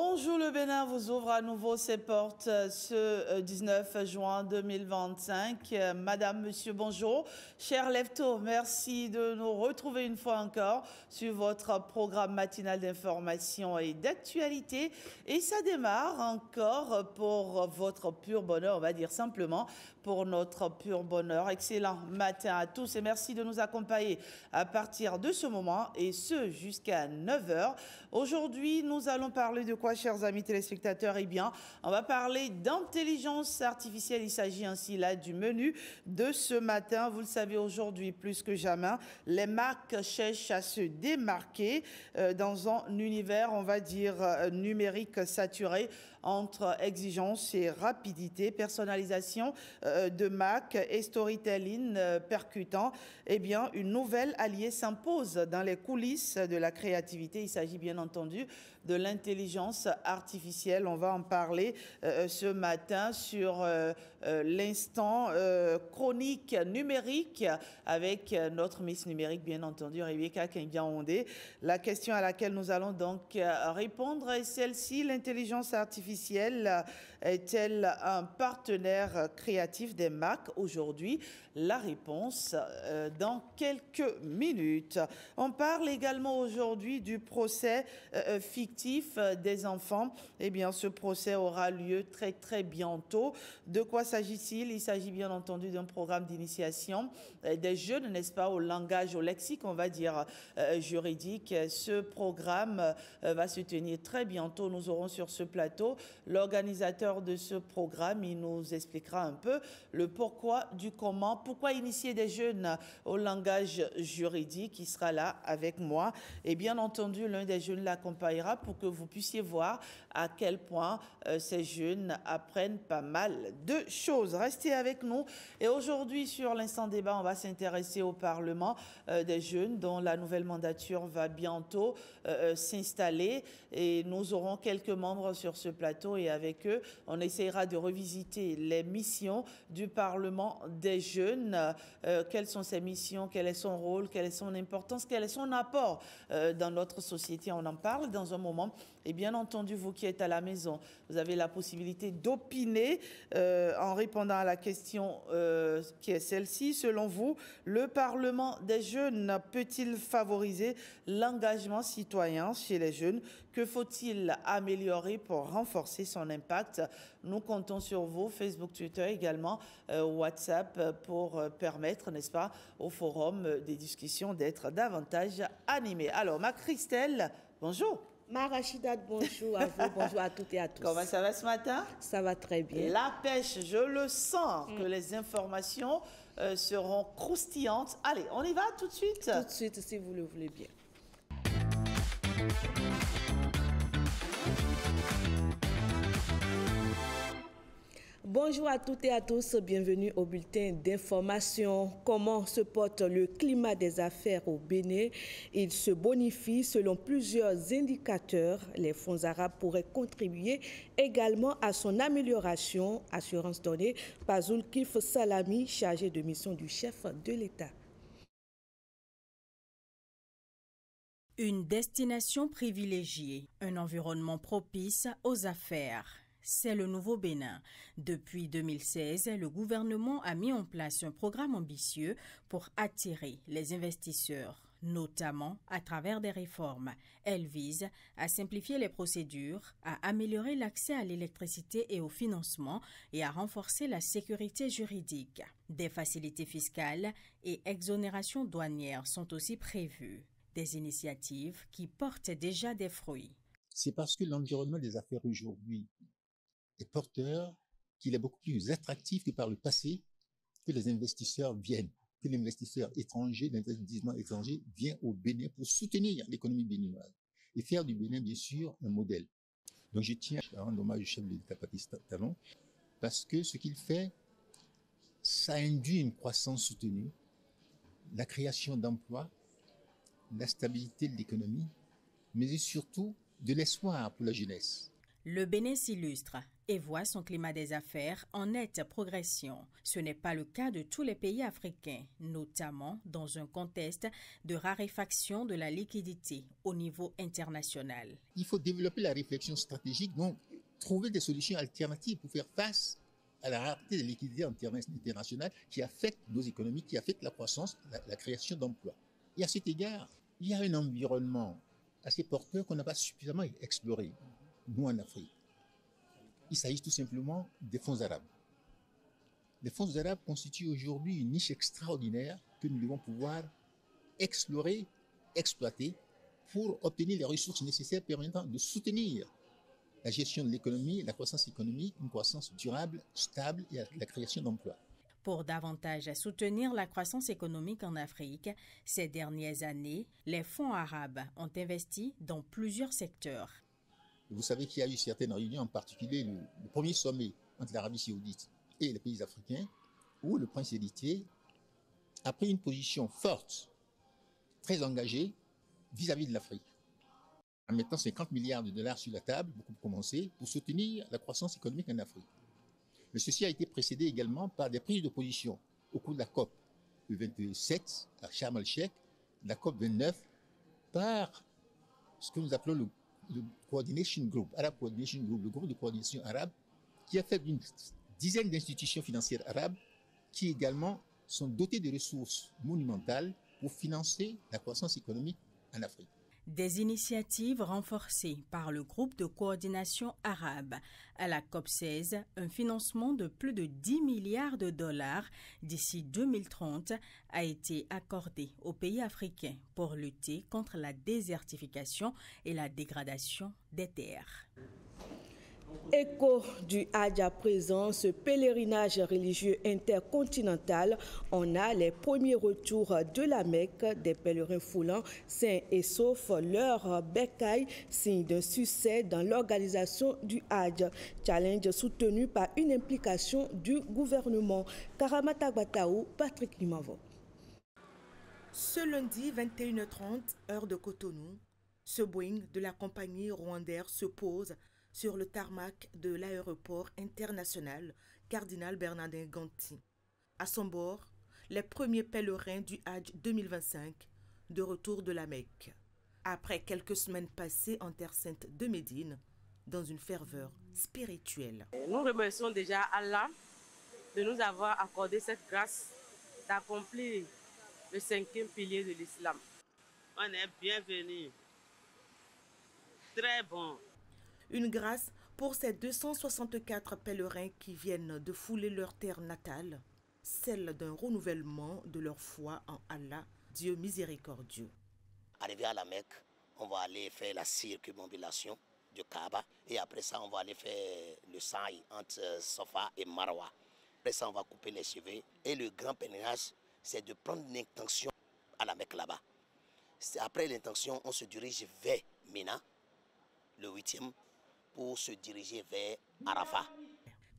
Bonjour, le Bénin vous ouvre à nouveau ses portes ce 19 juin 2025. Madame, monsieur, bonjour. Chers Lefto, merci de nous retrouver une fois encore sur votre programme matinal d'information et d'actualité. Et ça démarre encore pour votre pur bonheur, on va dire simplement pour notre pur bonheur. Excellent matin à tous et merci de nous accompagner à partir de ce moment et ce jusqu'à 9 h. Aujourd'hui, nous allons parler de quoi, chers amis téléspectateurs? Eh bien, on va parler d'intelligence artificielle. Il s'agit ainsi là du menu de ce matin. Vous le savez, aujourd'hui, plus que jamais, les marques cherchent à se démarquer dans un univers, on va dire, numérique saturé entre exigence et rapidité, personnalisation de marque et storytelling percutant. Eh bien, une nouvelle alliée s'impose dans les coulisses de la créativité. Il s'agit bien entendu de l'intelligence artificielle. On va en parler ce matin sur l'instant chronique numérique avec notre Miss numérique, bien entendu, Rebecca Kengia-Ondé. La question à laquelle nous allons donc répondre est celle-ci: l'intelligence artificielle est-elle un partenaire créatif des marques aujourd'hui? La réponse dans quelques minutes. On parle également aujourd'hui du procès fictif des enfants. Eh bien, ce procès aura lieu très bientôt. De quoi s'agit-il? Il s'agit bien entendu d'un programme d'initiation des jeunes, n'est-ce pas, au langage, au lexique, on va dire, juridique. Ce programme va se tenir très bientôt. Nous aurons sur ce plateau l'organisateur de ce programme. Il nous expliquera un peu le pourquoi du comment. Pourquoi initier des jeunes au langage juridique? Il sera là avec moi. Et bien entendu, l'un des jeunes l'accompagnera pour que vous puissiez voir à quel point ces jeunes apprennent pas mal de choses. Restez avec nous. Et aujourd'hui, sur l'instant débat, on va s'intéresser au Parlement des jeunes dont la nouvelle mandature va bientôt s'installer. Et nous aurons quelques membres sur ce plateau et avec eux, on essaiera de revisiter les missions du Parlement des jeunes. Quelles sont ses missions, quel est son rôle, quelle est son importance, quel est son apport dans notre société. On en parle dans un moment. Et bien entendu, vous qui êtes à la maison, vous avez la possibilité d'opiner en répondant à la question qui est celle-ci. Selon vous, le Parlement des jeunes peut-il favoriser l'engagement citoyen chez les jeunes? Que faut-il améliorer pour renforcer son impact? Nous comptons sur vous, Facebook, Twitter également, WhatsApp, pour permettre, n'est-ce pas, au forum des discussions d'être davantage animées. Alors, ma Christelle, bonjour. Ma Rachida, bonjour à vous, bonjour à toutes et à tous. Comment ça va ce matin? Ça va très bien. La pêche, je le sens que les informations seront croustillantes. Allez, on y va tout de suite? Tout de suite, si vous le voulez bien. Bonjour à toutes et à tous, bienvenue au bulletin d'information. Comment se porte le climat des affaires au Bénin? Il se bonifie selon plusieurs indicateurs. Les fonds arabes pourraient contribuer également à son amélioration, assurance donnée par Zulkif Salami, chargé de mission du chef de l'État. Une destination privilégiée, un environnement propice aux affaires. C'est le nouveau Bénin. Depuis 2016, le gouvernement a mis en place un programme ambitieux pour attirer les investisseurs, notamment à travers des réformes. Elle vise à simplifier les procédures, à améliorer l'accès à l'électricité et au financement et à renforcer la sécurité juridique. Des facilités fiscales et exonérations douanières sont aussi prévues. Des initiatives qui portent déjà des fruits. C'est parce que l'environnement des affaires aujourd'hui est porteur qu'il est beaucoup plus attractif que par le passé que les investisseurs viennent, que l'investisseur étranger, l'investissement étranger vient au Bénin pour soutenir l'économie béninoise et faire du Bénin, bien sûr, un modèle. Donc je tiens à rendre hommage au chef de l'État Patrice Talon parce que ce qu'il fait, ça induit une croissance soutenue, la création d'emplois, la stabilité de l'économie, mais surtout de l'espoir pour la jeunesse. Le Bénin s'illustre et voit son climat des affaires en nette progression. Ce n'est pas le cas de tous les pays africains, notamment dans un contexte de raréfaction de la liquidité au niveau international. Il faut développer la réflexion stratégique, donc trouver des solutions alternatives pour faire face à la rareté des liquidités internationales qui affectent nos économies, qui affectent la croissance, la création d'emplois. Et à cet égard, il y a un environnement assez porteur qu'on n'a pas suffisamment exploré, nous en Afrique. Il s'agit tout simplement des fonds arabes. Les fonds arabes constituent aujourd'hui une niche extraordinaire que nous devons pouvoir explorer, exploiter pour obtenir les ressources nécessaires permettant de soutenir la gestion de l'économie, la croissance économique, une croissance durable, stable et la création d'emplois. Pour davantage soutenir la croissance économique en Afrique, ces dernières années, les fonds arabes ont investi dans plusieurs secteurs. Vous savez qu'il y a eu certaines réunions, en particulier le premier sommet entre l'Arabie saoudite et les pays africains, où le prince héritier a pris une position forte, très engagée vis-à-vis de l'Afrique, en mettant 50 milliards de dollars sur la table, beaucoup pour commencer, pour soutenir la croissance économique en Afrique. Mais ceci a été précédé également par des prises de position au cours de la COP 27 à Sharm el-Sheikh, la COP 29, par ce que nous appelons le Coordination Group, Arab Coordination Group, le groupe de coordination arabe, qui a fait une dizaine d'institutions financières arabes qui également sont dotées de ressources monumentales pour financer la croissance économique en Afrique. Des initiatives renforcées par le groupe de coordination arabe. À la COP16, un financement de plus de 10 milliards de dollars d'ici 2030 a été accordé aux pays africains pour lutter contre la désertification et la dégradation des terres. Écho du Hadj à présent, ce pèlerinage religieux intercontinental, on a les premiers retours de la Mecque, des pèlerins foulant sains et saufs leur bécaille, signe d'un succès dans l'organisation du Hadj. Challenge soutenu par une implication du gouvernement. Karamata Gbataou, Patrick Limavo. Ce lundi 21h30, heure de Cotonou, ce Boeing de la compagnie Rwandair se pose sur le tarmac de l'aéroport international Cardinal Bernardin Ganti. À son bord, les premiers pèlerins du Hadj 2025 de retour de la Mecque. Après quelques semaines passées en terre sainte de Médine, dans une ferveur spirituelle. Nous remercions déjà Allah de nous avoir accordé cette grâce d'accomplir le 5e pilier de l'islam. On est bienvenus. Très bon. Une grâce pour ces 264 pèlerins qui viennent de fouler leur terre natale, celle d'un renouvellement de leur foi en Allah, Dieu miséricordieux. Arrivé à la Mecque, on va aller faire la circumambulation du Kaaba et après ça, on va aller faire le sa'i entre Safa et Marwa. Après ça, on va couper les cheveux et le grand pèlerinage, c'est de prendre une intention à la Mecque là-bas. Après l'intention, on se dirige vers Mina, le 8e, pour se diriger vers Arafat.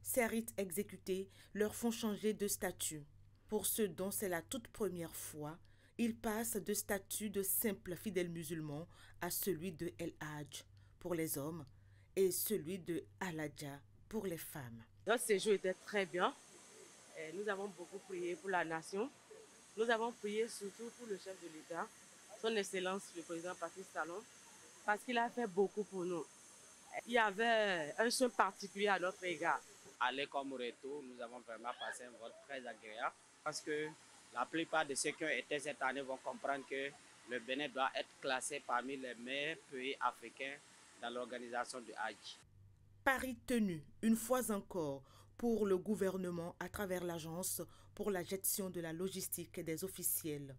Ces rites exécutés leur font changer de statut. Pour ceux dont c'est la toute première fois, ils passent de statut de simple fidèle musulman à celui de El Hadj pour les hommes et celui de Al-Hadja pour les femmes. Notre séjour était très bien. Nous avons beaucoup prié pour la nation. Nous avons prié surtout pour le chef de l'État, son Excellence le président Patrice Talon, parce qu'il a fait beaucoup pour nous. Il y avait un soin particulier à notre égard. Aller comme retour, nous avons vraiment passé un vol très agréable parce que la plupart de ceux qui ont été cette année vont comprendre que le Bénin doit être classé parmi les meilleurs pays africains dans l'organisation du Hadj. Pari tenu une fois encore pour le gouvernement à travers l'Agence pour la gestion de la logistique des officiels.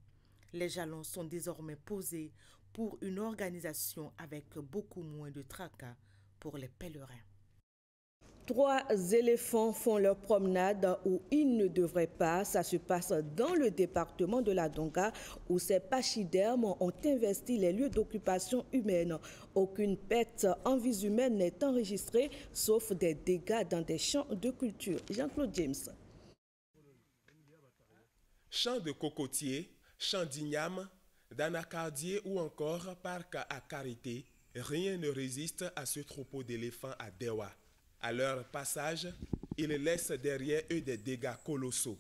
Les jalons sont désormais posés pour une organisation avec beaucoup moins de tracas pour les pèlerins. 3 éléphants font leur promenade où ils ne devraient pas. Ça se passe dans le département de la Donga où ces pachydermes ont investi les lieux d'occupation humaine. Aucune perte en vie humaine n'est enregistrée sauf des dégâts dans des champs de culture. Jean-Claude James. Champs de cocotiers, champs d'igname, d'anacardier ou encore parc à karité. Rien ne résiste à ce troupeau d'éléphants à Dewa. À leur passage, ils laissent derrière eux des dégâts colossaux.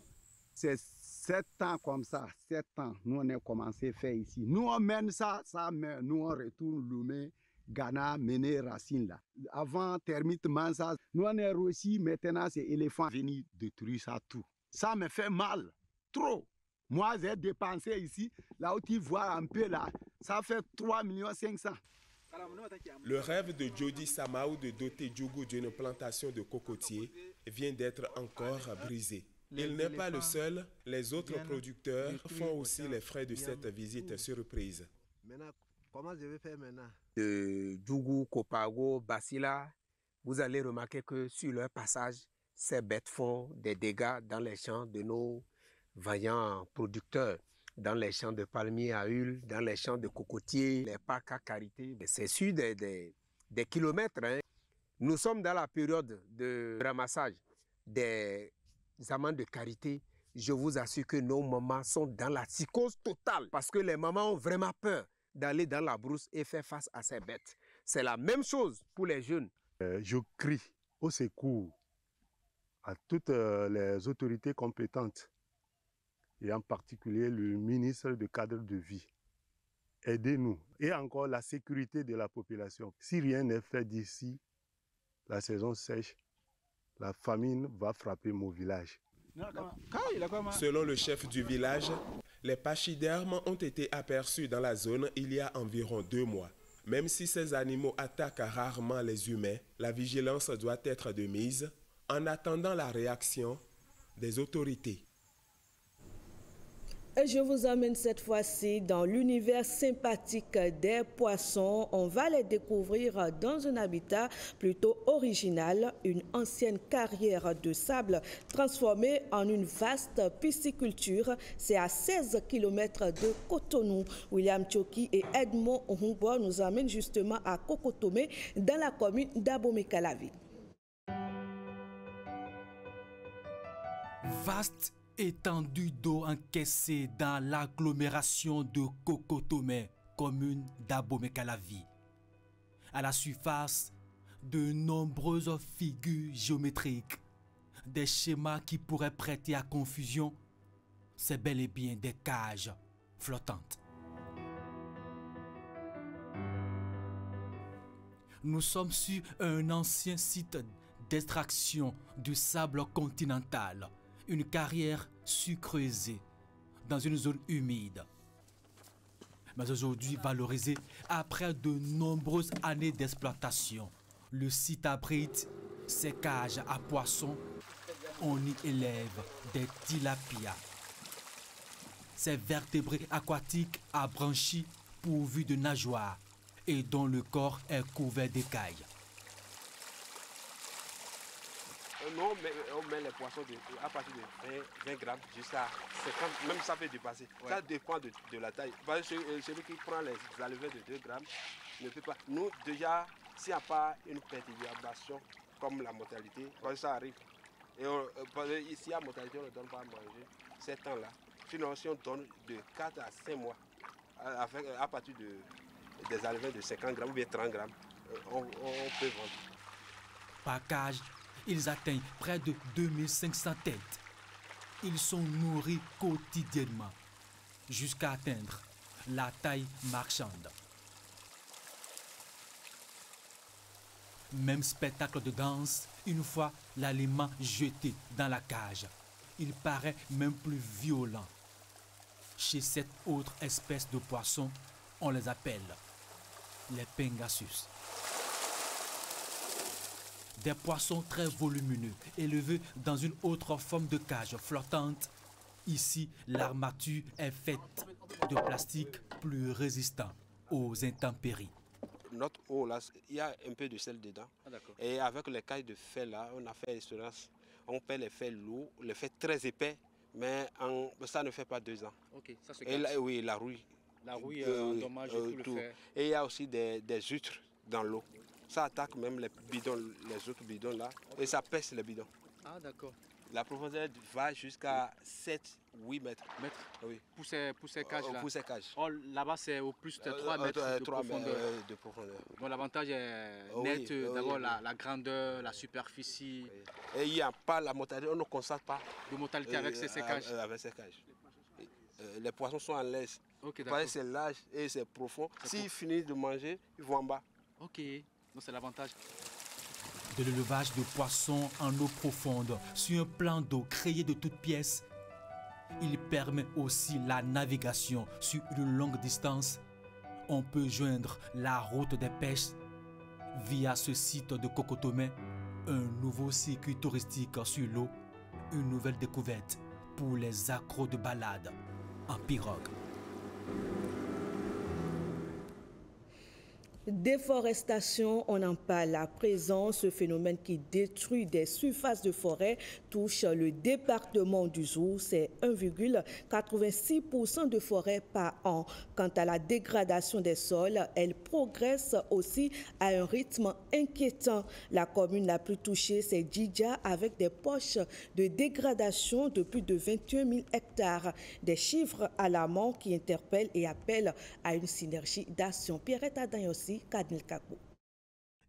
C'est 7 ans comme ça, 7 ans, nous on a commencé à faire ici. Nous on mène ça mène, nous on retourne Lomé, Ghana, Méné, Racine là. Avant, termite, Mansa, nous on a réussi, maintenant c'est éléphant venir détruire ça tout. Ça me fait mal, trop. Moi j'ai dépensé ici, là où tu vois un peu là, ça fait 3 500 000. Le rêve de Jody Samaou de doter Djougou d'une plantation de cocotiers vient d'être encore brisé. Il n'est pas le seul, les autres producteurs font aussi les frais de cette visite surprise. Maintenant, comment je vais faire maintenant? De Djougou, Kopago, Basila, vous allez remarquer que sur leur passage, ces bêtes font des dégâts dans les champs de nos vaillants producteurs, dans les champs de palmiers à huile, dans les champs de cocotiers, les parcs à karité. C'est sur des kilomètres. Hein. Nous sommes dans la période de ramassage des amandes de karité. Je vous assure que nos mamans sont dans la psychose totale parce que les mamans ont vraiment peur d'aller dans la brousse et faire face à ces bêtes. C'est la même chose pour les jeunes. Je crie au secours à toutes les autorités compétentes et en particulier le ministre du cadre de vie. Aidez-nous et encore la sécurité de la population. Si rien n'est fait d'ici la saison sèche, la famine va frapper mon village. Selon le chef du village, les pachydermes ont été aperçus dans la zone il y a environ 2 mois. Même si ces animaux attaquent rarement les humains, la vigilance doit être de mise en attendant la réaction des autorités. Et je vous emmène cette fois-ci dans l'univers sympathique des poissons. On va les découvrir dans un habitat plutôt original, une ancienne carrière de sable transformée en une vaste pisciculture. C'est à 16 km de Cotonou. William Tchoki et Edmond Ohungbo nous emmènent justement à Kokotomé, dans la commune d'Abomey-Calavi. Vaste étendue d'eau encaissée dans l'agglomération de Kokotomé, commune d'Abomey-Calavi. À la surface, de nombreuses figures géométriques, des schémas qui pourraient prêter à confusion, c'est bel et bien des cages flottantes. Nous sommes sur un ancien site d'extraction du sable continental, une carrière sucreusée dans une zone humide. Mais aujourd'hui valorisée après de nombreuses années d'exploitation. Le site abrite ses cages à poissons. On y élève des tilapias. Ces vertébrés aquatiques à branchies pourvus de nageoires et dont le corps est couvert d'écailles. Nous, on met les poissons à partir de 20 grammes jusqu'à 50, même ça peut dépasser. Ouais. Ça dépend de la taille. Parce que celui qui prend les alevins de 2 grammes ne peut pas. Nous, déjà, s'il n'y a pas une perturbation comme la mortalité, parce que ça arrive. Et s'il y a mortalité, on ne donne pas à manger ces temps-là. Sinon, si on donne de 4 à 5 mois, à partir des alevins de 50 grammes ou bien 30 grammes, on peut vendre. Par cage, ils atteignent près de 2500 têtes. Ils sont nourris quotidiennement jusqu'à atteindre la taille marchande. Même spectacle de danse, une fois l'aliment jeté dans la cage. Il paraît même plus violent. Chez cette autre espèce de poisson, on les appelle les pengasus. Des poissons très volumineux, élevés dans une autre forme de cage flottante. Ici, l'armature est faite de plastique plus résistant aux intempéries. Notre eau, là, il y a un peu de sel dedans. Et avec les cages de fer, là, on a fait l'expérience. On fait les fers lourds, les fers très épais, mais ça ne fait pas 2 ans. Ok, ça se et là, oui, la rouille. La rouille endommage tout le fer. Et il y a aussi des huîtres dans l'eau. Ça attaque même les bidons, les autres bidons là, et ça pèse les bidons. Ah d'accord. La profondeur va jusqu'à 7-8 mètres. Oui. Pour ces cages-là. Pour ces cages. Oh, là-bas, c'est au plus de 3 mètres de profondeur. Donc l'avantage est net, d'abord la grandeur, la superficie. Oui. Et il n'y a pas la mortalité, on ne constate pas de mortalité avec ces cages. Avec ces cages. Les poissons sont en laisse. Okay, parce que c'est large et c'est profond. S'ils finissent de manger, ils vont en bas. Ok, donc c'est l'avantage. De l'élevage de poissons en eau profonde sur un plan d'eau créé de toutes pièces. Il permet aussi la navigation sur une longue distance. On peut joindre la route des pêches via ce site de Kokotomé, un nouveau circuit touristique sur l'eau, une nouvelle découverte pour les accros de balade en pirogue. Déforestation, on en parle à présent. Ce phénomène qui détruit des surfaces de forêt touche le département du Zou. C'est 1,86% de forêt par an. Quant à la dégradation des sols, elle progresse aussi à un rythme inquiétant. La commune la plus touchée, c'est Djidja, avec des poches de dégradation de plus de 21 000 hectares. Des chiffres alarmants qui interpellent et appellent à une synergie d'action. Pierrette Adan aussi.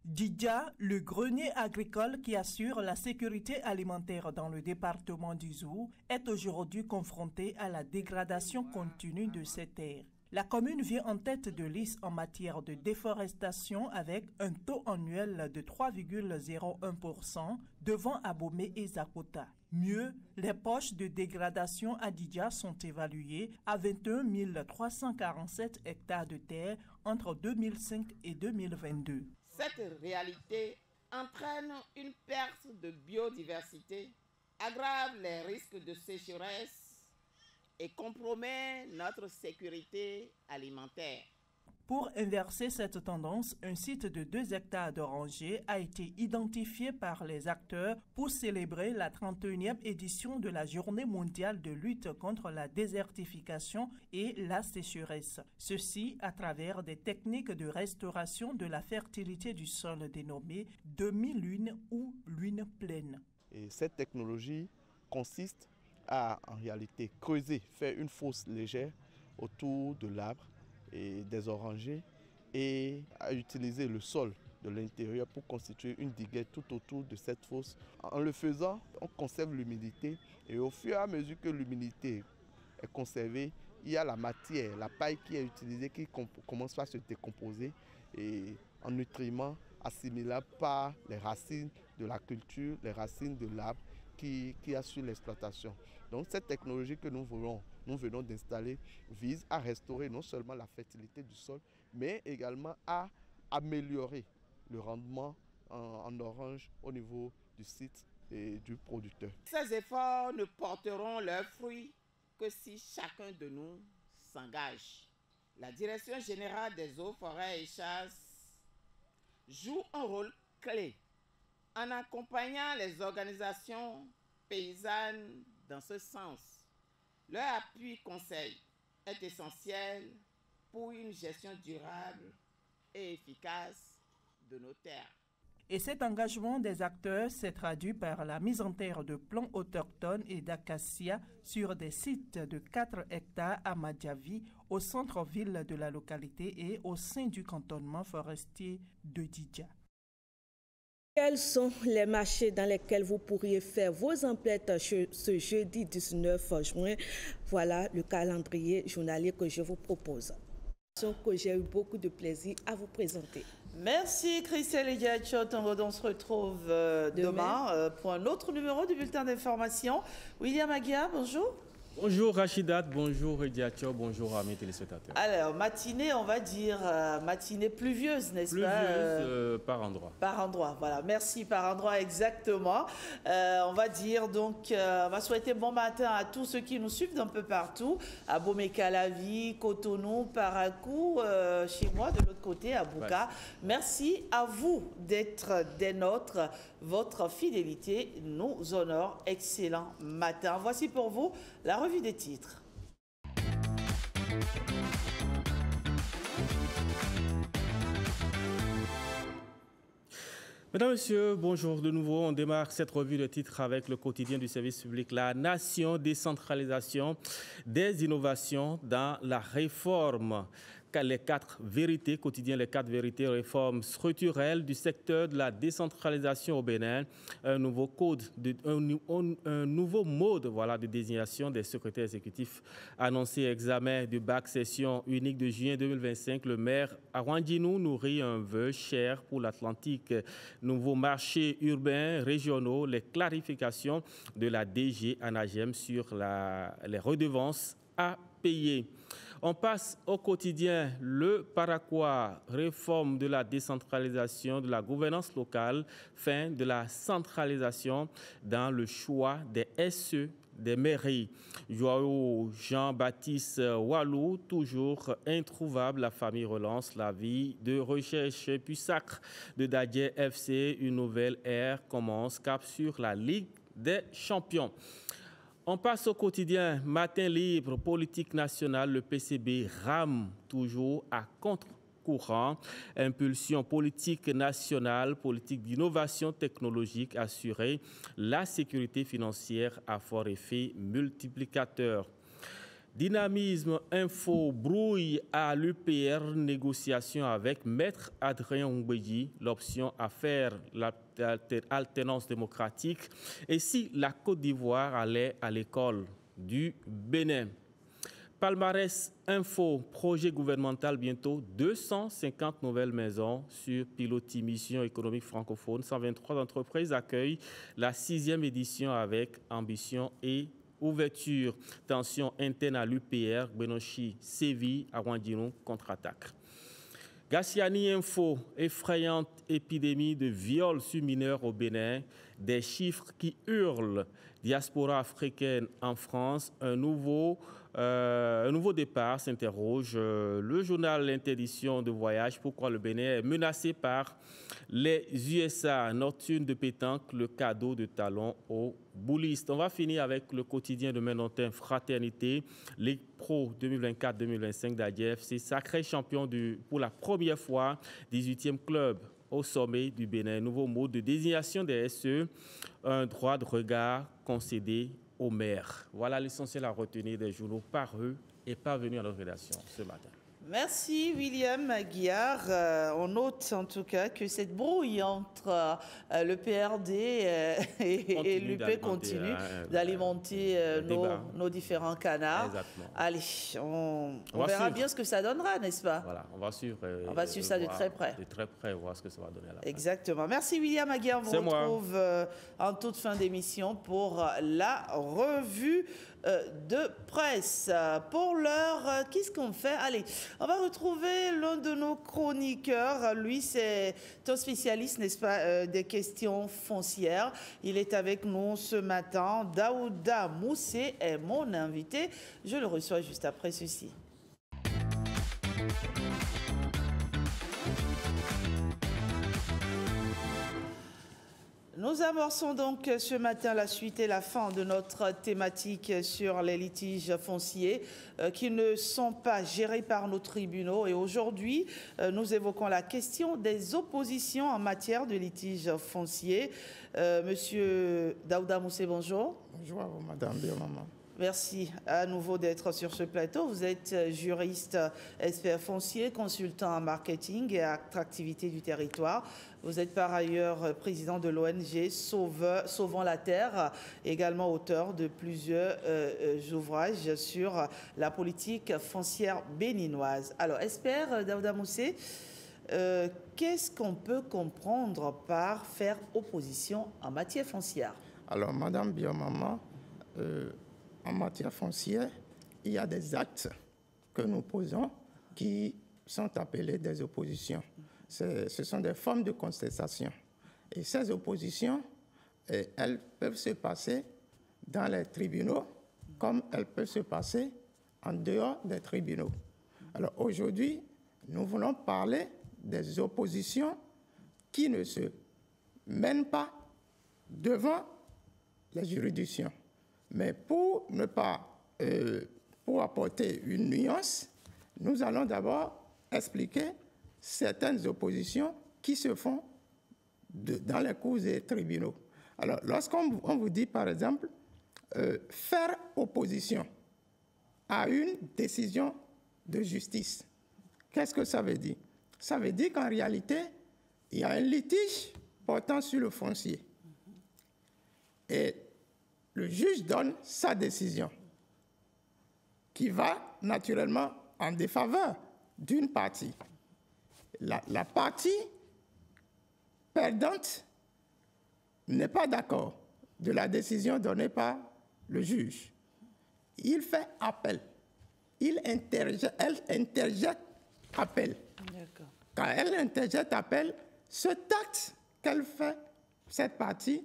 Djidja, le grenier agricole qui assure la sécurité alimentaire dans le département du Zou, est aujourd'hui confronté à la dégradation continue de ses terres. La commune vient en tête de liste en matière de déforestation avec un taux annuel de 3,01% devant Abomey et Zakota. Mieux, les poches de dégradation à Djidja sont évaluées à 21 347 hectares de terre entre 2005 et 2022. Cette réalité entraîne une perte de biodiversité, aggrave les risques de sécheresse et compromet notre sécurité alimentaire. Pour inverser cette tendance, un site de 2 hectares de rangée a été identifié par les acteurs pour célébrer la 31e édition de la Journée mondiale de lutte contre la désertification et la sécheresse. Ceci à travers des techniques de restauration de la fertilité du sol dénommées demi-lune ou lune pleine. Et cette technologie consiste à en réalité creuser, faire une fosse légère autour de l'arbre et des orangers et à utiliser le sol de l'intérieur pour constituer une diguette tout autour de cette fosse. En le faisant, on conserve l'humidité et au fur et à mesure que l'humidité est conservée, il y a la matière, la paille qui est utilisée qui commence à se décomposer et en nutriments assimilables par les racines de la culture, les racines de l'arbre qui assurent l'exploitation. Donc cette technologie que nous venons d'installer vise à restaurer non seulement la fertilité du sol, mais également à améliorer le rendement en orange au niveau du site et du producteur. Ces efforts ne porteront leurs fruits que si chacun de nous s'engage. La Direction générale des eaux, forêts et chasses joue un rôle clé en accompagnant les organisations paysannes dans ce sens. Leur appui conseil est essentiel pour une gestion durable et efficace de nos terres. Et cet engagement des acteurs s'est traduit par la mise en terre de plants autochtones et d'acacias sur des sites de 4 hectares à Madjavi, au centre-ville de la localité et au sein du cantonnement forestier de Djidja. Quels sont les marchés dans lesquels vous pourriez faire vos emplettes ce jeudi 19 juin? Voilà le calendrier journalier que je vous propose, que j'ai eu beaucoup de plaisir à vous présenter. Merci Christelle Ediachot. On se retrouve demain pour un autre numéro du bulletin d'information. William Aguiar, bonjour. Bonjour Rachidat, bonjour Ediachot, bonjour à mes téléspectateurs. Alors, matinée, on va dire, matinée pluvieuse, n'est-ce pas? Pluvieuse par endroit. Par endroit, voilà. Merci, par endroit, exactement. On va dire, donc, on va souhaiter bon matin à tous ceux qui nous suivent d'un peu partout. À Abomey-Calavi, Cotonou, Parakou, chez moi, de l'autre côté, à Bouka. Ouais. Merci à vous d'être des nôtres. Votre fidélité nous honore. Excellent matin. Voici pour vous la revue des titres. Mesdames, Messieurs, bonjour de nouveau. On démarre cette revue de titres avec le quotidien du service public. La nation, décentralisation, des innovations dans la réforme. Les 4 vérités, quotidien les 4 vérités, réformes structurelles du secteur de la décentralisation au Bénin, un nouveau mode de désignation des secrétaires exécutifs annoncé, examen du bac session unique de juin 2025. Le maire Arwandinou nourrit un vœu cher pour l'Atlantique. Nouveaux marchés urbains régionaux, les clarifications de la DG Anagem sur les redevances à payer. On passe au quotidien le Paraquat, réforme de la décentralisation de la gouvernance locale, fin de la centralisation dans le choix des SE des mairies. Joao Jean-Baptiste Walou, toujours introuvable, la famille relance la vie de recherche. Puis sacre de Dadier FC, une nouvelle ère commence, cap sur la Ligue des Champions. On passe au quotidien Matin Libre, politique nationale, le PCB rame toujours à contre-courant. Impulsion politique nationale, politique d'innovation technologique assurée, la sécurité financière à fort effet multiplicateur. Dynamisme Info brouille à l'UPR, négociation avec Maître Adrien Oumbeji, l'option à faire l'alternance démocratique. Et si la Côte d'Ivoire allait à l'école du Bénin. Palmarès Info, projet gouvernemental bientôt, 250 nouvelles maisons sur pilotis mission économique francophone. 123 entreprises accueillent la 6e édition avec ambition et ouverture. Tension interne à l'UPR, Benochi sévit, Arwandinou contre-attaque. Gassiani Info, effrayante épidémie de viols sur mineurs au Bénin, des chiffres qui hurlent. Diaspora africaine en France, un nouveau départ s'interroge. Le journal L'interdiction de voyage, pourquoi le Bénin est menacé par les USA. Nocturne de pétanque, le cadeau de talon aux boulistes. On va finir avec le quotidien de Menontin Fraternité, Ligue Pro 2024-2025 d'ADF. C'est sacré champion pour la première fois, 18e club au sommet du Bénin. Nouveau mode de désignation des SE, un droit de regard concédé au maire. Voilà l'essentiel à retenir des journaux parus et parvenus à notre rédaction ce matin. Merci William Guillard. On note en tout cas que cette brouille entre le PRD et l'UP continue d'alimenter nos différents canards. Exactement. Allez, on verra bien ce que ça donnera, n'est-ce pas? Voilà, on va suivre ça de très près. De très près, voir ce que ça va donner à la fin. Exactement. Merci William Guillard. On vous retrouve en toute fin d'émission pour la revue de presse. Pour l'heure, qu'est-ce qu'on fait? Allez, on va retrouver l'un de nos chroniqueurs. Lui, c'est un spécialiste, n'est-ce pas, des questions foncières. Il est avec nous ce matin. Daouda Moussé est mon invité. Je le reçois juste après ceci. Nous amorçons donc ce matin la suite et la fin de notre thématique sur les litiges fonciers qui ne sont pas gérés par nos tribunaux. Et aujourd'hui, nous évoquons la question des oppositions en matière de litiges fonciers. Monsieur Daouda Moussé, bonjour. Bonjour à vous, Madame Biomama. Merci à nouveau d'être sur ce plateau. Vous êtes juriste, expert foncier, consultant en marketing et attractivité du territoire. Vous êtes par ailleurs président de l'ONG Sauvons la Terre, également auteur de plusieurs ouvrages sur la politique foncière béninoise. Alors, expert Daouda Moussé, qu'est-ce qu'on peut comprendre par faire opposition en matière foncière? Alors, Madame Biomama, en matière foncière, il y a des actes que nous posons qui sont appelés des oppositions. Ce sont des formes de contestation. Et ces oppositions, elles peuvent se passer dans les tribunaux comme elles peuvent se passer en dehors des tribunaux. Alors aujourd'hui, nous voulons parler des oppositions qui ne se mènent pas devant les juridictions. Mais pour apporter une nuance, nous allons d'abord expliquer certaines oppositions qui se font dans les cours et tribunaux. Alors, lorsqu'on vous dit, par exemple, faire opposition à une décision de justice, qu'est-ce que ça veut dire? Ça veut dire qu'en réalité, il y a un litige portant sur le foncier. Et le juge donne sa décision, qui va naturellement en défaveur d'une partie. La partie perdante n'est pas d'accord de la décision donnée par le juge. Il fait appel. Elle interjette appel. Quand elle interjette appel, ce acte qu'elle fait, cette partie,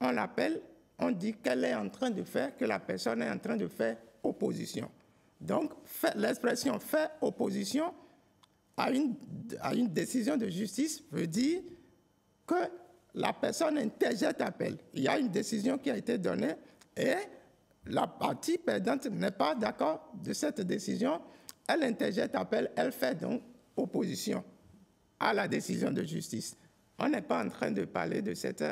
on l'appelle, on dit qu'elle est en train de faire, que la personne est en train de faire opposition. Donc, l'expression « faire opposition » à une décision de justice veut dire que la personne interjette appel. Il y a une décision qui a été donnée et la partie perdante n'est pas d'accord de cette décision. Elle interjette appel, elle fait donc opposition à la décision de justice. On n'est pas en train de parler de cette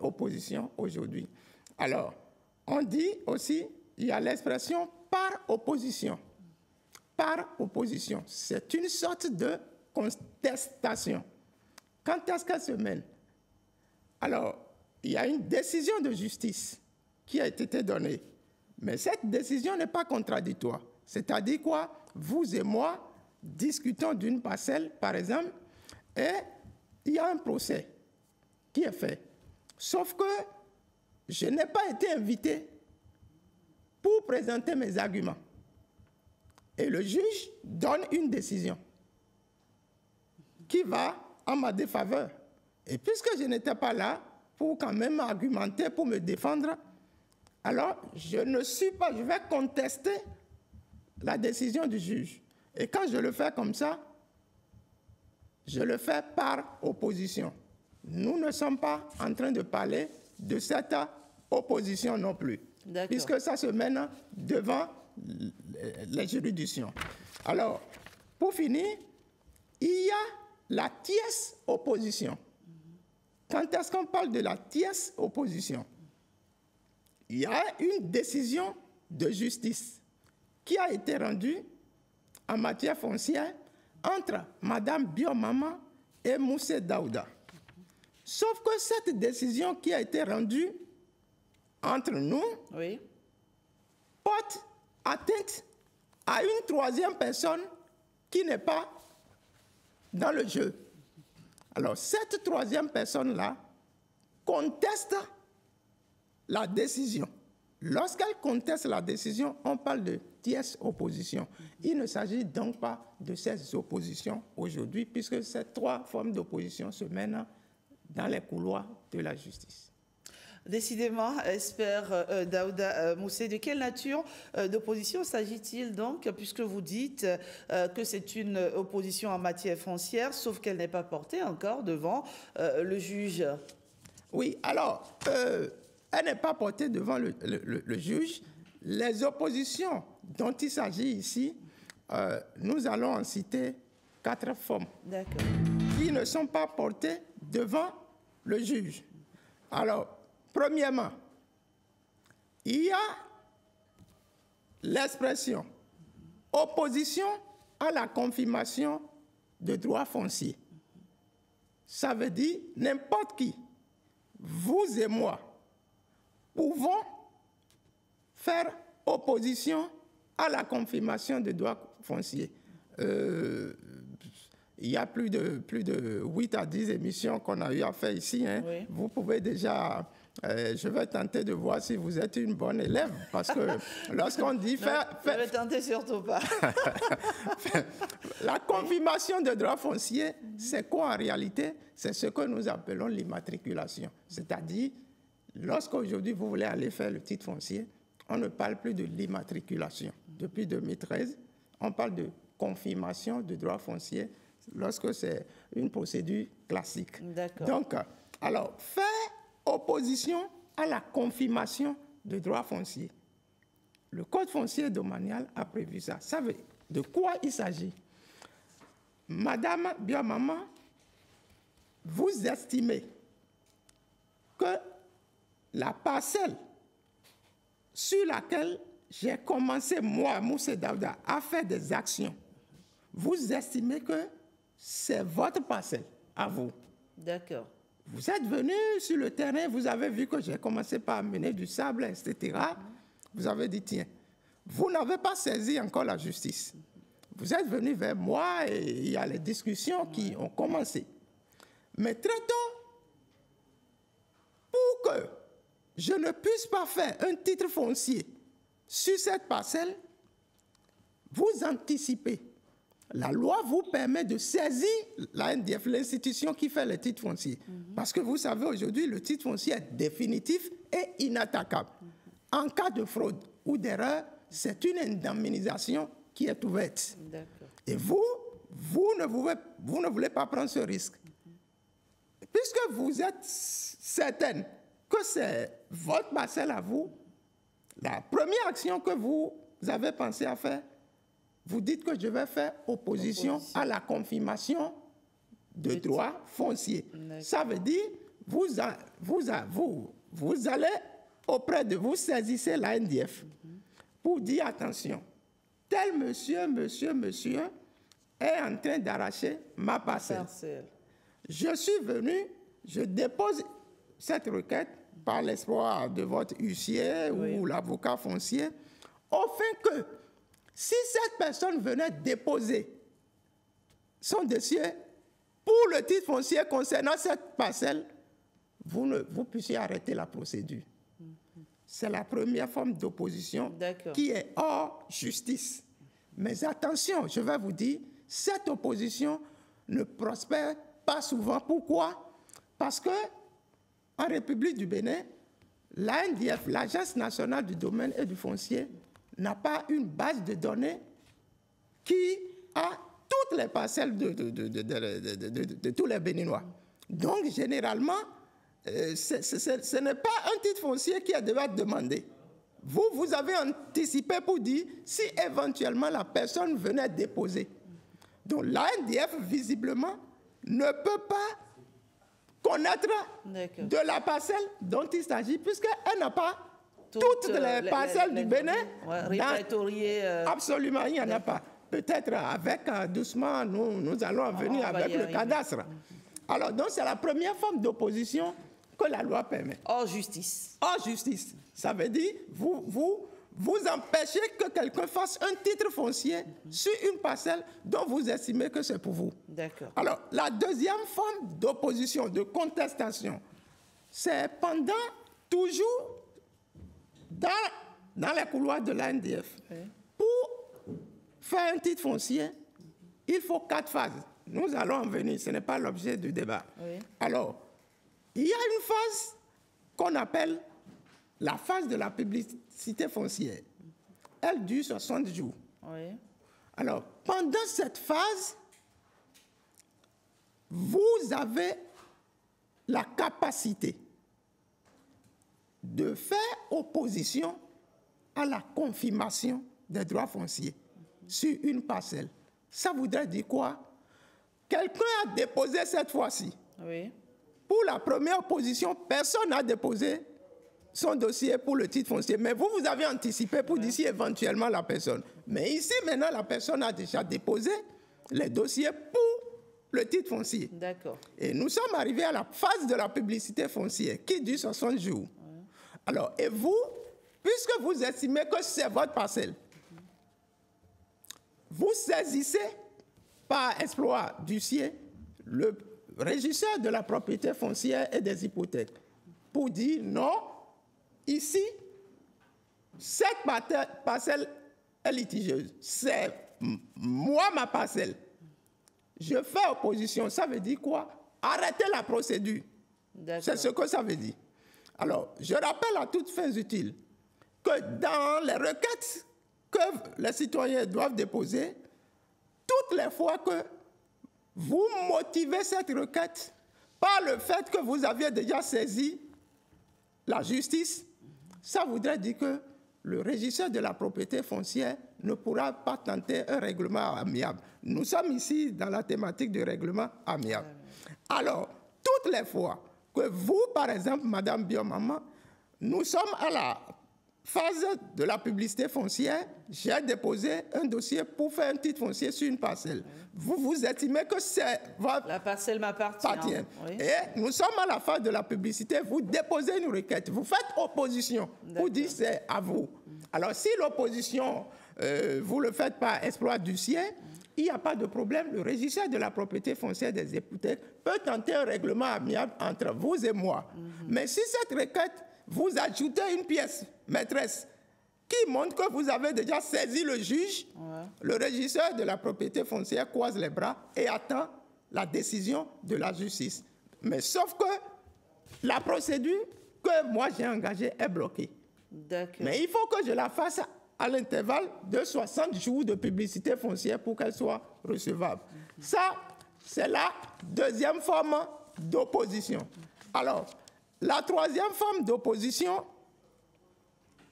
opposition aujourd'hui. Alors, on dit aussi, il y a l'expression « par opposition ». Par opposition, c'est une sorte de contestation. Quand est-ce qu'elle se mène? Alors, il y a une décision de justice qui a été donnée, mais cette décision n'est pas contradictoire. C'est-à-dire quoi? Vous et moi discutons d'une parcelle, par exemple, et il y a un procès qui est fait. Sauf que je n'ai pas été invité pour présenter mes arguments. Et le juge donne une décision qui va en ma défaveur. Et puisque je n'étais pas là pour quand même argumenter, pour me défendre, alors je vais contester la décision du juge. Et quand je le fais comme ça, je le fais par opposition. Nous ne sommes pas en train de parler de cette opposition non plus, puisque ça se mène devant les juridictions. Alors, pour finir, il y a la tierce opposition. Quand est-ce qu'on parle de la tierce opposition? Il y a une décision de justice qui a été rendue en matière foncière entre Mme Biomama et Moussé Daouda. Sauf que cette décision qui a été rendue entre nous porte atteinte à une troisième personne qui n'est pas dans le jeu. Alors, cette troisième personne-là conteste la décision. Lorsqu'elle conteste la décision, on parle de tierce opposition. Il ne s'agit donc pas de ces oppositions aujourd'hui, puisque ces trois formes d'opposition se mènent dans les couloirs de la justice. Décidément, espère Daouda Moussé, de quelle nature d'opposition s'agit-il donc, puisque vous dites que c'est une opposition en matière foncière, sauf qu'elle n'est pas portée encore devant le juge? Oui, alors, elle n'est pas portée devant le juge. Les oppositions dont il s'agit ici, nous allons en citer 4 formes qui ne sont pas portées devant le juge. Alors, premièrement, il y a l'expression opposition à la confirmation de droits fonciers. Ça veut dire n'importe qui, vous et moi, pouvons faire opposition à la confirmation de droits fonciers. Il y a plus de 8 à 10 émissions qu'on a eu à faire ici. Hein. Oui. Vous pouvez déjà... je vais tenter de voir si vous êtes une bonne élève, parce que lorsqu'on dit faire... Ne me tentez surtout pas. La confirmation de droits fonciers, c'est quoi en réalité? C'est ce que nous appelons l'immatriculation. C'est-à-dire, lorsqu'aujourd'hui vous voulez aller faire le titre foncier, on ne parle plus de l'immatriculation. Depuis 2013, on parle de confirmation de droits fonciers lorsque c'est une procédure classique. Donc, alors, faire opposition à la confirmation de droits fonciers. Le Code foncier domanial a prévu ça. Ça veut dire de quoi il s'agit? Madame Biomama vous estimez que la parcelle sur laquelle j'ai commencé, moi, Moussa Daouda, à faire des actions, vous estimez que c'est votre parcelle, à vous. D'accord. Vous êtes venu sur le terrain, vous avez vu que j'ai commencé par amener du sable, etc. Vous avez dit, tiens, vous n'avez pas saisi encore la justice. Vous êtes venu vers moi et il y a les discussions qui ont commencé. Mais très tôt, pour que je ne puisse pas faire un titre foncier sur cette parcelle, vous anticipez. La loi vous permet de saisir la NDF, l'institution qui fait les titres fonciers. Parce que vous savez, aujourd'hui, le titre foncier est définitif et inattaquable. En cas de fraude ou d'erreur, c'est une indemnisation qui est ouverte. Et vous ne voulez pas prendre ce risque. Puisque vous êtes certaine que c'est votre parcelle à vous, la première action que vous avez pensé à faire, vous dites que je vais faire opposition à la confirmation de droits fonciers. Ça veut dire, vous allez auprès de vous, saisissez la NDF pour dire, attention, tel monsieur est en train d'arracher ma parcelle. Je suis venu, je dépose cette requête par l'espoir de votre huissier ou l'avocat foncier, afin que si cette personne venait déposer son dossier pour le titre foncier concernant cette parcelle, vous puissiez arrêter la procédure. C'est la première forme d'opposition qui est hors justice. Mais attention, je vais vous dire, cette opposition ne prospère pas souvent. Pourquoi? Parce que en République du Bénin, l'ANDF, l'Agence nationale du domaine et du foncier, n'a pas une base de données qui a toutes les parcelles de tous les Béninois. Donc, généralement, ce n'est pas un titre foncier qui devait être demandé. Vous avez anticipé pour dire si éventuellement la personne venait déposer. Donc, l'ANDF, visiblement, ne peut pas connaître de la parcelle dont il s'agit, puisqu'elle n'a pas toutes les parcelles du Bénin. Absolument, il n'y en a pas. Peut-être avec, doucement, nous allons en venir avec le cadastre. Alors, donc, c'est la première forme d'opposition que la loi permet. Hors justice. Hors justice. Ça veut dire, vous empêchez que quelqu'un fasse un titre foncier sur une parcelle dont vous estimez que c'est pour vous. D'accord. Alors, la deuxième forme d'opposition, de contestation, c'est pendant toujours dans les couloirs de l'ANDF. Pour faire un titre foncier, il faut 4 phases. Nous allons en venir, ce n'est pas l'objet du débat. Alors, il y a une phase qu'on appelle la phase de la publicité foncière. Elle dure 60 jours. Alors, pendant cette phase, vous avez la capacité de faire opposition à la confirmation des droits fonciers sur une parcelle. Ça voudrait dire quoi? Quelqu'un a déposé cette fois-ci. Pour la première opposition, personne n'a déposé son dossier pour le titre foncier. Mais vous avez anticipé pour d'ici éventuellement la personne. Mais ici, maintenant, la personne a déjà déposé les dossiers pour le titre foncier. D'accord. Et nous sommes arrivés à la phase de la publicité foncière qui dure 60 jours. Alors, et vous, puisque vous estimez que c'est votre parcelle, vous saisissez par exploit d'huissier le régisseur de la propriété foncière et des hypothèques pour dire non, ici, cette parcelle est litigieuse. C'est moi ma parcelle. Je fais opposition. Ça veut dire quoi? Arrêtez la procédure. C'est ce que ça veut dire. Alors, je rappelle à toutes fins utiles que dans les requêtes que les citoyens doivent déposer, toutes les fois que vous motivez cette requête par le fait que vous aviez déjà saisi la justice, ça voudrait dire que le régisseur de la propriété foncière ne pourra pas tenter un règlement amiable. Nous sommes ici dans la thématique du règlement amiable. Alors, toutes les fois que vous, par exemple, Madame Biomama, nous sommes à la phase de la publicité foncière, j'ai déposé un dossier pour faire un titre foncier sur une parcelle. Vous vous estimez que c'est votre... La parcelle m'appartient. Oui. Et nous sommes à la phase de la publicité, vous déposez une requête, vous faites opposition pour dire c'est à vous. Alors si l'opposition, vous le faites par exploit d'huissier, il n'y a pas de problème. Le régisseur de la propriété foncière des hypothèques peut tenter un règlement amiable entre vous et moi. Mais si cette requête, vous ajoutez une pièce maîtresse qui montre que vous avez déjà saisi le juge, le régisseur de la propriété foncière croise les bras et attend la décision de la justice. Mais sauf que la procédure que moi j'ai engagée est bloquée. Mais il faut que je la fasse à l'intervalle de 60 jours de publicité foncière pour qu'elle soit recevable. Ça, c'est la deuxième forme d'opposition. Alors, la troisième forme d'opposition,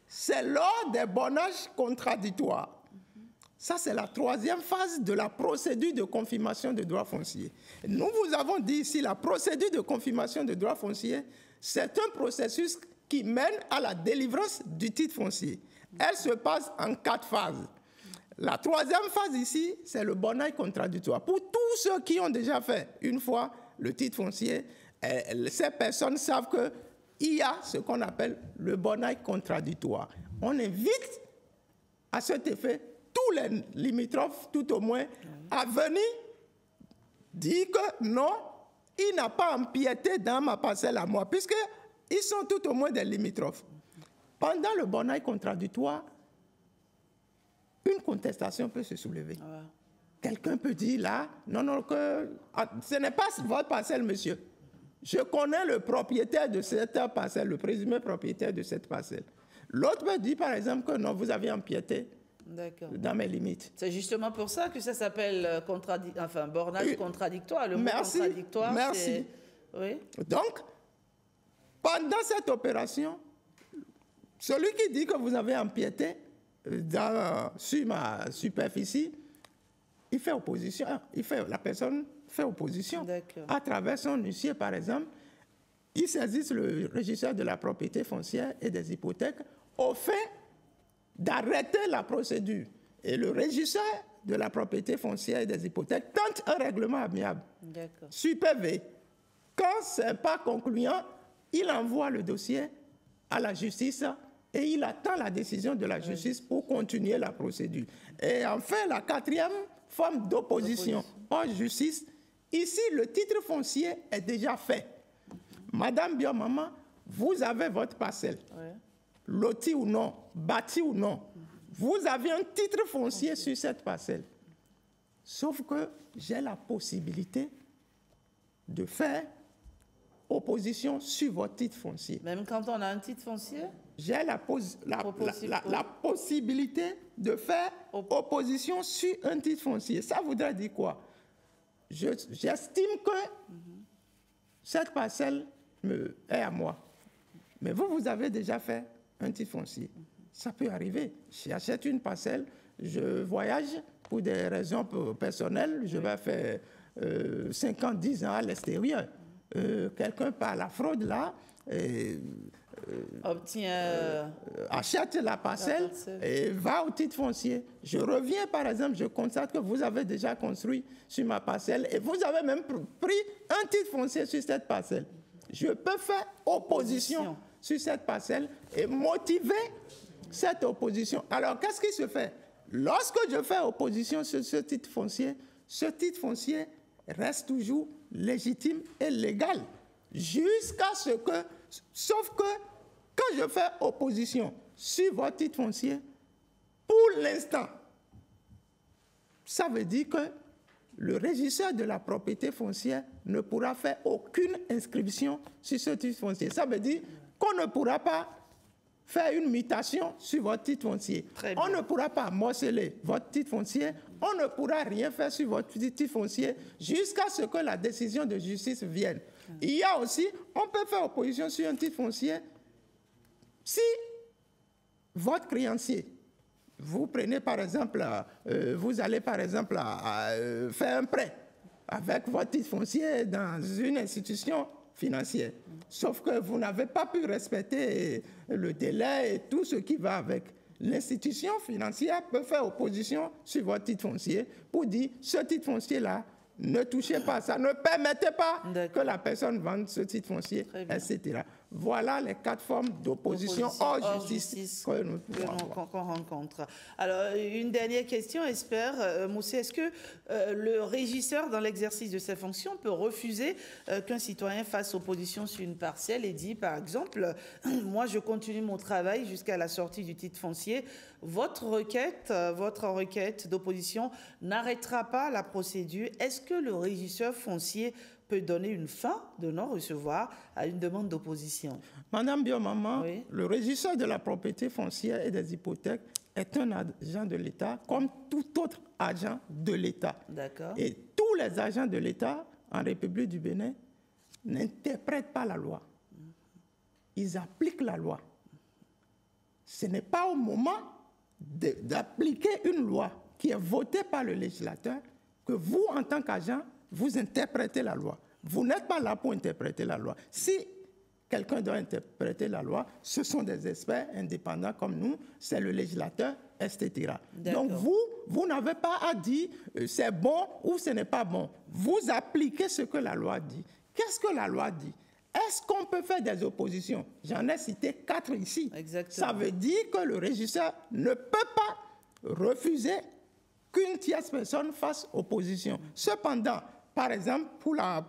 c'est lors des bornages contradictoires. Ça, c'est la troisième phase de la procédure de confirmation de droit foncier. Nous vous avons dit ici, la procédure de confirmation de droit foncier, c'est un processus qui mène à la délivrance du titre foncier. Elle se passe en 4 phases. La troisième phase ici, c'est le bornage contradictoire. Pour tous ceux qui ont déjà fait une fois le titre foncier, ces personnes savent qu'il y a ce qu'on appelle le bornage contradictoire. On invite à cet effet tous les limitrophes, tout au moins, à venir dire que non, il n'a pas empiété dans ma parcelle à moi, puisqu'ils sont tout au moins des limitrophes. Pendant le bornage contradictoire, une contestation peut se soulever. Quelqu'un peut dire là, non, que ce n'est pas votre parcelle, monsieur. Je connais le propriétaire de cette parcelle, le présumé propriétaire de cette parcelle. L'autre peut dire, par exemple, que non, vous avez empiété dans mes limites. C'est justement pour ça que ça s'appelle bornage contradictoire. Le mot contradictoire, merci. Oui. Donc, pendant cette opération, celui qui dit que vous avez empiété sur ma superficie, il fait opposition. La personne fait opposition. À travers son huissier, par exemple, il saisit le régisseur de la propriété foncière et des hypothèques au fait d'arrêter la procédure. Et le régisseur de la propriété foncière et des hypothèques tente un règlement amiable sur PV. Quand ce n'est pas concluant, il envoie le dossier à la justice et il attend la décision de la justice pour continuer la procédure. Et enfin, la quatrième forme d'opposition en justice, ici, le titre foncier est déjà fait. Madame Biomama, vous avez votre parcelle, lotie ou non, bâtie ou non. Vous avez un titre foncier sur cette parcelle. Sauf que j'ai la possibilité de faire opposition sur votre titre foncier. Même quand on a un titre foncier? J'ai la possibilité de faire opposition sur un titre foncier. Ça voudrait dire quoi? J'estime que cette parcelle est à moi. Mais vous avez déjà fait un titre foncier. Ça peut arriver. J'achète une parcelle, je voyage pour des raisons personnelles, je vais faire 5 ans, 10 ans à l'extérieur. Quelqu'un par la fraude là, achète la parcelle et va au titre foncier. Je reviens par exemple, je constate que vous avez déjà construit sur ma parcelle et vous avez même pris un titre foncier sur cette parcelle. Je peux faire opposition sur cette parcelle et motiver cette opposition. Alors qu'est-ce qui se fait? Lorsque je fais opposition sur ce titre foncier reste toujours légitime et légal jusqu'à ce que, sauf que quand je fais opposition sur votre titre foncier, pour l'instant, ça veut dire que le régisseur de la propriété foncière ne pourra faire aucune inscription sur ce titre foncier. Ça veut dire qu'on ne pourra pas faire une mutation sur votre titre foncier. On ne pourra pas morceler votre titre foncier, on ne pourra rien faire sur votre titre foncier jusqu'à ce que la décision de justice vienne. Il y a aussi, on peut faire opposition sur un titre foncier si votre créancier, vous prenez par exemple, vous allez par exemple faire un prêt avec votre titre foncier dans une institution financière. Sauf que vous n'avez pas pu respecter le délai et tout ce qui va avec. L'institution financière peut faire opposition sur votre titre foncier pour dire ce titre foncier-là, ne touchez pas à ça, ne permettez pas que la personne vende ce titre foncier, etc. Voilà les 4 formes d'opposition hors justice qu'on rencontre. Alors, une dernière question, Moussé, est-ce que le régisseur, dans l'exercice de ses fonctions, peut refuser qu'un citoyen fasse opposition sur une parcelle et dit, par exemple, moi, je continue mon travail jusqu'à la sortie du titre foncier. Votre requête d'opposition n'arrêtera pas la procédure. Est-ce que le régisseur foncier peut donner une fin de non-recevoir à une demande d'opposition? Madame Biomama, oui. Le régisseur de la propriété foncière et des hypothèques est un agent de l'État comme tout autre agent de l'État. D'accord. Et tous les agents de l'État en République du Bénin n'interprètent pas la loi. Ils appliquent la loi. Ce n'est pas au moment d'appliquer une loi qui est votée par le législateur que vous, en tant qu'agent, vous interprétez la loi. Vous n'êtes pas là pour interpréter la loi. Si quelqu'un doit interpréter la loi, ce sont des experts indépendants comme nous, c'est le législateur, etc. Donc vous n'avez pas à dire c'est bon ou ce n'est pas bon. Vous appliquez ce que la loi dit. Qu'est-ce que la loi dit? Est-ce qu'on peut faire des oppositions? J'en ai cité 4 ici. Exactement. Ça veut dire que le régisseur ne peut pas refuser qu'une tierce personne fasse opposition. Cependant, par exemple, pour la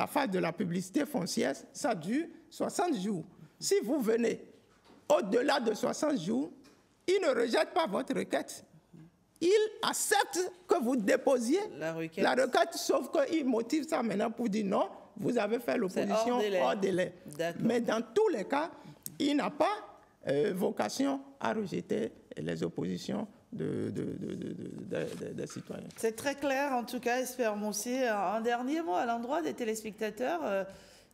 phase de la publicité foncière, ça dure 60 jours. Si vous venez au-delà de 60 jours, il ne rejette pas votre requête. Il accepte que vous déposiez la requête, sauf qu'il motive ça maintenant pour dire non, vous avez fait l'opposition hors délai. Mais dans tous les cas, il n'a pas vocation à rejeter les oppositions des citoyens. C'est très clair, en tout cas, Esper Moussé. Un dernier mot à l'endroit des téléspectateurs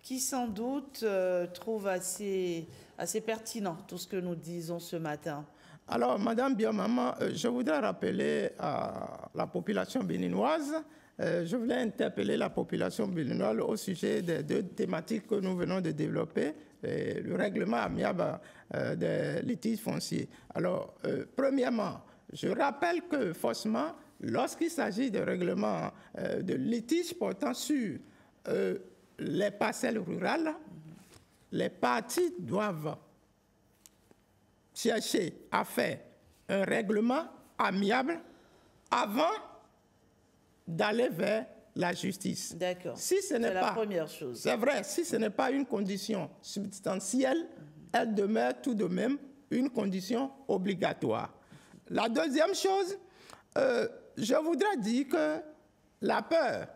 qui, sans doute, trouvent assez pertinent tout ce que nous disons ce matin. Alors, Madame Biomama, je voudrais rappeler à la population béninoise, je voulais interpeller la population béninoise au sujet des 2 thématiques que nous venons de développer, le règlement amiable des litiges fonciers. Alors, premièrement, je rappelle que faussement, lorsqu'il s'agit de règlement de litiges portant sur les parcelles rurales, les parties doivent chercher à faire un règlement amiable avant d'aller vers la justice. D'accord. Si ce n'est pas la première chose. C'est vrai, si ce n'est pas une condition substantielle, elle demeure tout de même une condition obligatoire. La deuxième chose, je voudrais dire que la peur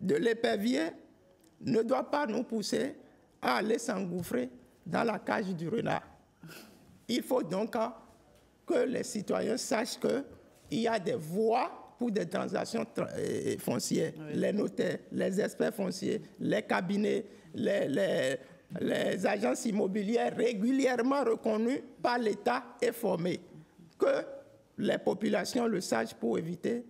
de l'épervier ne doit pas nous pousser à aller s'engouffrer dans la cage du renard. Il faut donc que les citoyens sachent qu'il y a des voies pour des transactions foncières. Oui. Les notaires, les experts fonciers, les cabinets, les agences immobilières régulièrement reconnues par l'État et formées. Que les populations le sachent pour éviter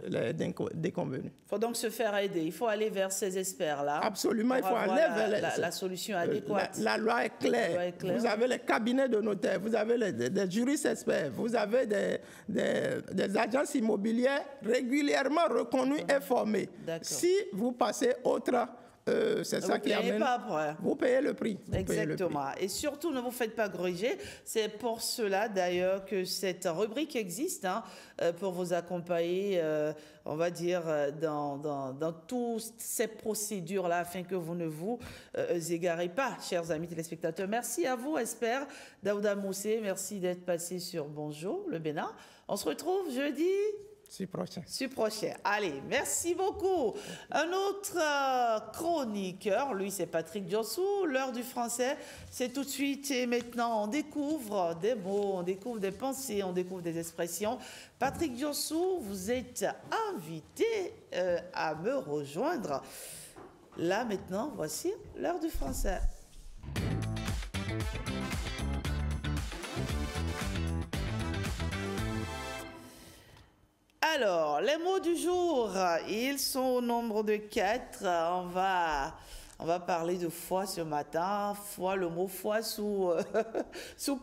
les déconvenus. Il faut donc se faire aider. Il faut aller vers ces experts-là. Absolument, il faut aller vers la solution adéquate. La loi est claire. Vous avez les cabinets de notaires, vous avez des juristes experts, vous avez des agences immobilières régulièrement reconnues et formées. Si vous passez autre... c'est ça qui amène. Vous payez le prix. Exactement. Et surtout, ne vous faites pas gruger. C'est pour cela, d'ailleurs, que cette rubrique existe pour vous accompagner, on va dire, dans toutes ces procédures-là, afin que vous ne vous égarez pas, chers amis téléspectateurs. Merci à vous, Esper Daouda Moussé. Merci d'être passé sur Bonjour, le Bénin. On se retrouve jeudi. Si prochain. Allez, merci beaucoup. Un autre chroniqueur, lui, c'est Patrick Diossou. L'heure du français, c'est tout de suite et maintenant. On découvre des mots, on découvre des pensées, on découvre des expressions. Patrick Diossou, vous êtes invité à me rejoindre. Là, maintenant, voici l'heure du français. Alors, les mots du jour, ils sont au nombre de 4. On va parler de foi ce matin. Foi, le mot foi sous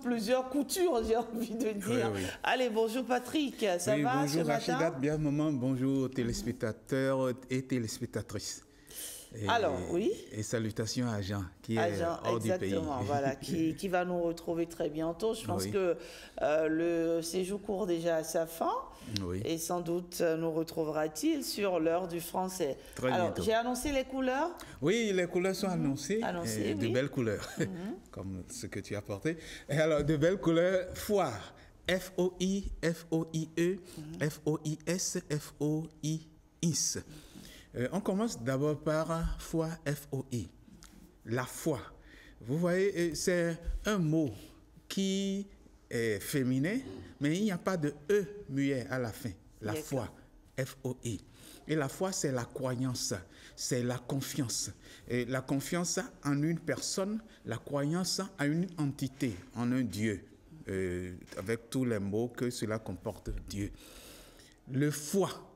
plusieurs coutures, j'ai envie de dire. Oui, oui. Allez, bonjour Patrick, ça va bonjour ce matin? Rachida, bien moment, bonjour téléspectateurs et téléspectatrices. Alors, oui. Et salutations à Jean, qui est hors du pays. Exactement, voilà, qui va nous retrouver très bientôt. Je pense que le séjour court déjà à sa fin. Oui. Et sans doute nous retrouvera-t-il sur l'heure du français. Très Alors, bientôt. j'ai annoncé les couleurs. Oui, les couleurs sont annoncées. De belles couleurs, comme ce que tu as porté. Et alors, de belles couleurs, foire. F-O-I, F-O-I-E, F-O-I-S, F-O-I-S. On commence d'abord par foi, F-O-I. La foi. Vous voyez, c'est un mot qui est féminin, mais il n'y a pas de E muet à la fin. La foi, F-O-I. Et la foi, c'est la croyance, c'est la confiance. Et la confiance en une personne, la croyance en une entité, en un Dieu, avec tous les mots que cela comporte, Dieu. Le foi.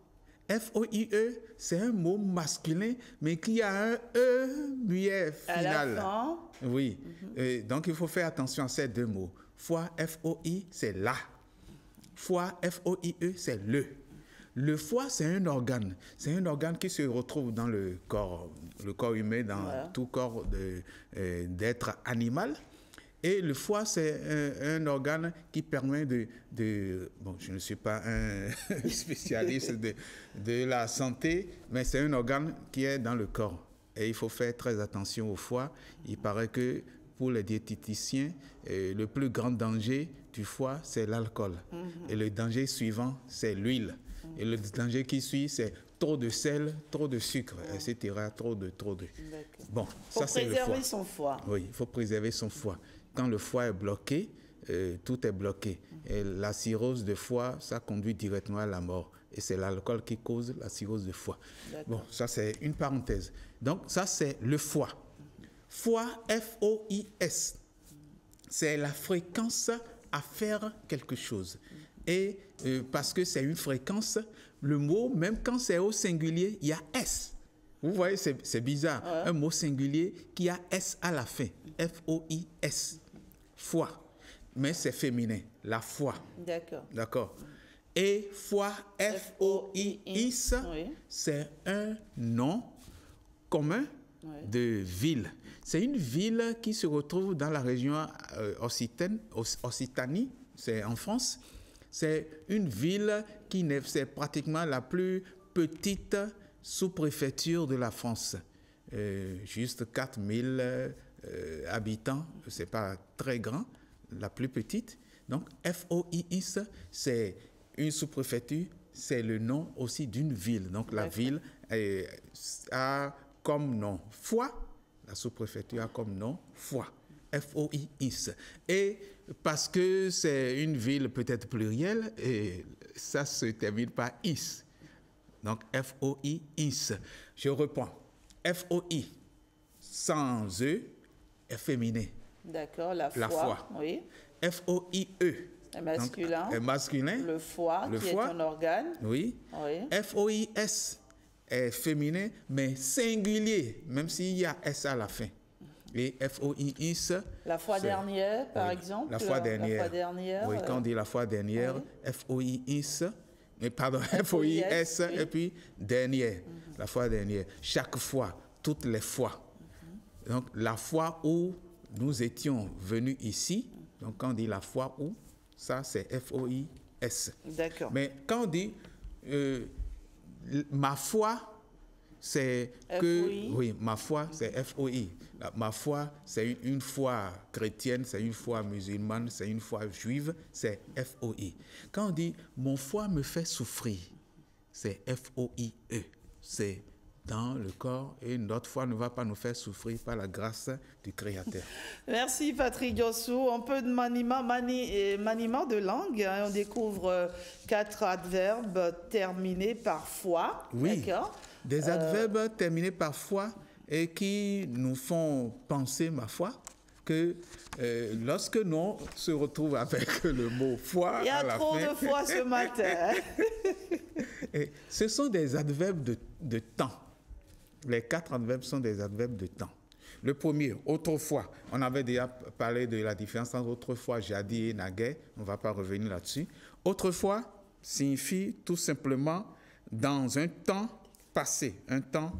F-O-I-E, c'est un mot masculin, mais qui a un E muet final. À la fin. Oui. Donc, il faut faire attention à ces deux mots. Foi, F-O-I, c'est la. Foi, F-O-I-E, c'est le. Le foie, c'est un organe. C'est un organe qui se retrouve dans le corps humain, dans tout corps d'être animal. Et le foie, c'est un organe qui permet bon, je ne suis pas un spécialiste de la santé, mais c'est un organe qui est dans le corps. Et il faut faire très attention au foie. Il paraît que pour les diététiciens, le plus grand danger du foie, c'est l'alcool. Et le danger suivant, c'est l'huile. Et le danger qui suit, c'est trop de sel, trop de sucre, etc. Trop de. Bon, ça c'est le foie. Faut préserver son foie. Oui, il faut préserver son foie. Quand le foie est bloqué, tout est bloqué. Et la cirrhose de foie, ça conduit directement à la mort. Et c'est l'alcool qui cause la cirrhose de foie. Bon, ça c'est une parenthèse. Donc ça c'est le foie. Foie, F-O-I-S. C'est la fréquence à faire quelque chose. Et parce que c'est une fréquence, le mot, même quand c'est au singulier, il y a S. Vous voyez, c'est bizarre. Un mot singulier qui a S à la fin. F-O-I-S. Foi. Mais c'est féminin. La foi. D'accord. Et foi, F-O-I-S, c'est un nom commun de ville. C'est une ville qui se retrouve dans la région Occitanie, c'est en France. C'est une ville c'est pratiquement la plus petite sous-préfecture de la France. Juste 4000 habitants, c'est pas très grand, la plus petite. Donc F-O-I-S, c'est une sous-préfecture, c'est le nom aussi d'une ville. Donc la ville a comme nom Foix, la sous-préfecture a comme nom Foix. F-O-I-S. Et parce que c'est une ville peut-être plurielle, et ça se termine par is. Donc F-O-I-S. Je reprends. F-O-I, sans E, est féminin. D'accord, la foi. Oui. F-O-I-E. Est masculin. Donc, est masculin. Le foie, qui est un organe. Oui. F-O-I-S est féminin, mais singulier, même s'il y a S à la fin. Et F-O-I-S. La fois dernière, par exemple. La fois dernière. Oui, quand on dit la fois dernière, F-O-I-S, mais pardon, F-O-I-S, et puis dernière, la fois dernière. Chaque fois, toutes les fois. Donc, la fois où nous étions venus ici, donc quand on dit la fois où, ça c'est F-O-I-S. D'accord. Mais quand on dit ma foi, c'est que... Oui, ma foi, c'est F-O-I. Ma foi, c'est une foi chrétienne, c'est une foi musulmane, c'est une foi juive, c'est F-O-I. Quand on dit mon foi me fait souffrir, c'est F-O-I-E. C'est dans le corps et notre foi ne va pas nous faire souffrir par la grâce du Créateur. Merci Patrick Diossou. Un peu de maniement de langue. Hein. On découvre 4 adverbes terminés par foi. Oui, des adverbes terminés par foi et qui nous font penser, ma foi, que lorsque nous se retrouve avec le mot foi, il y a trop de foi ce matin. Et ce sont des adverbes de temps. Les 4 adverbes sont des adverbes de temps. Le premier, autrefois. On avait déjà parlé de la différence entre autrefois, jadis et naguère. On ne va pas revenir là-dessus. Autrefois signifie tout simplement dans un temps passé, un temps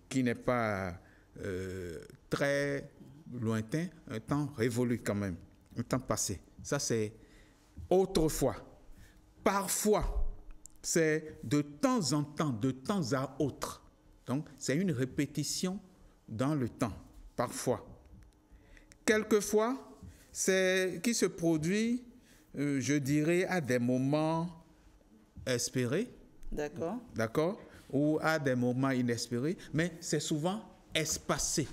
qui n'est pas très lointain, un temps révolu quand même, un temps passé. Ça, c'est autrefois. Parfois, c'est de temps en temps, de temps à autre. Donc, c'est une répétition dans le temps, parfois. Quelquefois, c'est qui se produit, je dirais, à des moments espérés. D'accord. D'accord. Ou à des moments inespérés, mais c'est souvent espacé.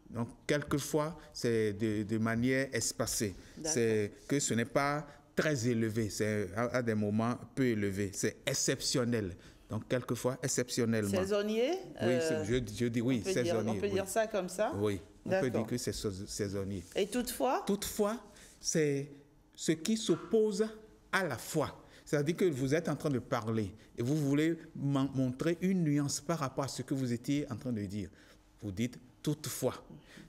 Donc, quelquefois, c'est de manière espacée. C'est que ce n'est pas très élevé, c'est à des moments peu élevés. C'est exceptionnel. Donc, quelquefois, exceptionnellement. Saisonnier. Oui, je dis oui, saisonnier. On peut dire ça comme ça? Oui, on peut dire que c'est saisonnier. Et toutefois? Toutefois, c'est ce qui s'oppose à la foi. C'est-à-dire que vous êtes en train de parler et vous voulez montrer une nuance par rapport à ce que vous étiez en train de dire. Vous dites toutefois.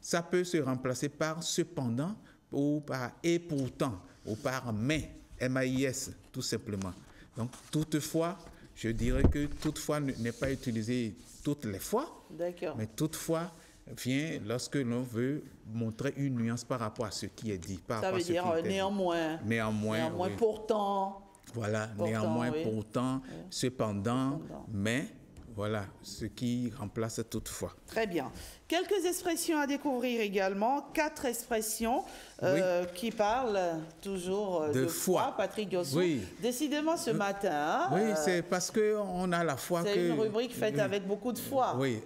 Ça peut se remplacer par cependant ou par et pourtant ou par mais, M-A-I-S, tout simplement. Donc, toutefois, je dirais que toutefois n'est pas utilisé toutes les fois, mais toutefois vient lorsque l'on veut montrer une nuance par rapport à ce qui est dit. Ça veut dire néanmoins. Néanmoins, oui. Pourtant. Voilà, néanmoins, pourtant, cependant, mais, voilà, ce qui remplace toutefois. Très bien. Quelques expressions à découvrir également. 4 expressions qui parlent toujours de foi. Patrick Diossou. Oui. Décidément, ce matin... Oui, c'est parce qu'on a la foi que... C'est une rubrique faite avec beaucoup de foi. Oui,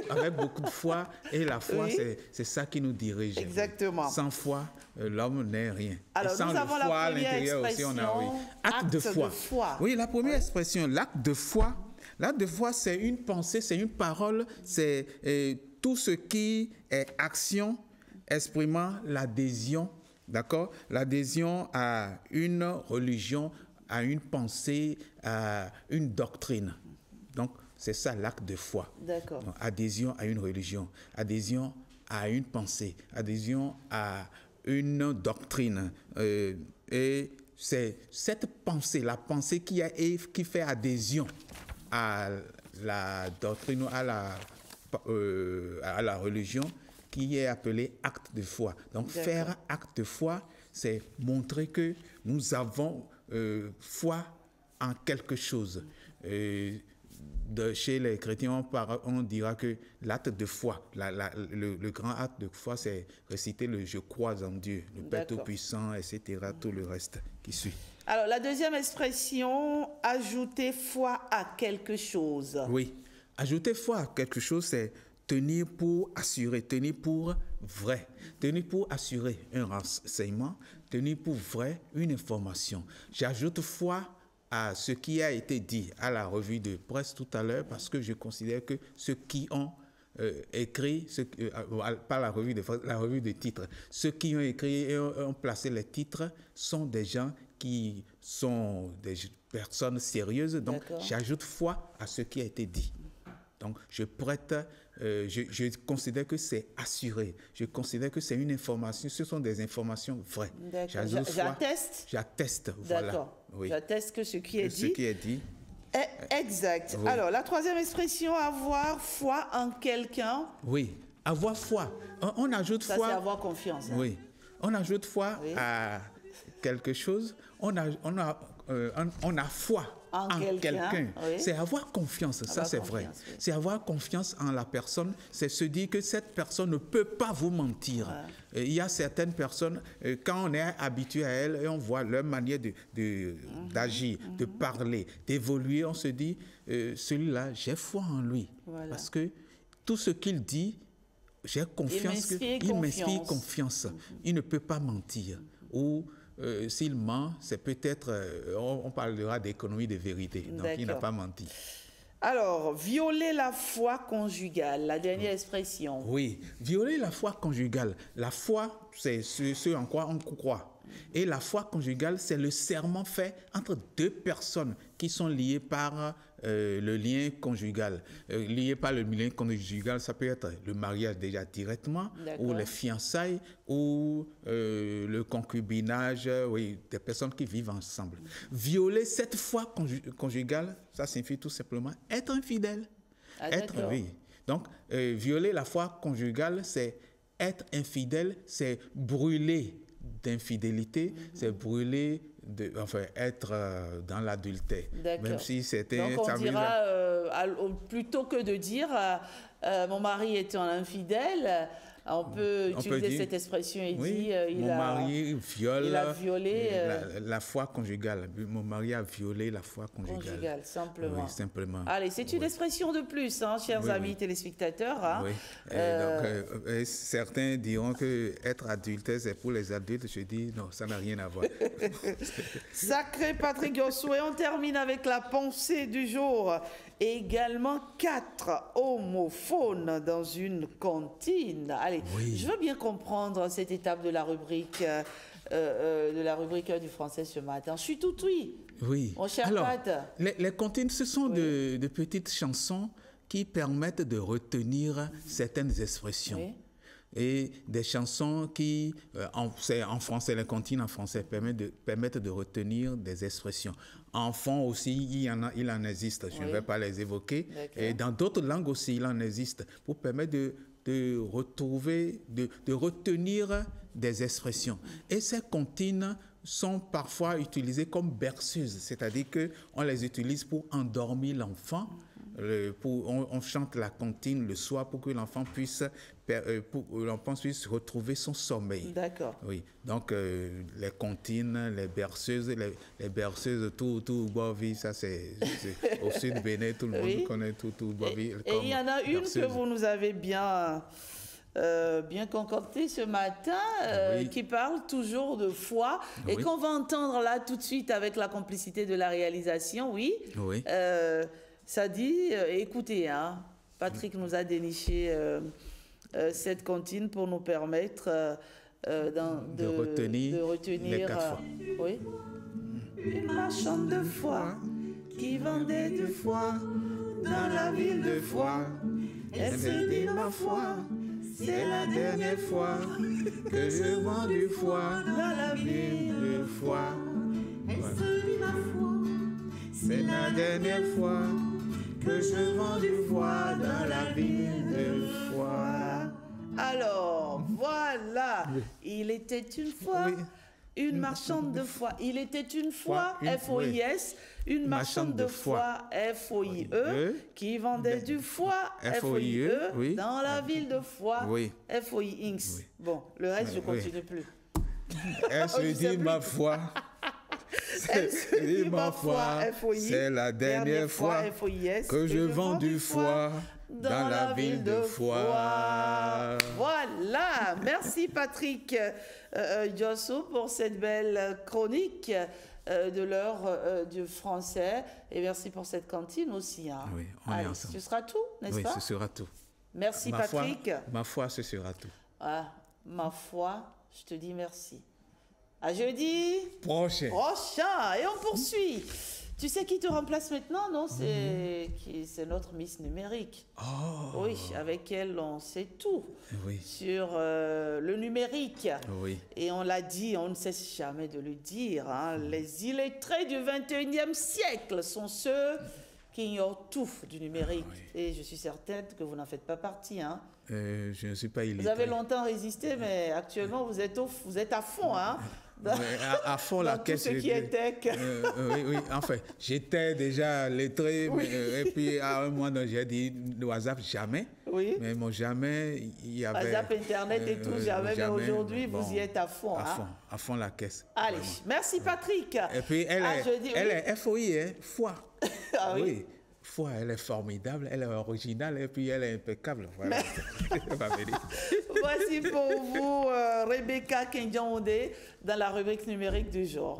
avec beaucoup de foi. Et la foi, c'est ça qui nous dirige. Exactement. Sans foi, l'homme n'est rien. Alors, et sans nous avons le foi, la à première l'intérieur aussi, on a acte de foi. Oui, la première expression, l'acte de foi. L'acte de foi, c'est une pensée, c'est une parole, c'est tout ce qui est action exprimant l'adhésion, d'accord? L'adhésion à une religion, à une pensée, à une doctrine. Donc, c'est ça l'acte de foi. D'accord. Donc, adhésion à une religion, adhésion à une pensée, adhésion à une doctrine. Et c'est cette pensée, la pensée qui fait adhésion à la doctrine, à la religion, qui est appelée acte de foi. Donc, faire acte de foi, c'est montrer que nous avons foi en quelque chose. Chez les chrétiens, on dira que l'acte de foi, le grand acte de foi, c'est réciter le « je crois en Dieu », le Père Tout-Puissant, etc., tout le reste qui suit. Alors, la deuxième expression, ajouter foi à quelque chose. Oui, ajouter foi à quelque chose, c'est tenir pour assurer, tenir pour vrai, tenir pour assurer un renseignement, tenir pour vrai une information. J'ajoute foi à ce qui a été dit à la revue de presse tout à l'heure parce que je considère que ceux qui ont écrit, pas la revue de presse, la revue de titres, ceux qui ont écrit et ont placé les titres sont des gens qui sont des personnes sérieuses. Donc, j'ajoute foi à ce qui a été dit. Donc, je prête, je considère que c'est assuré. Je considère que c'est une information, ce sont des informations vraies. J'atteste. J'atteste, voilà. D'accord. Oui. J'atteste que ce qui est dit. Ce qui est dit. Exact. Oui. Alors, la troisième expression, avoir foi en quelqu'un. Oui, avoir foi. On ajoute foi. Ça, c'est avoir confiance. Hein. Oui. On ajoute foi à quelque chose. On a foi en quelqu'un. Oui. C'est avoir confiance, ça c'est vrai. Oui. C'est avoir confiance en la personne, c'est se dire que cette personne ne peut pas vous mentir. Ouais. Il y a certaines personnes, quand on est habitué à elles et on voit leur manière d'agir, de parler, d'évoluer, on se dit, celui-là, j'ai foi en lui. Voilà. Parce que tout ce qu'il dit, j'ai confiance qu'il m'inspire confiance. Il ne peut pas mentir. Ou s'il ment, c'est peut-être, on parlera d'économie de vérité. Donc, il n'a pas menti. Alors, violer la foi conjugale, la dernière expression. Oui, violer la foi conjugale. La foi, c'est ce en quoi on croit. Et la foi conjugale, c'est le serment fait entre deux personnes qui sont liées par le lien conjugal. Liées par le lien conjugal, ça peut être le mariage déjà directement, ou les fiançailles, ou le concubinage, oui, des personnes qui vivent ensemble. Violer cette foi conjugale, ça signifie tout simplement être infidèle. Oui. Donc, violer la foi conjugale, c'est être infidèle, c'est brûler d'infidélité, c'est brûler, être dans l'adultère. Même si c'était... Donc on dira, plutôt que de dire mon mari étant infidèle, on peut utiliser cette expression et dire mon mari viole, il a violé la foi conjugale. Mon mari a violé la foi conjugale. Simplement. Oui, simplement. Allez, c'est une expression de plus, hein, chers amis téléspectateurs. Hein. Oui. Donc, certains diront que être adultère, c'est pour les adultes. Je dis non, ça n'a rien à voir. Sacré Patrick Yossou. Et on termine avec la pensée du jour. Également 4 homophones dans une cantine. Allez, je veux bien comprendre cette étape de la rubrique du français ce matin. Je suis tout oui. Oui. Mon cher Alors, Pat. les comptines, ce sont de petites chansons qui permettent de retenir certaines expressions. Oui. Et des chansons qui, en français, les comptines en français permettent de retenir des expressions. En fond aussi, il en existe, je ne vais pas les évoquer. Et dans d'autres langues aussi, il en existe pour permettre de retrouver, de retenir des expressions. Et ces comptines sont parfois utilisées comme berceuses, c'est-à-dire qu'on les utilise pour endormir l'enfant. On chante la comptine le soir pour que l'enfant puisse retrouver son sommeil. D'accord. Oui. Donc, les comptines, les berceuses, tout Bovi, ça c'est au sud Bénin, tout le monde connaît tout Bovi. Et il y en a une que vous nous avez bien concoctée ce matin, qui parle toujours de foi, et qu'on va entendre là tout de suite avec la complicité de la réalisation, ça dit, écoutez, hein, Patrick nous a déniché cette comptine pour nous permettre de retenir les 4 fois. Oui. Une marchande de foi qui vendait du foie dans la ville de Foix. Elle se dit, ma foi, c'est la dernière fois que je vends du foie dans la ville de Foix. Elle se dit, ma foi, c'est la dernière fois que je vends du foie dans la ville de Foix. Alors, voilà, il était une fois une marchande de foie. Il était une fois, F-O-I-S, une marchande de foie, F-O-I-E, qui vendait du foie, F-O-I-E, dans la ville de Foix, F-O-I-X. Bon, le reste, je ne continue plus. Elle se dit, ma foi. Elle se dit, ma foi, c'est la dernière fois que je vends du foie dans la ville de Foix. Voilà, merci Patrick Yossou pour cette belle chronique de l'heure du français, et merci pour cette cantine aussi. Hein. Oui, on est ensemble. Ce sera tout, n'est-ce pas? Oui, ce sera tout. Merci Patrick. Ma foi, ce sera tout. Ah, ma foi, je te dis merci. À jeudi prochain. Et on poursuit. Tu sais qui te remplace maintenant, non? C'est notre Miss numérique. Oh. Oui, avec elle, on sait tout sur le numérique. Oui. Et on l'a dit, on ne cesse jamais de le dire. Hein, les illettrés du 21e siècle sont ceux qui ignorent tout du numérique. Et je suis certaine que vous n'en faites pas partie. Hein. Je ne suis pas illettré. Vous avez longtemps résisté, mais actuellement, vous êtes à fond. Hein. À fond la caisse. Tout ce qui est tech. Oui, enfin, j'étais déjà lettré, et puis à un moment, j'ai dit le WhatsApp, jamais. Oui. Mais bon, jamais, il y avait... WhatsApp, Internet et tout, jamais, mais aujourd'hui, vous y êtes à fond. À fond la caisse. Allez, merci Patrick. Et puis, elle est FOI, hein, foi. Ah oui. Foi, elle est formidable, elle est originale et puis elle est impeccable. Voilà. Voici pour vous Rebecca Kendiaonde dans la rubrique numérique du jour.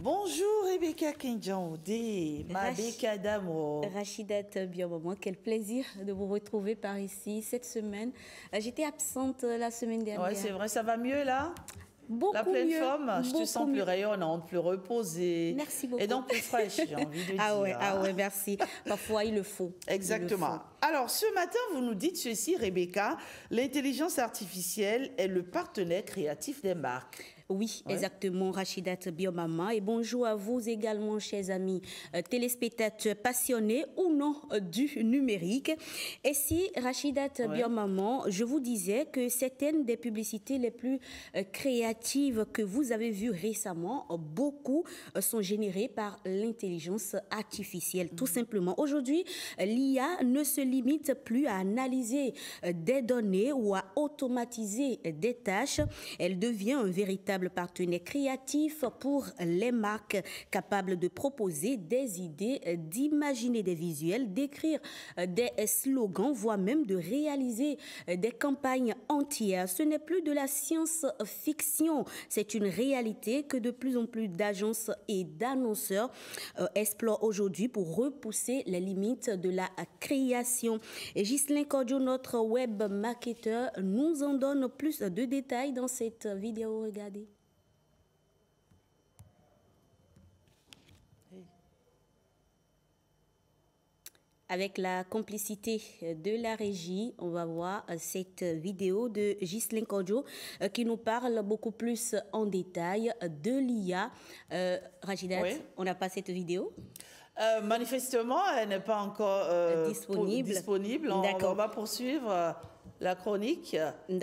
Bonjour Rebecca Kenjaoudé, ma Beka d'amour. Rachidat Biomaman, quel plaisir de vous retrouver par ici cette semaine. J'étais absente la semaine dernière. Oui, c'est vrai, ça va mieux là? Beaucoup la pleine mieux, forme, je te sens plus rayonnante, plus reposée. Merci beaucoup. Et donc plus fraîche, j'ai envie de dire. Ah ouais, merci. Parfois, il le faut. Exactement. Alors, ce matin, vous nous dites ceci, Rebecca, l'intelligence artificielle est le partenaire créatif des marques. Oui, exactement, Rachidat Biomama. Et bonjour à vous également, chers amis téléspectateurs passionnés ou non du numérique. Et si, Rachidat Biomama, je vous disais que certaines des publicités les plus créatives que vous avez vues récemment, beaucoup sont générées par l'intelligence artificielle, tout simplement. Aujourd'hui, l'IA ne se limite plus à analyser des données ou à automatiser des tâches. Elle devient un véritable partenaire créatif pour les marques, capables de proposer des idées, d'imaginer des visuels, d'écrire des slogans, voire même de réaliser des campagnes entières. Ce n'est plus de la science-fiction, c'est une réalité que de plus en plus d'agences et d'annonceurs explorent aujourd'hui pour repousser les limites de la création. Et Ghislain Cordio, notre web marketeur, nous en donne plus de détails dans cette vidéo. Regardez. Avec la complicité de la régie, on va voir cette vidéo de Ghislain Cordio qui nous parle beaucoup plus en détail de l'IA. Rachidat, on n'a pas cette vidéo? Manifestement, elle n'est pas encore disponible. On va poursuivre la chronique.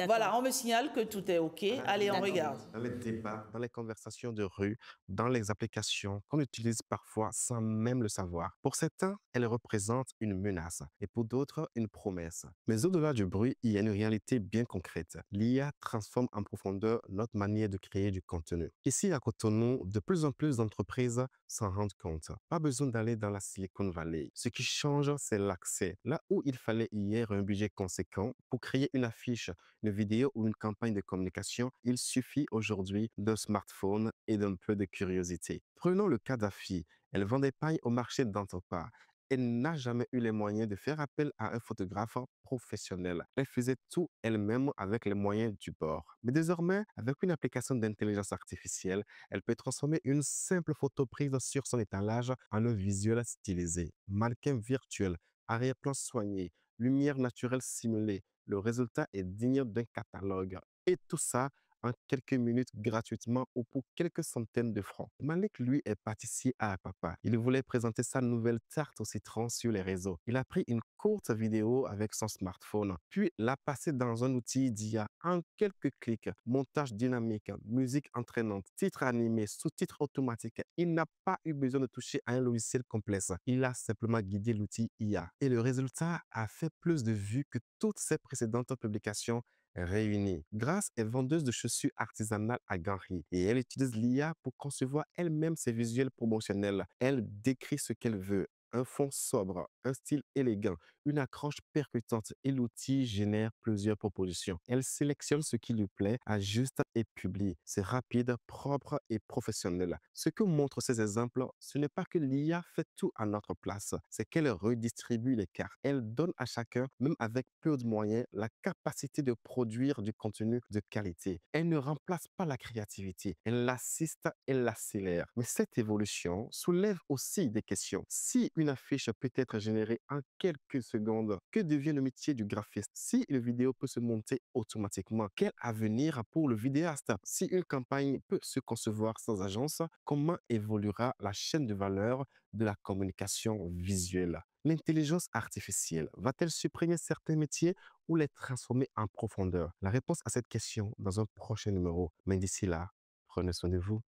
Voilà, on me signale que tout est OK. Allez, on regarde. Dans les débats, dans les conversations de rue, dans les applications qu'on utilise parfois sans même le savoir. Pour certains, elle représente une menace et pour d'autres, une promesse. Mais au-delà du bruit, il y a une réalité bien concrète. L'IA transforme en profondeur notre manière de créer du contenu. Ici, à Cotonou, de plus en plus d'entreprises s'en rendent compte. Pas besoin d'aller dans la Silicon Valley. Ce qui change, c'est l'accès. Là où il fallait hier un budget conséquent pour créer une affiche, une vidéo ou une campagne de communication, il suffit aujourd'hui d'un smartphone et d'un peu de curiosité. Prenons le cas d'Afi. Elle vend des pailles au marché d'Antopa. Elle n'a jamais eu les moyens de faire appel à un photographe professionnel. Elle faisait tout elle-même avec les moyens du bord. Mais désormais, avec une application d'intelligence artificielle, elle peut transformer une simple photo prise sur son étalage en un visuel stylisé. Mannequin virtuel, arrière-plan soigné, lumière naturelle simulée. Le résultat est digne d'un catalogue. Et tout ça en quelques minutes gratuitement ou pour quelques centaines de francs. Malik, lui, est pâtissier à Apapa. Il voulait présenter sa nouvelle tarte au citron sur les réseaux. Il a pris une courte vidéo avec son smartphone, puis l'a passée dans un outil d'IA en quelques clics. Montage dynamique, musique entraînante, titres animés, sous-titres automatiques. Il n'a pas eu besoin de toucher à un logiciel complexe. Il a simplement guidé l'outil IA. Et le résultat a fait plus de vues que toutes ses précédentes publications réunies. Grace est vendeuse de chaussures artisanales à Ganri et elle utilise l'IA pour concevoir elle-même ses visuels promotionnels. Elle décrit ce qu'elle veut. Un fond sobre, un style élégant, une accroche percutante et l'outil génère plusieurs propositions. Elle sélectionne ce qui lui plaît, ajuste et publie. C'est rapide, propre et professionnel. Ce que montrent ces exemples, ce n'est pas que l'IA fait tout à notre place, c'est qu'elle redistribue les cartes. Elle donne à chacun, même avec peu de moyens, la capacité de produire du contenu de qualité. Elle ne remplace pas la créativité, elle l'assiste et l'accélère. Mais cette évolution soulève aussi des questions. Si une affiche peut être générée en quelques secondes, que devient le métier du graphiste? Si une vidéo peut se monter automatiquement, quel avenir pour le vidéaste? Si une campagne peut se concevoir sans agence, comment évoluera la chaîne de valeur de la communication visuelle? L'intelligence artificielle va-t-elle supprimer certains métiers ou les transformer en profondeur? La réponse à cette question dans un prochain numéro. Mais d'ici là, prenez soin de vous.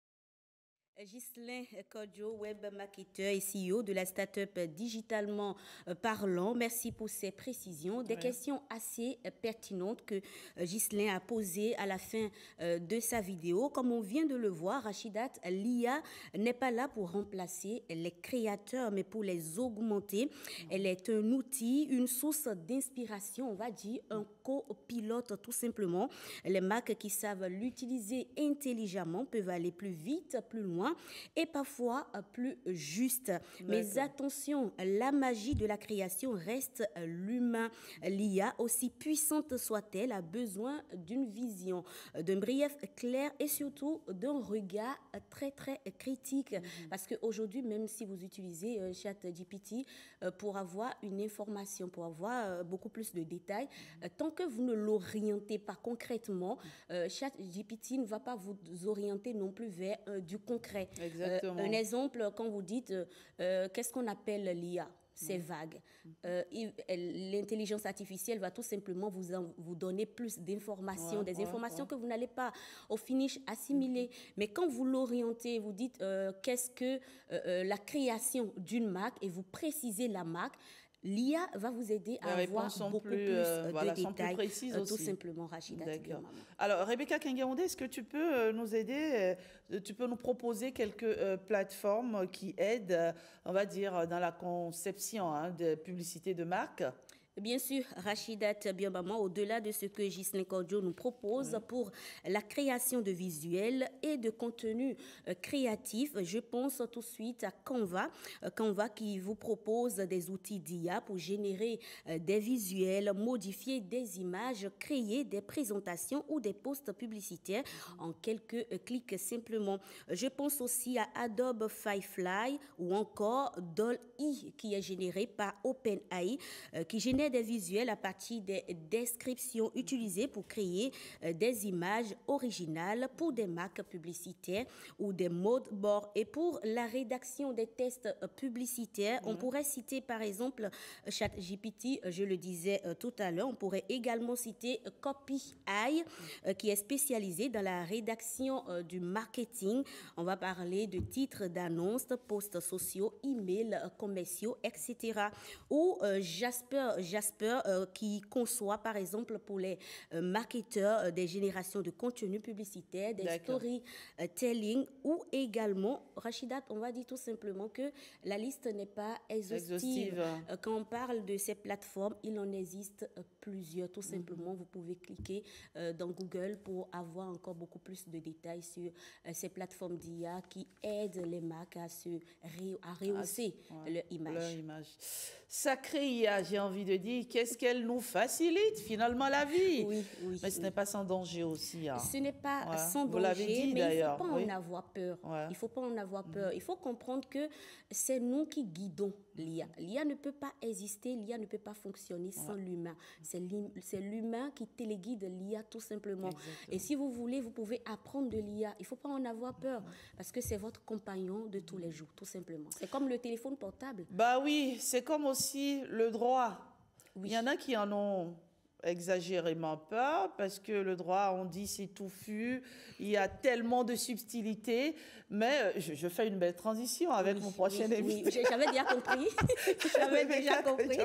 Ghislain Cordio, web marketeur et CEO de la start-up Digitalement Parlant. Merci pour ces précisions. Des questions assez pertinentes que Ghislain a posées à la fin de sa vidéo. Comme on vient de le voir, Rachidat, l'IA n'est pas là pour remplacer les créateurs, mais pour les augmenter. Elle est un outil, une source d'inspiration, on va dire, un copilote tout simplement. Les marques qui savent l'utiliser intelligemment peuvent aller plus vite, plus loin moins et parfois plus juste. Mais attention, la magie de la création reste l'humain. L'IA, aussi puissante soit-elle, a besoin d'une vision, d'un brief clair et surtout d'un regard très critique. Parce qu'aujourd'hui, même si vous utilisez ChatGPT pour avoir une information, pour avoir beaucoup plus de détails, tant que vous ne l'orientez pas concrètement, ChatGPT ne va pas vous orienter non plus vers du concret. Un exemple, quand vous dites qu'est-ce qu'on appelle l'IA, c'est vague. L'intelligence artificielle va tout simplement vous donner plus d'informations, des informations que vous n'allez pas au finish assimiler. Mais quand vous l'orientez, vous dites qu'est-ce que la création d'une marque et vous précisez la marque, l'IA va vous aider à avoir beaucoup plus de détails, tout simplement, Rachida. Alors, Rebecca Kengaoundé, est-ce que tu peux nous aider, tu peux nous proposer quelques plateformes qui aident, on va dire, dans la conception de publicité de marque? Bien sûr, Rachidat Biomama, au-delà de ce que Ghislain Cordio nous propose pour la création de visuels et de contenus créatifs, je pense tout de suite à Canva. Canva qui vous propose des outils d'IA pour générer des visuels, modifier des images, créer des présentations ou des posts publicitaires en quelques clics simplement. Je pense aussi à Adobe Firefly ou encore DALL-E qui est généré par OpenAI qui génère des visuels à partir des descriptions utilisées pour créer des images originales pour des marques publicitaires ou des mood boards. Et pour la rédaction des tests publicitaires, on pourrait citer par exemple ChatGPT, je le disais tout à l'heure. On pourrait également citer CopyAI qui est spécialisé dans la rédaction du marketing. On va parler de titres d'annonces, posts sociaux, emails commerciaux, etc. Ou Jasper qui conçoit par exemple pour les marketeurs des générations de contenu publicitaire, des storytelling ou également, Rachidat, on va dire tout simplement que la liste n'est pas exhaustive. Quand on parle de ces plateformes, il en existe plusieurs. Tout simplement, vous pouvez cliquer dans Google pour avoir encore beaucoup plus de détails sur ces plateformes d'IA qui aident les marques à rehausser leur image. Sacrée IA, j'ai envie de dire, qu'est-ce qu'elle nous facilite finalement la vie. Mais ce n'est pas sans danger aussi. Ce n'est pas sans danger, mais il ne faut pas en avoir peur. Il ne faut pas en avoir peur. Il faut comprendre que c'est nous qui guidons l'IA. L'IA ne peut pas exister, l'IA ne peut pas fonctionner sans l'humain. C'est l'humain qui téléguide l'IA tout simplement. Et si vous voulez, vous pouvez apprendre de l'IA. Il ne faut pas en avoir peur parce que c'est votre compagnon de tous les jours, tout simplement. C'est comme le téléphone portable. Bah oui, c'est comme aussi le droit. Il y en a qui en ont exagérément peur parce que le droit, on dit, c'est touffu, il y a tellement de subtilités, mais je fais une belle transition avec mon prochain invité. Oui, j'avais déjà compris. J'avais déjà compris.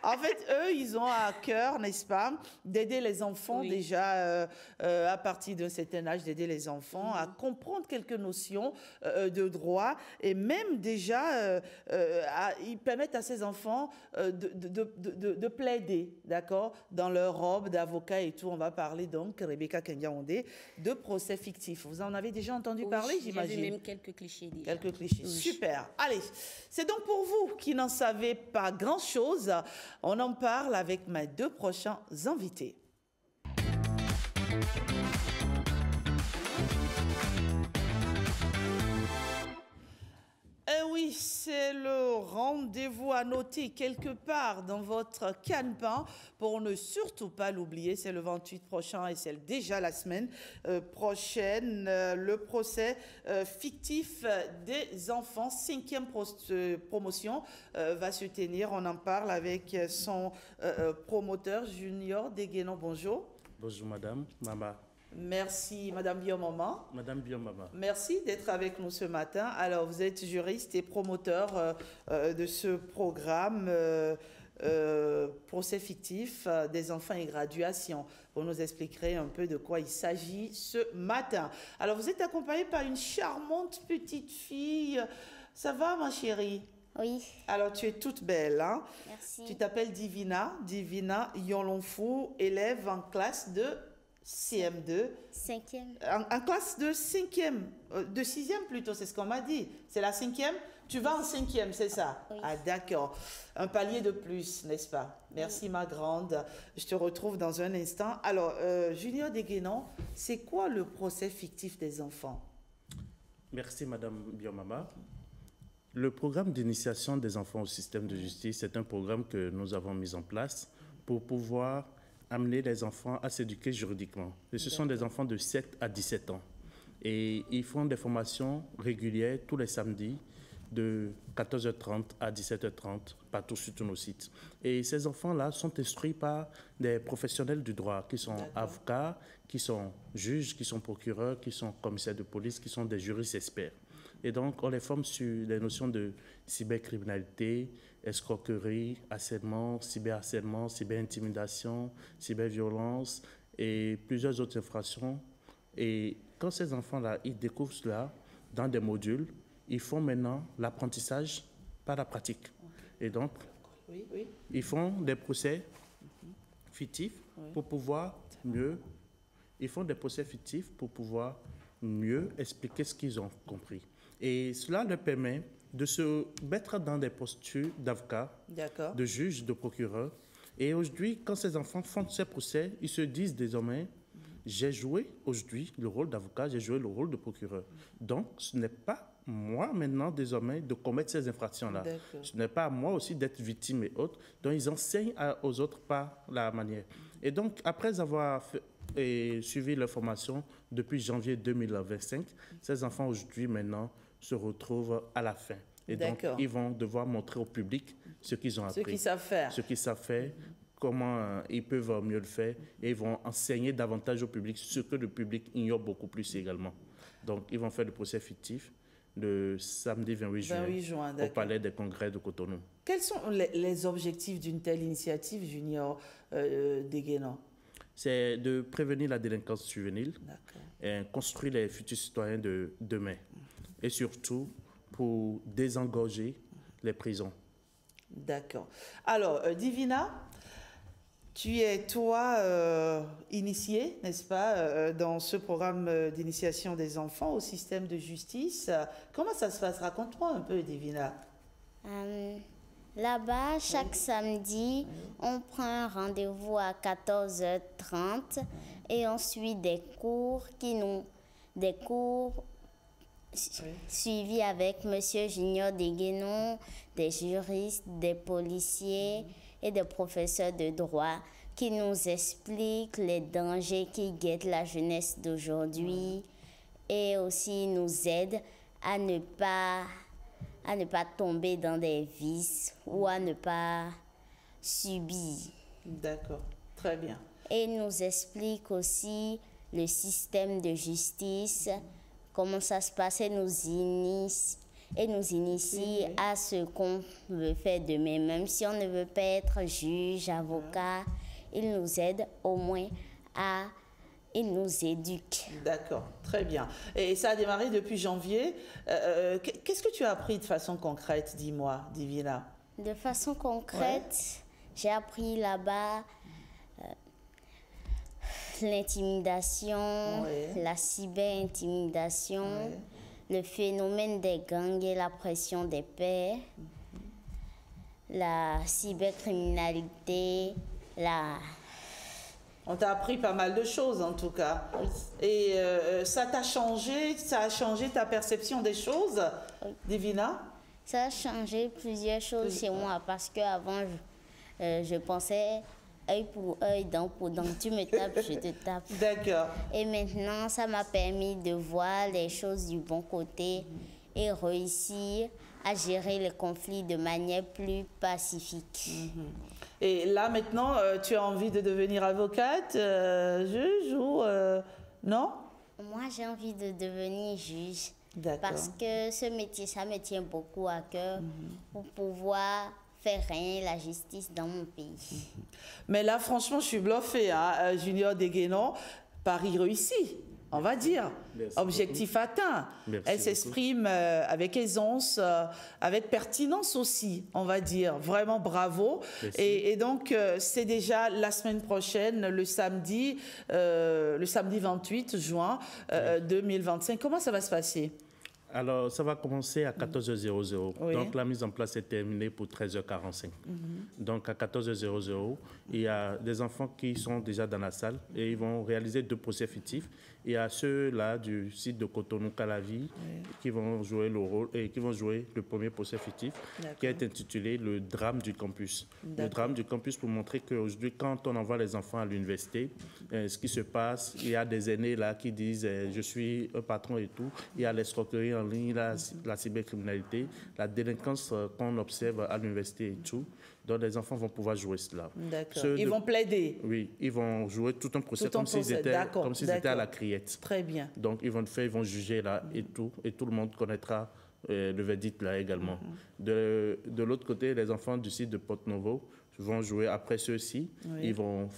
En fait, eux, ils ont à cœur, n'est-ce pas, d'aider les enfants déjà à partir d'un certain âge, d'aider les enfants à comprendre quelques notions de droit et même déjà, ils permettent à ces enfants de plaider, d'accord, dans leur robe d'avocat et tout. On va parler donc, Rebecca Kengaoundé, de procès fictifs. Vous en avez déjà entendu parler, j'imagine? J'ai même quelques clichés déjà. Quelques clichés, super. Allez, c'est donc pour vous qui n'en savez pas grand-chose, on en parle avec mes deux prochains invités. Eh oui, c'est le rendez-vous à noter quelque part dans votre calepin pour ne surtout pas l'oublier. C'est le 28 prochain et c'est déjà la semaine prochaine. Le procès fictif des enfants, 5e promotion, va se tenir. On en parle avec son promoteur, Junior Deguénon. Bonjour. Bonjour madame, Mama. Merci, Madame Biomama. Madame Biomama. Merci d'être avec nous ce matin. Alors, vous êtes juriste et promoteur de ce programme procès fictif des enfants et graduation. Vous nous expliquerez un peu de quoi il s'agit ce matin. Alors, vous êtes accompagné par une charmante petite fille. Ça va, ma chérie? Oui. Alors, tu es toute belle, hein? Merci. Tu t'appelles Divina Yolonfou, élève en classe de CM2. 5e. En classe de 5e, de 6e plutôt, c'est ce qu'on m'a dit. C'est la 5e? Tu vas en 5e, c'est ça? Oui. Ah, d'accord. Un palier de plus, n'est-ce pas? Merci, ma grande. Je te retrouve dans un instant. Alors, Junior Deguénon, c'est quoi le procès fictif des enfants? Merci, Madame Biomama. Le programme d'initiation des enfants au système de justice est un programme que nous avons mis en place pour pouvoir amener les enfants à s'éduquer juridiquement. Et ce sont des enfants de 7 à 17 ans. Et ils font des formations régulières tous les samedis de 14h30 à 17h30 partout sur tous nos sites. Et ces enfants-là sont instruits par des professionnels du droit qui sont avocats, qui sont juges, qui sont procureurs, qui sont commissaires de police, qui sont des juristes experts. Et donc, on les forme sur les notions de cybercriminalité, escroquerie, harcèlement, cyberintimidation, cyberviolence et plusieurs autres infractions. Et quand ces enfants-là, ils découvrent cela dans des modules, ils font maintenant l'apprentissage par la pratique. Et donc, ils font des procès fictifs pour pouvoir mieux... Ils font des procès fictifs pour pouvoir mieux expliquer ce qu'ils ont compris. Et cela leur permet de se mettre dans des postures d'avocat, de juge, de procureur. Et aujourd'hui, quand ces enfants font ces procès, ils se disent désormais, j'ai joué aujourd'hui le rôle d'avocat, j'ai joué le rôle de procureur. Donc, ce n'est pas moi maintenant désormais de commettre ces infractions-là. Ce n'est pas à moi aussi d'être victime et autres. Donc, ils enseignent aux autres par la manière. Et donc, après avoir suivi leur formation depuis janvier 2025, ces enfants aujourd'hui maintenant se retrouvent à la fin. Et donc, ils vont devoir montrer au public ce qu'ils ont appris. Ce qu'ils savent faire. Ce qu'ils savent faire, comment ils peuvent mieux le faire. Et ils vont enseigner davantage au public ce que le public ignore beaucoup plus également. Donc, ils vont faire le procès fictif le samedi 28 juin au Palais des Congrès de Cotonou. Quels sont les objectifs d'une telle initiative, Junior Deguénon? C'est de prévenir la délinquance juvénile, et construire les futurs citoyens de demain. Et surtout, pour désengorger les prisons. D'accord. Alors, Divina, tu es, toi, initiée, n'est-ce pas, dans ce programme d'initiation des enfants au système de justice. Comment ça se passe? Raconte-moi un peu, Divina. Là-bas, chaque samedi, on prend un rendez-vous à 14h30 et on suit des cours suivis avec M. Junior Deguénon, des juristes, des policiers et des professeurs de droit qui nous expliquent les dangers qui guettent la jeunesse d'aujourd'hui et aussi nous aident à ne pas tomber dans des vices ou à ne pas subir. D'accord, très bien. Et nous explique aussi le système de justice, comment ça se passe et nous initie à ce qu'on veut faire demain. Même si on ne veut pas être juge, avocat, il nous aide au moins il nous éduque. D'accord, très bien. Et ça a démarré depuis janvier. Qu'est-ce que tu as appris de façon concrète, dis-moi, Divina? De façon concrète, j'ai appris là-bas l'intimidation, la cyberintimidation, le phénomène des gangs et la pression des pairs, la cybercriminalité, On t'a appris pas mal de choses, en tout cas. Et ça a changé ta perception des choses, Divina? Ça a changé plusieurs choses chez moi, parce qu'avant, je pensais œil pour œil, dent pour dent. Tu me tapes, je te tape. D'accord. Et maintenant, ça m'a permis de voir les choses du bon côté et réussir à gérer les conflits de manière plus pacifique. Et là, maintenant, tu as envie de devenir avocate, juge ou non? Moi, j'ai envie de devenir juge. Parce que ce métier, ça me tient beaucoup à cœur pour pouvoir faire régner la justice dans mon pays. Mais là, franchement, je suis bluffée, hein, Junior Deguénon. Paris réussi. on va dire. Merci Objectif beaucoup. atteint. Merci Elle beaucoup. s'exprime avec aisance, avec pertinence aussi, on va dire. Vraiment bravo. Et donc, c'est déjà la semaine prochaine, le samedi 28 juin 2025. Comment ça va se passer? Alors, ça va commencer à 14h00. Oui. Donc, la mise en place est terminée pour 13h45. Donc, à 14h00, il y a des enfants qui sont déjà dans la salle et ils vont réaliser 2 procès fictifs. Il y a ceux-là du site de Cotonou-Calavi qui vont jouer le rôle et qui vont jouer le premier procès fictif qui est intitulé Le drame du campus. Le drame du campus pour montrer qu'aujourd'hui, quand on envoie les enfants à l'université, ce qui se passe, il y a des aînés là qui disent je suis un patron et tout. Il y a l'escroquerie en ligne, la cybercriminalité, la délinquance qu'on observe à l'université et tout. Donc, les enfants vont pouvoir jouer cela. D'accord. Ils vont plaider. Oui, ils vont jouer tout un procès comme s'ils étaient à la criette. Très bien. Donc, ils vont juger là et tout le monde connaîtra le verdict là également. De l'autre côté, les enfants du site de Porto-Novo vont jouer après ceux-ci. Ils vont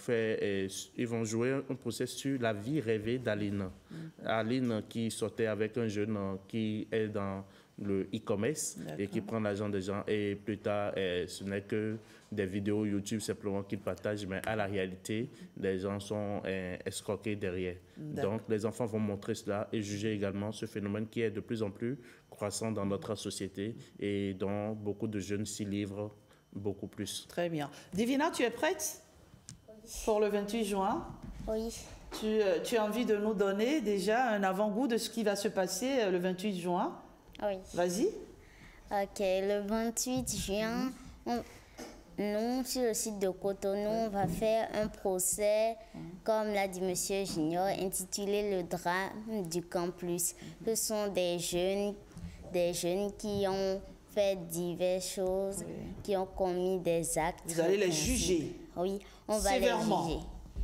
jouer un procès sur la vie rêvée d'Aline. Aline qui sortait avec un jeune qui est dans le e-commerce et qui prend l'argent des gens. Et plus tard, ce n'est que des vidéos YouTube simplement qu'ils partagent, mais à la réalité, les gens sont escroqués derrière. Donc, les enfants vont montrer cela et juger également ce phénomène qui est de plus en plus croissant dans notre société et dont beaucoup de jeunes s'y livrent beaucoup plus. Très bien. Divina, tu es prête pour le 28 juin? Oui. Tu as envie de nous donner déjà un avant-goût de ce qui va se passer le 28 juin? Oui. Vas-y. Ok, le 28 juin, nous, sur le site de Cotonou, on va faire un procès, comme l'a dit M. Junior, intitulé Le drame du campus. Ce sont des jeunes qui ont fait diverses choses, qui ont commis des actes. Vous allez les juger? Oui, on va les juger.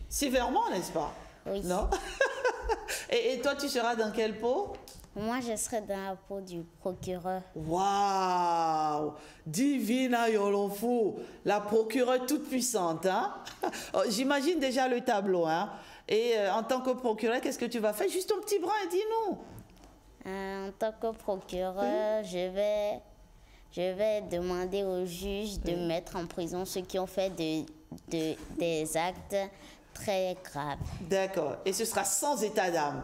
Sévèrement, n'est-ce pas? Oui. Non? Et toi, tu seras dans quelle peau? Moi, je serai dans la peau du procureur. Waouh! Divina Yolofou, la procureure toute puissante. Hein? J'imagine déjà le tableau. Hein? Et en tant que procureur, qu'est-ce que tu vas faire? Juste un petit brin, dis-nous. En tant que procureur, je vais demander au juge de mettre en prison ceux qui ont fait des actes très graves. D'accord. Et ce sera sans état d'âme?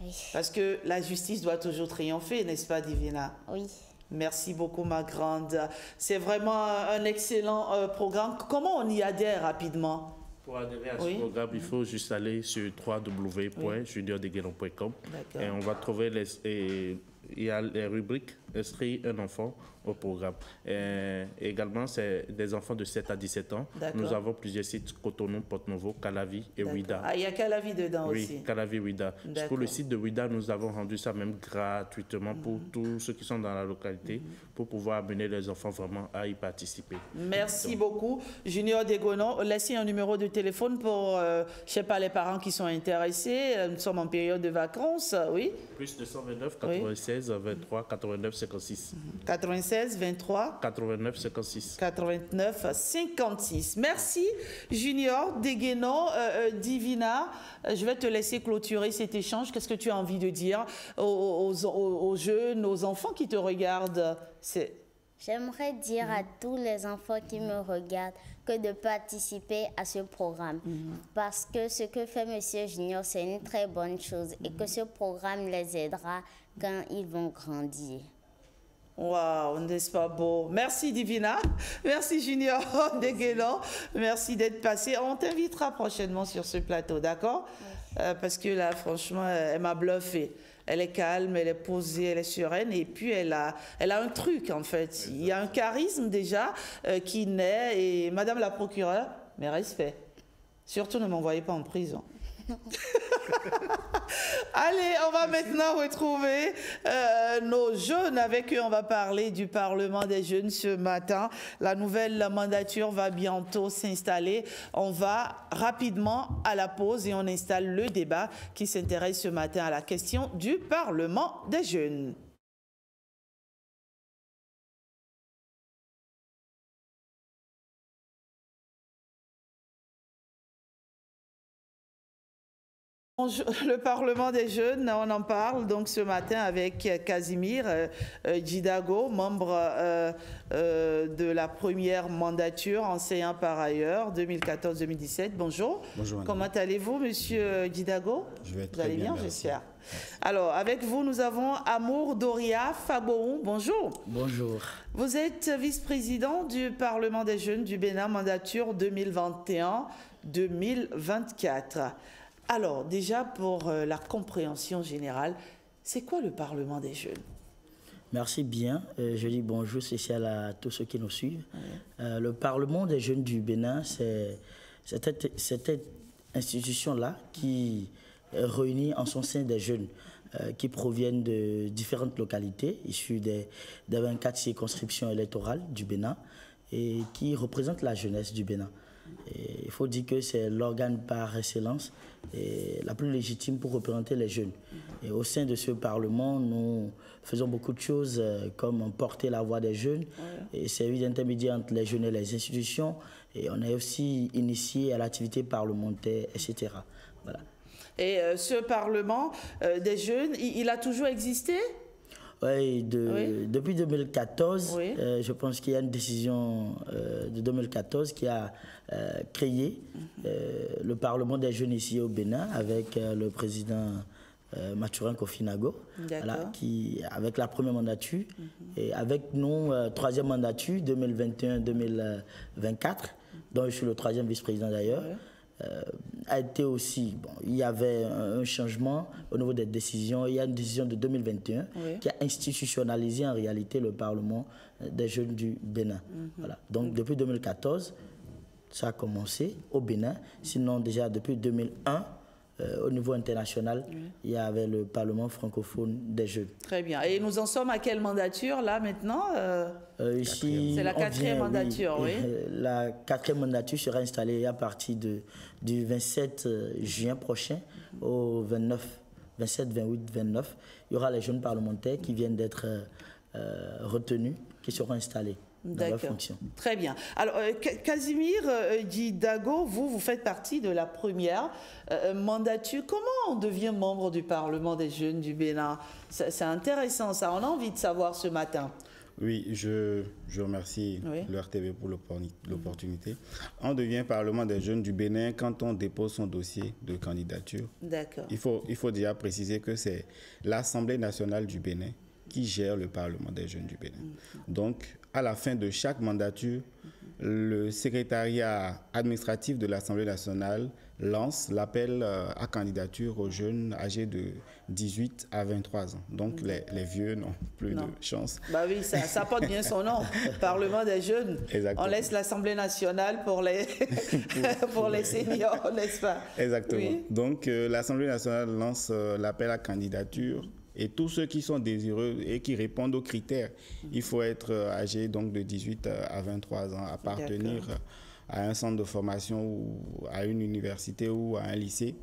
Oui. Parce que la justice doit toujours triompher, n'est-ce pas, Divina? Oui. Merci beaucoup, ma grande. C'est vraiment un excellent programme. Comment on y adhère rapidement? Pour adhérer à ce programme, il faut juste aller sur www.juniordeguenon.com et on va trouver il y a les rubriques inscrire un enfant au programme. Et également, c'est des enfants de 7 à 17 ans. Nous avons plusieurs sites, Cotonou, Porto-Novo, Calavi et Ouida. Ah, il y a Calavi dedans aussi. Oui, Calavi, Ouida. Pour le site de Ouida, nous avons rendu ça même gratuitement pour tous ceux qui sont dans la localité, pour pouvoir amener les enfants vraiment à y participer. Merci beaucoup. Junior Deguenon, laissez un numéro de téléphone pour, je ne sais pas, les parents qui sont intéressés. Nous sommes en période de vacances, oui. Plus 229 96 23 89 56. 96 23 89 56. 89 56. Merci Junior Deguenon. Divina, je vais te laisser clôturer cet échange. Qu'est-ce que tu as envie de dire aux jeunes, aux enfants qui te regardent? J'aimerais dire à tous les enfants qui me regardent que de participer à ce programme. Parce que ce que fait M. Junior, c'est une très bonne chose et que ce programme les aidera quand ils vont grandir. Waouh, n'est-ce pas beau? Merci Divina, merci Junior Deguenon, merci d'être passé. On t'invitera prochainement sur ce plateau, d'accord? Parce que là, franchement, elle m'a bluffé. Elle est calme, elle est posée, elle est sereine et puis elle a un truc en fait. Il y a un charisme déjà qui naît et Madame la procureure, mes respects. Surtout ne m'envoyez pas en prison. Allez, on va maintenant retrouver nos jeunes. Avec eux, on va parler du Parlement des jeunes ce matin. La nouvelle mandature va bientôt s'installer. On va rapidement à la pause et on installe le débat qui s'intéresse ce matin à la question du Parlement des jeunes. Le Parlement des jeunes, on en parle donc ce matin avec Casimir Djidago, membre de la première mandature, enseignant par ailleurs, 2014-2017. Bonjour. Bonjour. Comment allez-vous, monsieur Djidago? Je vais très bien, merci. j'espère. Alors, avec vous, nous avons Amour Doria Fabohou. Bonjour. Bonjour. Vous êtes vice-président du Parlement des jeunes du Bénin, mandature 2021-2024. Alors, déjà, pour la compréhension générale, c'est quoi le Parlement des jeunes? Merci bien. Je dis bonjour spécial à tous ceux qui nous suivent. Le Parlement des jeunes du Bénin, c'est cette institution-là qui réunit en son sein des jeunes qui proviennent de différentes localités, issus des 24 circonscriptions électorales du Bénin et qui représentent la jeunesse du Bénin. Et il faut dire que c'est l'organe par excellence et la plus légitime pour représenter les jeunes. Et au sein de ce Parlement, nous faisons beaucoup de choses comme porter la voix des jeunes et servir d'intermédiaire entre les jeunes et les institutions. Et on est aussi initié à l'activité parlementaire, etc. Voilà. Et ce Parlement des jeunes, il a toujours existé? Oui, depuis 2014, je pense qu'il y a une décision de 2014 qui a créé le Parlement des jeunes ici au Bénin avec le président Mathurin Kofinago, voilà, qui, avec la première mandature, et avec nous, troisième mandature 2021-2024, dont je suis le troisième vice-président d'ailleurs. A été aussi, bon, il y avait un changement au niveau des décisions. Il y a une décision de 2021 qui a institutionnalisé en réalité le Parlement des jeunes du Bénin. Voilà. Donc depuis 2014, ça a commencé au Bénin. Sinon déjà depuis 2001, au niveau international, il y avait le Parlement francophone des jeunes. Très bien. Et nous en sommes à quelle mandature là maintenant? Ici, c'est la quatrième mandature, oui. La quatrième mandature sera installée à partir du 27 juin prochain au 29, 27, 28, 29. Il y aura les jeunes parlementaires qui viennent d'être retenus, qui seront installés dans leurs fonctions. Très bien. Alors, Casimir Djidago, vous faites partie de la première mandature. Comment on devient membre du Parlement des jeunes du Bénin? C'est intéressant, ça. On a envie de savoir ce matin. Oui, je remercie l'RTV pour l'opportunité. On devient Parlement des jeunes du Bénin quand on dépose son dossier de candidature. D'accord. Il faut déjà préciser que c'est l'Assemblée nationale du Bénin qui gère le Parlement des jeunes du Bénin. Donc, à la fin de chaque mandature, le secrétariat administratif de l'Assemblée nationale lance l'appel à candidature aux jeunes âgés de 18 à 23 ans. Donc les vieux n'ont plus de chance. Bah oui, ça porte bien son nom, Parlement des jeunes. Exactement. On laisse l'Assemblée nationale pour les, pour les seniors, n'est-ce pas? Exactement. Oui. Donc l'Assemblée nationale lance l'appel à candidature. Et tous ceux qui sont désireux et qui répondent aux critères, il faut être âgé donc de 18 à 23 ans, appartenir à un centre de formation ou à une université ou à un lycée.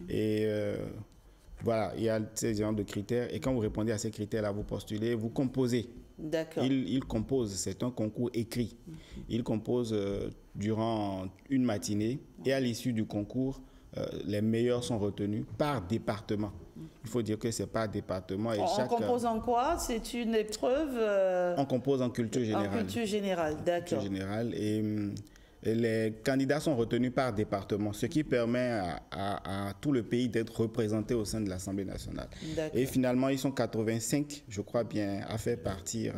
Et voilà, il y a ces genres de critères. Et quand vous répondez à ces critères-là, vous postulez, vous composez. D'accord. Il compose, c'est un concours écrit. Il compose durant une matinée et à l'issue du concours, les meilleurs sont retenus par département. Il faut dire que c'est par département. Et on compose en quoi? C'est une épreuve On compose en culture générale. En culture générale, d'accord. Culture générale. Et les candidats sont retenus par département, ce qui permet à tout le pays d'être représenté au sein de l'Assemblée nationale. Et finalement, ils sont 85, je crois bien, à faire partir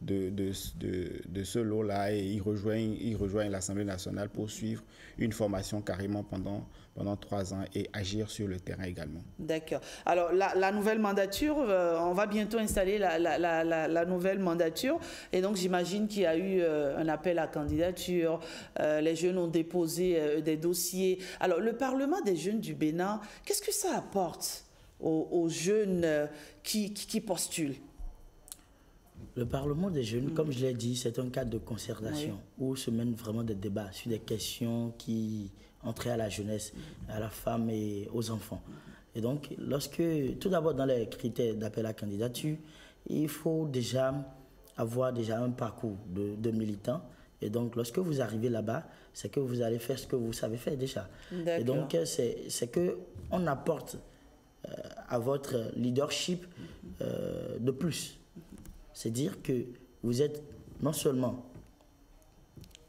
de ce lot-là et ils rejoignent l'Assemblée nationale pour suivre une formation carrément pendant 3 ans et agir sur le terrain également. D'accord. Alors, la nouvelle mandature, on va bientôt installer la nouvelle mandature. Et donc, j'imagine qu'il y a eu un appel à candidature. Les jeunes ont déposé des dossiers. Alors, le Parlement des jeunes du Bénin, qu'est-ce que ça apporte aux jeunes qui postulent? Le Parlement des jeunes, comme je l'ai dit, c'est un cadre de concertation où se mènent vraiment des débats sur des questions qui entraient à la jeunesse, à la femme et aux enfants. Et donc, tout d'abord dans les critères d'appel à candidature, il faut déjà avoir un parcours de militant Et donc, lorsque vous arrivez là-bas, c'est que vous allez faire ce que vous savez faire déjà. Et donc, c'est qu'on apporte à votre leadership de plus. C'est dire que vous êtes non seulement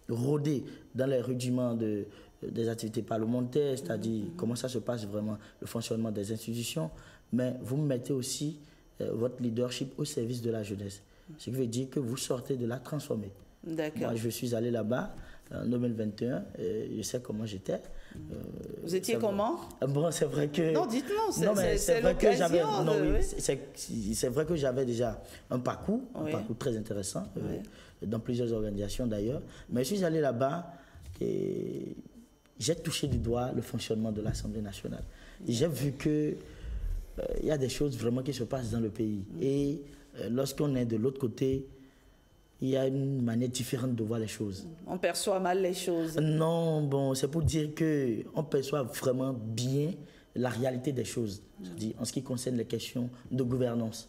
rodé dans les rudiments des activités parlementaires, c'est-à-dire comment ça se passe vraiment, le fonctionnement des institutions, mais vous mettez aussi votre leadership au service de la jeunesse. Ce qui veut dire que vous sortez de là transformé. Moi, je suis allé là-bas en 2021, je sais comment j'étais. Vous étiez comment? Bon, c'est vrai que... Non, dites-nous, c'est vrai que j'avais... Oui. C'est vrai que j'avais déjà un parcours très intéressant, dans plusieurs organisations d'ailleurs. Mais je suis allé là-bas et j'ai touché du doigt le fonctionnement de l'Assemblée nationale. Et j'ai vu que il y a des choses vraiment qui se passent dans le pays. Et lorsqu'on est de l'autre côté, il y a une manière différente de voir les choses. On perçoit mal les choses. Non, bon, c'est pour dire qu'on perçoit vraiment bien la réalité des choses, c'est-à-dire en ce qui concerne les questions de gouvernance,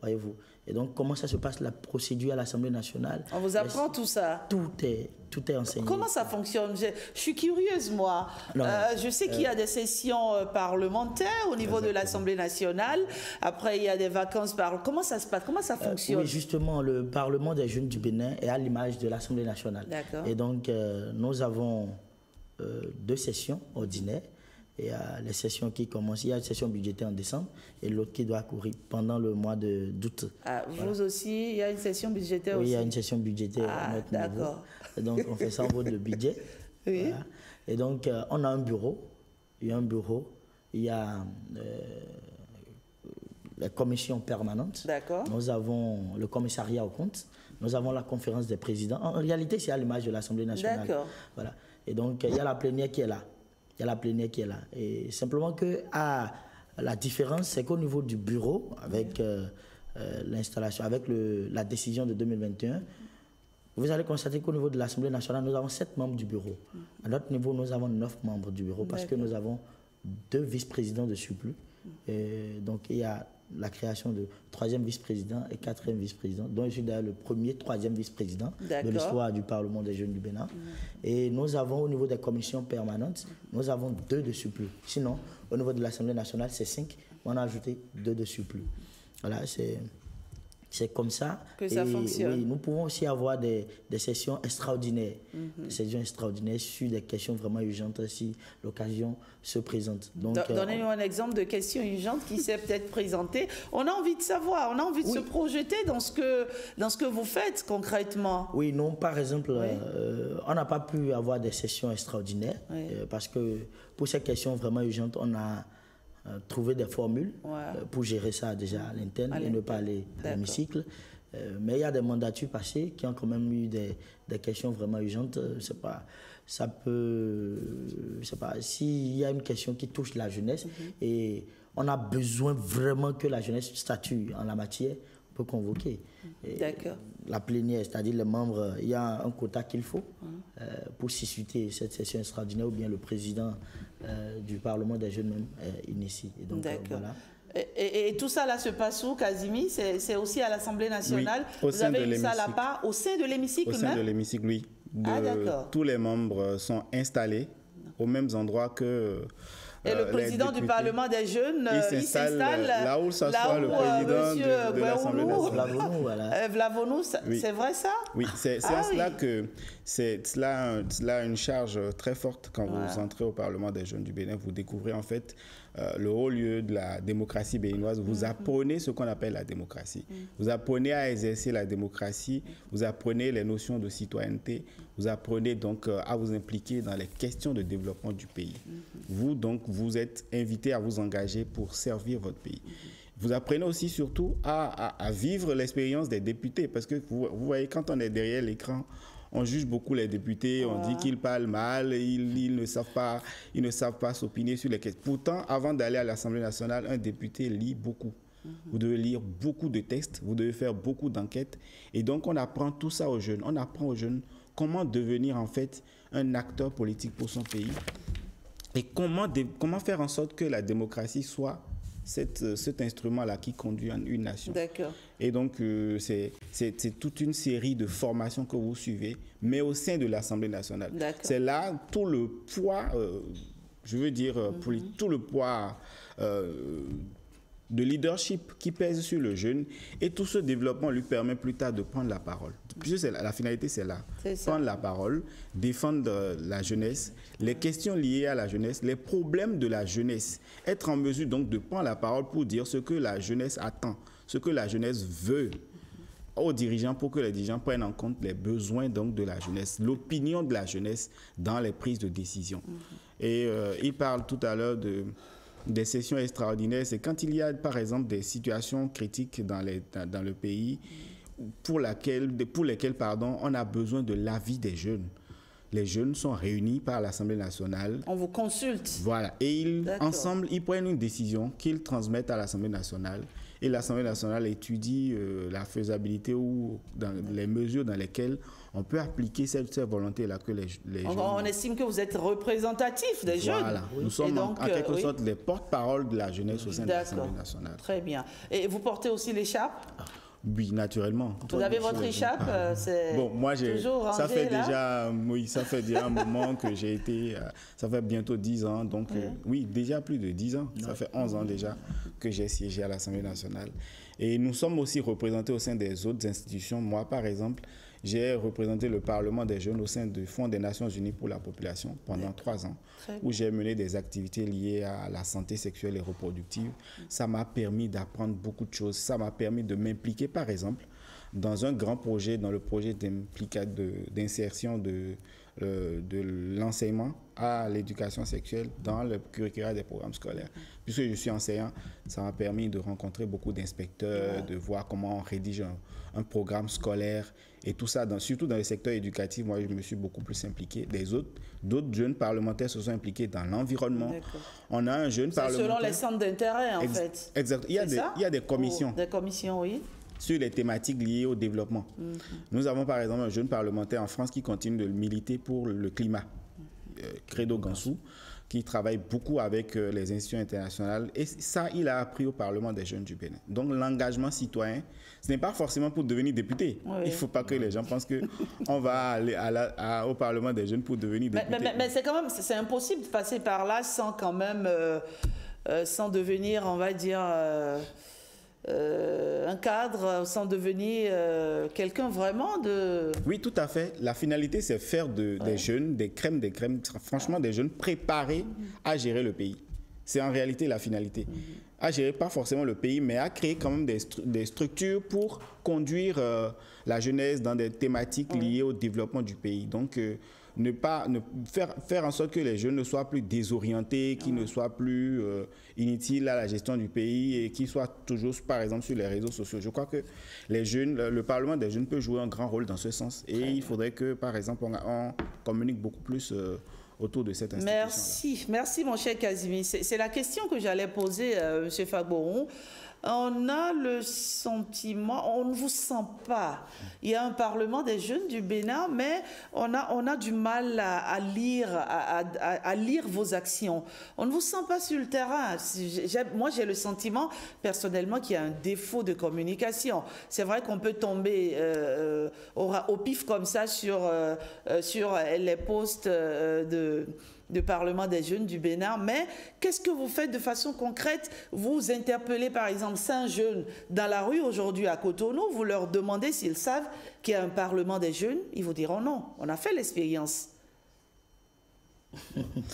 voyez-vous. Et donc, comment ça se passe, la procédure à l'Assemblée nationale? On vous apprend tout ça? Tout est enseigné. Comment ça fonctionne? Je suis curieuse, moi. Je sais qu'il y a des sessions parlementaires au niveau de l'Assemblée nationale. Après, il y a des vacances. Comment ça se passe? Comment ça fonctionne? Oui, justement, le Parlement des jeunes du Bénin est à l'image de l'Assemblée nationale. Et donc, nous avons 2 sessions ordinaires. Et les sessions qui commencent, il y a une session budgétaire en décembre et l'autre qui doit courir pendant le mois d'août. Vous aussi, il y a une session budgétaire aussi? Oui, il y a une session budgétaire à notre niveau. Et donc, on fait ça en vote de budget. Oui. Voilà. Et donc, on a un bureau. Il y a un bureau. Il y a les commissions permanentes. Nous avons le commissariat aux comptes. Nous avons la conférence des présidents. En réalité, c'est à l'image de l'Assemblée nationale. Voilà. Et donc, il y a la plénière qui est là. Et simplement que la différence, c'est qu'au niveau du bureau, avec l'installation, avec la décision de 2021, vous allez constater qu'au niveau de l'Assemblée nationale, nous avons 7 membres du bureau. À notre niveau, nous avons 9 membres du bureau parce que nous avons 2 vice-présidents de surplus. Et donc, il y a la création de 3e vice-président et 4e vice-président, dont je suis d'ailleurs le premier 3e vice-président de l'histoire du Parlement des jeunes du Bénin. Et nous avons au niveau des commissions permanentes, nous avons 2 de surplus. Sinon, au niveau de l'Assemblée nationale, c'est 5. On a ajouté 2 de surplus. Voilà, c'est comme ça que ça fonctionne. Oui, nous pouvons aussi avoir des sessions extraordinaires, des sessions extraordinaires sur des questions vraiment urgentes si l'occasion se présente. Donnez-nous un exemple de question urgente qui s'est peut-être présentée. On a envie de savoir, on a envie de se projeter dans ce que vous faites concrètement. Oui, non, par exemple, on n'a pas pu avoir des sessions extraordinaires parce que pour ces questions vraiment urgentes, on a trouver des formules pour gérer ça déjà à l'interne et ne pas aller à l'hémicycle. Mais il y a des mandatures passées qui ont quand même eu des questions vraiment urgentes. S'il y a une question qui touche la jeunesse et on a besoin vraiment que la jeunesse statue en la matière, on peut convoquer. La plénière, c'est-à-dire les membres, il y a un quota qu'il faut pour susciter cette session extraordinaire ou bien le président du Parlement des jeunes même initie. Et donc, voilà. Et tout ça là se passe où, Kazimi? C'est aussi à l'Assemblée nationale? Oui, vous avez eu ça là-bas, au sein de l'hémicycle même? Au sein de l'hémicycle, oui. Tous les membres sont installés aux mêmes endroits que... Et le président du Parlement des jeunes, il s'installe là où s'assoit le président de l'Assemblée nationale. Vlavonou, c'est vrai ça? Oui, c'est en cela que cela a une charge très forte quand vous entrez au Parlement des jeunes du Bénin. Vous découvrez en fait le haut lieu de la démocratie béninoise. Vous apprenez ce qu'on appelle la démocratie. Vous apprenez à exercer la démocratie. Vous apprenez les notions de citoyenneté. Vous apprenez donc à vous impliquer dans les questions de développement du pays. Vous, donc, vous êtes invité à vous engager pour servir votre pays. Vous apprenez aussi surtout à vivre l'expérience des députés parce que vous voyez, quand on est derrière l'écran, on juge beaucoup les députés, on dit qu'ils parlent mal, ils ne savent pas s'opiner sur les questions. Pourtant, avant d'aller à l'Assemblée nationale, un député lit beaucoup. Vous devez lire beaucoup de textes, vous devez faire beaucoup d'enquêtes. Et donc, on apprend tout ça aux jeunes. On apprend aux jeunes comment devenir en fait un acteur politique pour son pays et comment faire en sorte que la démocratie soit cet instrument-là qui conduit une nation. D'accord. Et donc, c'est toute une série de formations que vous suivez, mais au sein de l'Assemblée nationale. C'est là tout le poids, je veux dire, tout le poids de leadership qui pèse sur le jeune, et tout ce développement lui permet plus tard de prendre la parole. Puisque la finalité, c'est là. Prendre la parole, défendre la jeunesse, les questions liées à la jeunesse, les problèmes de la jeunesse. Être en mesure donc de prendre la parole pour dire ce que la jeunesse attend, ce que la jeunesse veut aux dirigeants, pour que les dirigeants prennent en compte les besoins donc de la jeunesse, l'opinion de la jeunesse dans les prises de décision. Et il parle tout à l'heure des sessions extraordinaires. C'est quand il y a, par exemple, des situations critiques dans le pays pour lesquelles on a besoin de l'avis des jeunes. Les jeunes sont réunis par l'Assemblée nationale. On vous consulte. Voilà. Et ensemble, ils prennent une décision qu'ils transmettent à l'Assemblée nationale. Et l'Assemblée nationale étudie la faisabilité ou dans les mesures dans lesquelles on peut appliquer cette volonté-là que les jeunes... On estime que vous êtes représentatif des jeunes. Voilà. Nous sommes donc, en quelque sorte les porte-parole de la jeunesse au sein de l'Assemblée nationale. Très bien. Et vous portez aussi l'écharpe? Oui, naturellement. Vous avez votre écharpe, bon, moi, toujours rangé, ça fait déjà un moment que j'ai été, ça fait bientôt 10 ans, donc oui, déjà plus de 10 ans, ça fait 11 ans déjà que j'ai siégé à l'Assemblée nationale. Et nous sommes aussi représentés au sein des autres institutions. Moi, par exemple, j'ai représenté le Parlement des jeunes au sein du Fonds des Nations Unies pour la population pendant 3 ans, où j'ai mené des activités liées à la santé sexuelle et reproductive. Ça m'a permis d'apprendre beaucoup de choses. Ça m'a permis de m'impliquer, par exemple, dans un grand projet, dans le projet d'insertion de l'enseignement à l'éducation sexuelle dans le curriculum des programmes scolaires. Puisque je suis enseignant, ça m'a permis de rencontrer beaucoup d'inspecteurs, de voir comment on rédige un programme scolaire et tout ça, surtout dans le secteur éducatif. Moi, je me suis beaucoup plus impliqué. D'autres jeunes parlementaires se sont impliqués dans l'environnement. On a un jeune parlementaire... Selon les centres d'intérêt, en fait. Exact. Il y a des commissions. Des commissions, oui. Sur les thématiques liées au développement. Nous avons par exemple un jeune parlementaire en France qui continue de militer pour le climat, Credo Gansou, qui travaille beaucoup avec les institutions internationales. Et ça, il a appris au Parlement des jeunes du Bénin. Donc l'engagement citoyen, ce n'est pas forcément pour devenir député. Oui. Il ne faut pas que les gens pensent qu'on va aller au Parlement des jeunes pour devenir député. Mais c'est impossible de passer par là sans quand même, sans devenir, on va dire... un cadre, sans devenir quelqu'un vraiment de... Oui, tout à fait. La finalité, c'est faire des jeunes, des crèmes, franchement des jeunes préparés à gérer le pays. C'est en réalité la finalité. À gérer pas forcément le pays, mais à créer quand même des structures pour conduire la jeunesse dans des thématiques liées au développement du pays. Donc, faire en sorte que les jeunes ne soient plus désorientés, qu'ils ne soient plus inutiles à la gestion du pays et qu'ils soient toujours, par exemple, sur les réseaux sociaux. Je crois que les jeunes, le Parlement des jeunes peut jouer un grand rôle dans ce sens. Et il faudrait que, par exemple, on communique beaucoup plus autour de cette institution-là. Merci mon cher Casimir. C'est la question que j'allais poser, M. Fagboron. On a le sentiment, on ne vous sent pas. Il y a un Parlement des jeunes du Bénin, mais on a du mal à lire vos actions. On ne vous sent pas sur le terrain. Moi, j'ai le sentiment, personnellement, qu'il y a un défaut de communication. C'est vrai qu'on peut tomber au pif comme ça sur les postes de Parlement des jeunes du Bénin, mais qu'est-ce que vous faites de façon concrète? Vous interpellez par exemple 5 jeunes dans la rue aujourd'hui à Cotonou, vous leur demandez s'ils savent qu'il y a un Parlement des jeunes, ils vous diront non, on a fait l'expérience.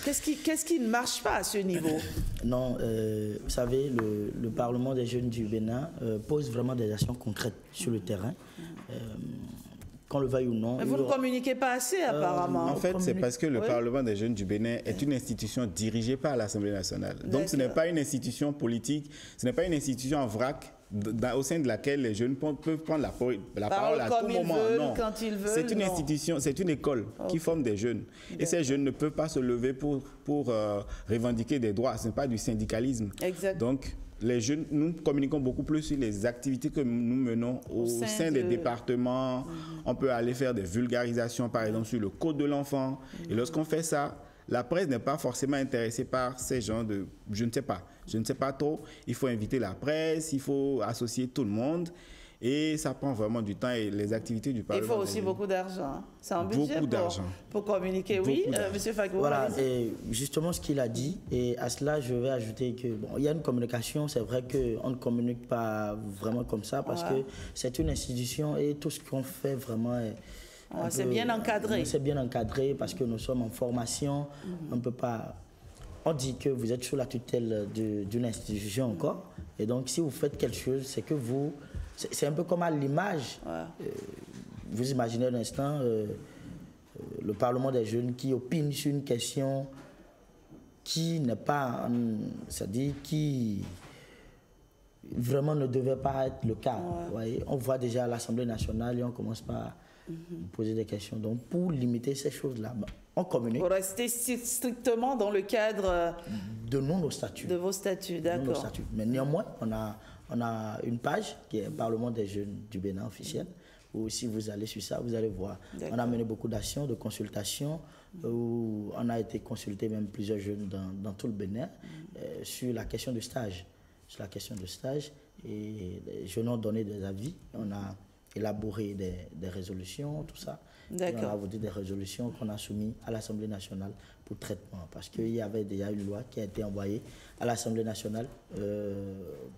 Qu'est-ce qui ne marche pas à ce niveau? Non, vous savez, le Parlement des jeunes du Bénin pose vraiment des actions concrètes sur le terrain. Qu'on le veuille ou non. Mais vous ne communiquez pas assez, apparemment. En fait, c'est parce que le Parlement des jeunes du Bénin est une institution dirigée par l'Assemblée nationale. Donc, ce n'est pas une institution politique, ce n'est pas une institution en vrac au sein de laquelle les jeunes peuvent prendre la parole à tout moment. Non, quand ils veulent, c'est une institution, c'est une école qui forme des jeunes. Et ces jeunes ne peuvent pas se lever pour revendiquer des droits. Ce n'est pas du syndicalisme. Exact. Donc, les jeunes, nous communiquons beaucoup plus sur les activités que nous menons au sein des départements. On peut aller faire des vulgarisations, par exemple, sur le code de l'enfant. Et lorsqu'on fait ça, la presse n'est pas forcément intéressée par ces genres de... Je ne sais pas trop. Il faut inviter la presse, il faut associer tout le monde. Et ça prend vraiment du temps et les activités du Parlement. Il faut aussi beaucoup d'argent. C'est un budget pour communiquer. Oui, Monsieur Fago. Voilà, et justement ce qu'il a dit, et à cela je vais ajouter que bon, il y a une communication, c'est vrai qu'on ne communique pas vraiment comme ça parce que c'est une institution et tout ce qu'on fait vraiment est... c'est bien encadré. C'est bien encadré parce que nous sommes en formation, on ne peut pas... On dit que vous êtes sous la tutelle d'une institution encore, et donc si vous faites quelque chose, c'est que vous... C'est un peu comme à l'image. Vous imaginez un instant le Parlement des jeunes qui opine sur une question qui n'est pas... C'est-à-dire qui vraiment ne devait pas être le cas. Voyez, on voit déjà à l'Assemblée nationale et on commence par poser des questions. Donc pour limiter ces choses-là, on communique. Pour rester strictement dans le cadre de nos statuts. De vos statuts, d'accord. Mais néanmoins, on a une page qui est Parlement des jeunes du Bénin officiel, où si vous allez sur ça, vous allez voir. On a mené beaucoup d'actions, de consultations, où on a été consulté même plusieurs jeunes dans tout le Bénin sur la question de stage. Sur la question de stage, et les jeunes ont donné des avis, on a élaboré des résolutions, tout ça. Et on a voté des résolutions qu'on a soumises à l'Assemblée nationale pour traitement, parce qu'il y avait déjà une loi qui a été envoyée à l'Assemblée nationale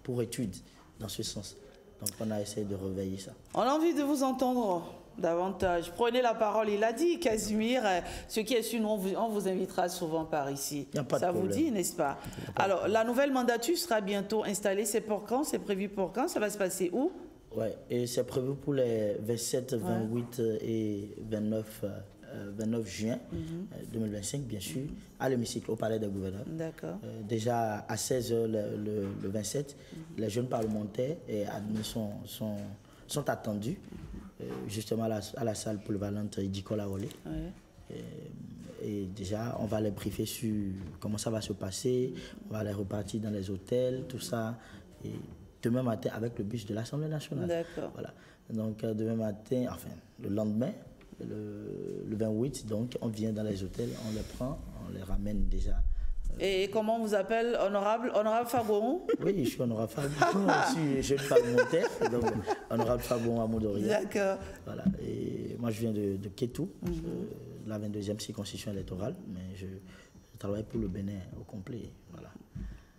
pour étude dans ce sens. Donc on a essayé de réveiller ça. On a envie de vous entendre davantage. Prenez la parole, il a dit, Casimir, ce qui est sûr, on vous invitera souvent par ici. Ça vous dit, n'est-ce pas? Alors, la nouvelle mandature sera bientôt installée, c'est pour quand? C'est prévu pour quand? Ça va se passer où? Oui, et c'est prévu pour les 27, 28 et 29 juin 2025, bien sûr, à l'hémicycle, au Palais des gouverneurs. D'accord. Déjà à 16h le 27, les jeunes parlementaires et admis sont attendus justement à la salle polyvalente Idikola Olé. Et déjà, on va les briefer sur comment ça va se passer, on va les repartir dans les hôtels, tout ça. Et demain matin avec le bus de l'Assemblée nationale. D'accord. Voilà. Donc demain matin, enfin le lendemain, le 28, donc on vient dans les hôtels, on les prend, on les ramène déjà. Et comment on vous appelle? Honorable Fagon? Oui, je suis honorable Fagon, je suis jeune parlementaire, donc honorable Fagon à Mondoria. D'accord. Voilà. Et moi je viens de Kétou, la 22e circonscription électorale, mais je travaille pour le Bénin au complet. Voilà.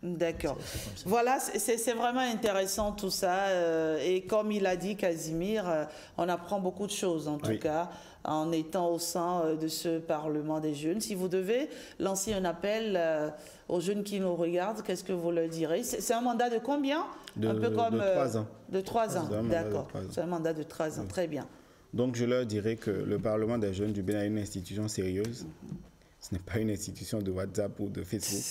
D'accord. Voilà, c'est vraiment intéressant tout ça. Et comme il a dit, Casimir, on apprend beaucoup de choses en tout cas en étant au sein de ce Parlement des jeunes. Si vous devez lancer un appel aux jeunes qui nous regardent, qu'est-ce que vous leur direz? C'est un mandat de combien? Un peu comme, de 3 ans. De 3 ans, d'accord. C'est un mandat de 3 ans, très bien. Donc je leur dirais que le Parlement des jeunes du Bénin est une institution sérieuse. Ce n'est pas une institution de WhatsApp ou de Facebook.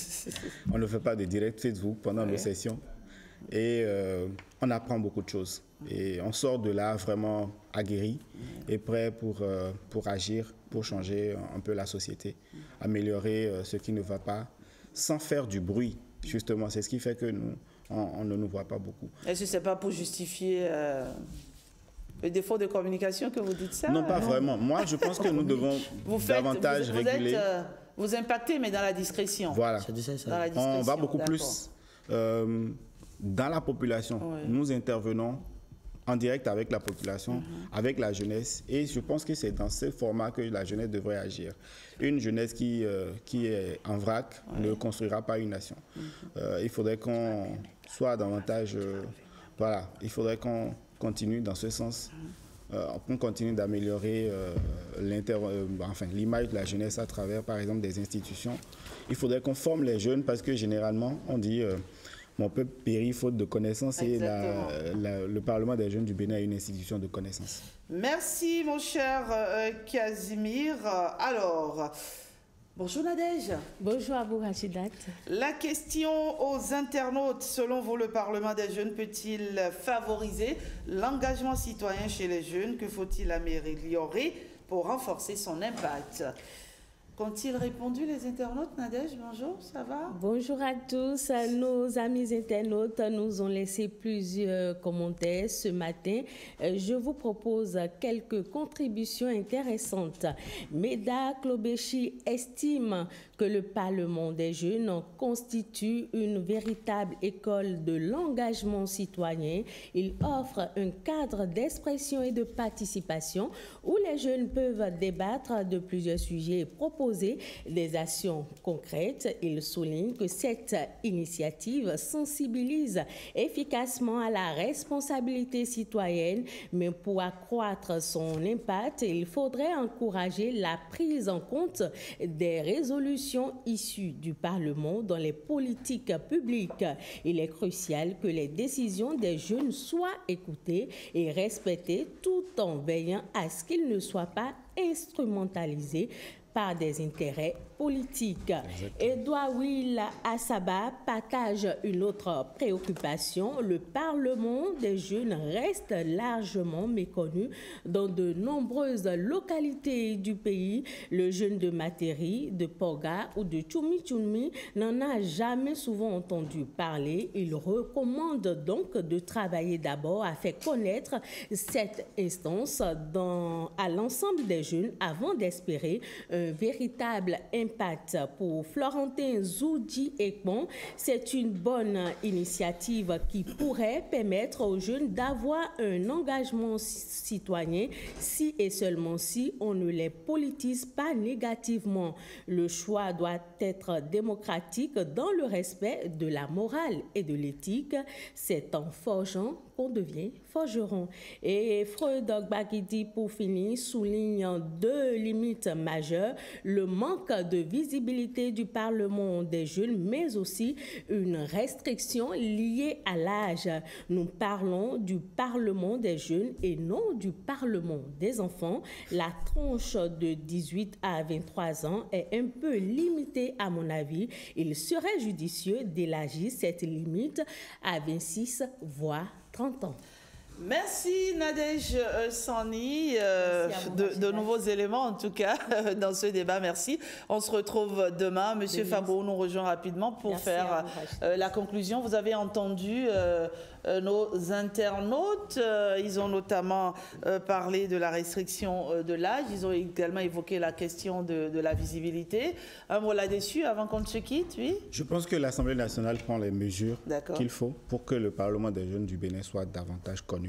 On ne fait pas de direct Facebook pendant nos sessions. Et on apprend beaucoup de choses. Et on sort de là vraiment aguerri et prêt pour agir, pour changer un peu la société, améliorer ce qui ne va pas, sans faire du bruit. Justement, c'est ce qui fait que on ne nous voit pas beaucoup. Est-ce que ce n'est pas pour justifier le défaut de communication que vous dites ça? Non, pas vraiment. Moi, je pense que nous devons davantage réguler. Vous impactez, mais dans la discrétion. Voilà. Dans la discrétion, on va beaucoup plus dans la population. Nous intervenons en direct avec la population, avec la jeunesse. Et je pense que c'est dans ce format que la jeunesse devrait agir. Une jeunesse qui est en vrac ne construira pas une nation. Il faudrait qu'on soit davantage... voilà, il faudrait qu'on continue dans ce sens. On continue d'améliorer l'image de la jeunesse à travers, par exemple, des institutions. Il faudrait qu'on forme les jeunes parce que généralement, on dit mon peuple périt faute de connaissances et le Parlement des jeunes du Bénin est une institution de connaissances. Merci, mon cher Casimir. Alors, bonjour Nadège. Bonjour à vous, Rachidat. La question aux internautes, selon vous, le Parlement des jeunes peut-il favoriser l'engagement citoyen chez les jeunes? Que faut-il améliorer pour renforcer son impact? Qu'ont-ils répondu les internautes, Nadège? Bonjour, ça va? Bonjour à tous. Nos amis internautes nous ont laissé plusieurs commentaires ce matin. Je vous propose quelques contributions intéressantes. Meda Klobechi estime que le Parlement des jeunes constitue une véritable école de l'engagement citoyen. Il offre un cadre d'expression et de participation où les jeunes peuvent débattre de plusieurs sujets et proposer des actions concrètes. Il souligne que cette initiative sensibilise efficacement à la responsabilité citoyenne, mais pour accroître son impact, il faudrait encourager la prise en compte des résolutions issues du Parlement dans les politiques publiques. Il est crucial que les décisions des jeunes soient écoutées et respectées tout en veillant à ce qu'ils ne soient pas instrumentalisés par des intérêts politiques. Edouard Will Assaba partage une autre préoccupation. Le Parlement des jeunes reste largement méconnu dans de nombreuses localités du pays. Le jeune de Materi, de Poga ou de Tchoumi n'en a jamais souvent entendu parler. Il recommande donc de travailler d'abord à faire connaître cette instance à l'ensemble des jeunes avant d'espérer un véritable impact. Pour Florentin Zoudi Ekpon, c'est une bonne initiative qui pourrait permettre aux jeunes d'avoir un engagement citoyen si et seulement si on ne les politise pas négativement. Le choix doit être démocratique dans le respect de la morale et de l'éthique. C'est en forgeant qu'on devient forgeron. Et Freud Bagidi, pour finir, souligne deux limites majeures: le manque de visibilité du Parlement des jeunes, mais aussi une restriction liée à l'âge. Nous parlons du Parlement des jeunes et non du Parlement des enfants. La tranche de 18 à 23 ans est un peu limitée à mon avis. Il serait judicieux d'élargir cette limite à 26 voire 30 ans. Merci Nadège Sani, de nouveaux éléments en tout cas dans ce débat. Merci. On se retrouve demain. Monsieur Fabo nous rejoint rapidement pour faire la conclusion. Vous avez entendu nos internautes. Ils ont notamment parlé de la restriction de l'âge. Ils ont également évoqué la question de la visibilité. Un mot là-dessus avant qu'on se quitte, oui? Je pense que l'Assemblée nationale prend les mesures qu'il faut pour que le Parlement des jeunes du Bénin soit davantage connu.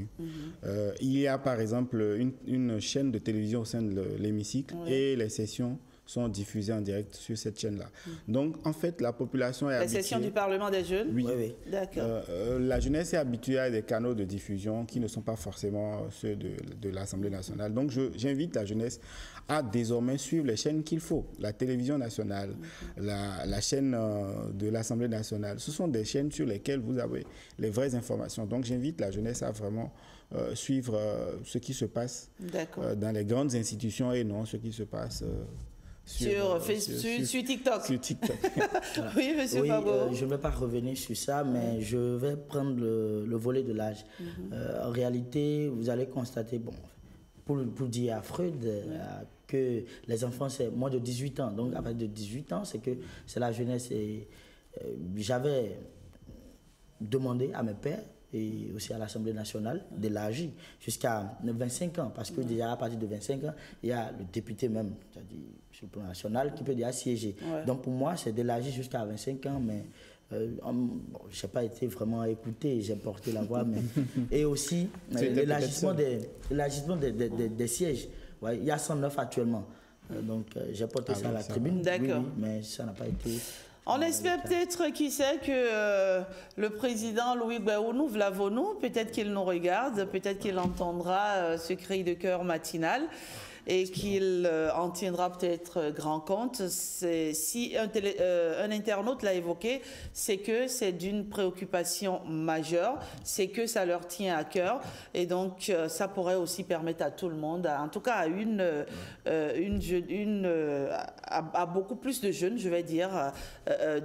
Il y a par exemple une chaîne de télévision au sein de l'hémicycle et les sessions sont diffusées en direct sur cette chaîne-là. Donc, en fait, la population est habituée... Les sessions du Parlement des jeunes? Oui. D'accord. La jeunesse est habituée à des canaux de diffusion qui ne sont pas forcément ceux de l'Assemblée nationale. Donc, j'invite la jeunesse à désormais suivre les chaînes qu'il faut. La télévision nationale, la chaîne de l'Assemblée nationale, ce sont des chaînes sur lesquelles vous avez les vraies informations. Donc, j'invite la jeunesse à vraiment suivre ce qui se passe dans les grandes institutions et non ce qui se passe... Sur TikTok. Sur TikTok. Voilà. Oui, monsieur Fabo. Je ne vais pas revenir sur ça, mais je vais prendre le volet de l'âge. En réalité, vous allez constater, bon, pour dire à Freud, que les enfants, c'est moins de 18 ans. Donc, à partir de 18 ans, c'est la jeunesse. Et j'avais demandé à mes pères et aussi à l'Assemblée nationale d'élargir jusqu'à 25 ans. Parce que déjà, à partir de 25 ans, il y a le député même, c'est-à-dire sur le plan national, qui peut déjà siéger. Donc pour moi, c'est d'élargir jusqu'à 25 ans, mais je n'ai pas été vraiment écouté, j'ai porté la voix. Mais... Et aussi, l'élargissement des sièges. Il y a 109 actuellement. Donc j'ai porté ça à la tribune, oui, mais ça n'a pas été... On espère peut-être, qui sait, que le président Louis Gbaounou Vlavonou, peut-être qu'il nous regarde, peut-être qu'il entendra ce cri de cœur matinal et qu'il en tiendra peut-être grand compte. Si un internaute l'a évoqué, c'est que c'est d'une préoccupation majeure, c'est que ça leur tient à cœur et donc ça pourrait aussi permettre à tout le monde, en tout cas à à beaucoup plus de jeunes, je vais dire,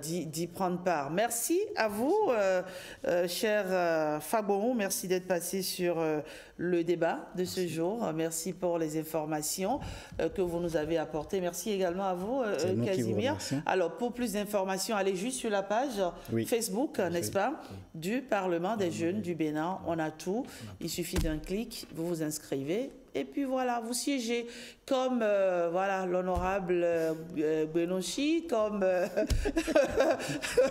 d'y prendre part. Merci à vous, cher Fabon, merci d'être passé sur le débat de ce jour. Merci pour les informations que vous nous avez apportées. Merci également à vous, Casimir. Alors, pour plus d'informations, allez juste sur la page Facebook, n'est-ce pas, du Parlement des jeunes du Bénin. On a tout. Il suffit d'un clic, vous vous inscrivez. Et puis voilà, vous siégez comme voilà, l'honorable Benochi, comme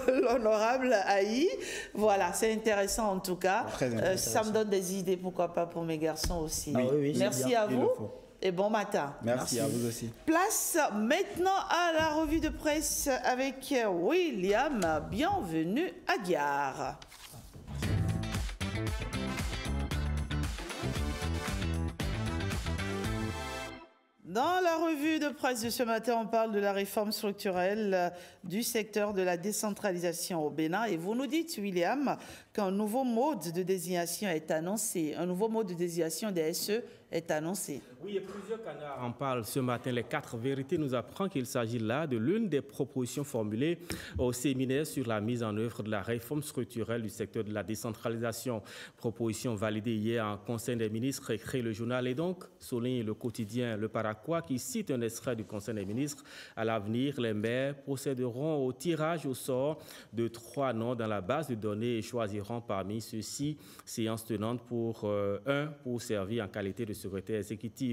l'honorable Aïe. Voilà, c'est intéressant en tout cas. Ça me donne des idées, pourquoi pas pour mes garçons aussi. Merci à vous et bon matin. Merci à vous aussi. Place maintenant à la revue de presse avec William. Bienvenue à Gare. Dans la revue de presse de ce matin, on parle de la réforme structurelle du secteur de la décentralisation au Bénin. Et vous nous dites, William, qu'un nouveau mode de désignation est annoncé. Un nouveau mode de désignation des SE est annoncé. Oui, et plusieurs canards en parlent ce matin. Les 4 vérités nous apprend qu'il s'agit là de l'une des propositions formulées au séminaire sur la mise en œuvre de la réforme structurelle du secteur de la décentralisation. Proposition validée hier en Conseil des ministres, écrit le journal et donc souligne le quotidien Le Paraquois qui cite un extrait du Conseil des ministres. À l'avenir, les maires procéderont au tirage au sort de 3 noms dans la base de données et choisiront parmi ceux-ci séance tenante pour pour servir en qualité de secrétaire exécutif.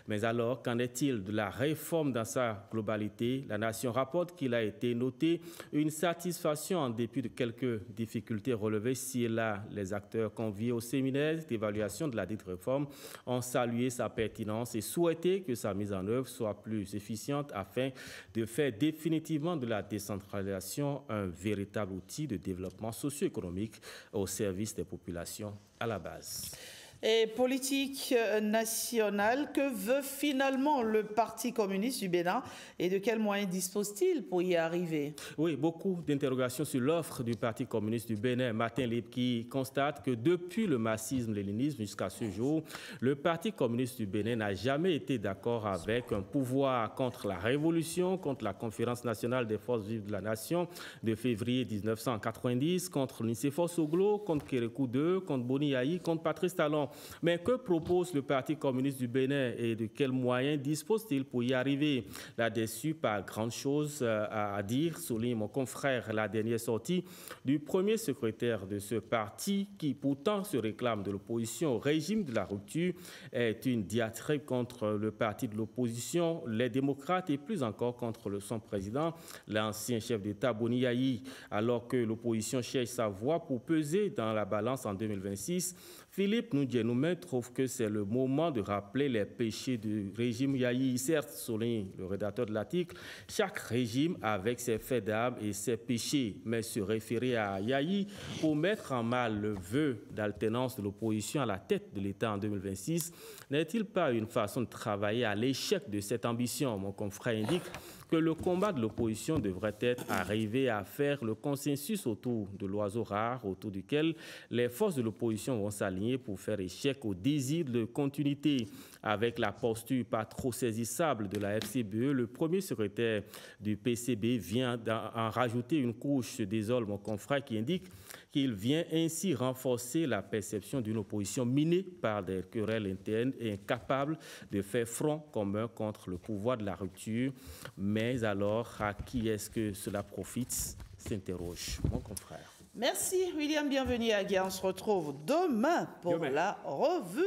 Mais alors, qu'en est-il de la réforme dans sa globalité? La Nation rapporte qu'il a été noté une satisfaction en dépit de quelques difficultés relevées ci et là. Les acteurs conviés au séminaire d'évaluation de la dite réforme ont salué sa pertinence et souhaité que sa mise en œuvre soit plus efficiente afin de faire définitivement de la décentralisation un véritable outil de développement socio-économique au service des populations à la base. Et politique nationale, que veut finalement le Parti communiste du Bénin et de quels moyens dispose-t-il pour y arriver? Oui, beaucoup d'interrogations sur l'offre du Parti communiste du Bénin. Matin Libre qui constate que depuis le marxisme-léninisme jusqu'à ce jour, le Parti communiste du Bénin n'a jamais été d'accord avec un pouvoir contre la révolution, contre la Conférence nationale des forces vives de la nation de février 1990, contre Nicéphore Soglo, contre Kérékou II, contre Boni Yayi, contre Patrice Talon. Mais que propose le Parti communiste du Bénin et de quels moyens dispose-t-il pour y arriver? Là-dessus, pas grand-chose à dire, souligne mon confrère la dernière sortie du premier secrétaire de ce parti qui pourtant se réclame de l'opposition au régime de la rupture est une diatribe contre le parti de l'opposition, les démocrates et plus encore contre son président, l'ancien chef d'État Boni Yayi. Alors que l'opposition cherche sa voie pour peser dans la balance en 2026, Philippe Noudjenoumen trouve que c'est le moment de rappeler les péchés du régime Yayi. Certes, souligne le rédacteur de l'article, chaque régime avec ses faits d'armes et ses péchés, mais se référer à Yayi pour mettre en mal le vœu d'alternance de l'opposition à la tête de l'État en 2026 n'est-il pas une façon de travailler à l'échec de cette ambition? Mon confrère indique que le combat de l'opposition devrait être arrivé à faire le consensus autour de l'oiseau rare, autour duquel les forces de l'opposition vont s'aligner pour faire échec au désir de continuité. Avec la posture pas trop saisissable de la FCBE, le premier secrétaire du PCB vient d'en rajouter une couche, se désole mon confrère, qui indique qu'il vient ainsi renforcer la perception d'une opposition minée par des querelles internes et incapable de faire front commun contre le pouvoir de la rupture. Mais alors, à qui est-ce que cela profite? S'interroge mon confrère. Merci William, bienvenue à Guy. On se retrouve demain pour la revue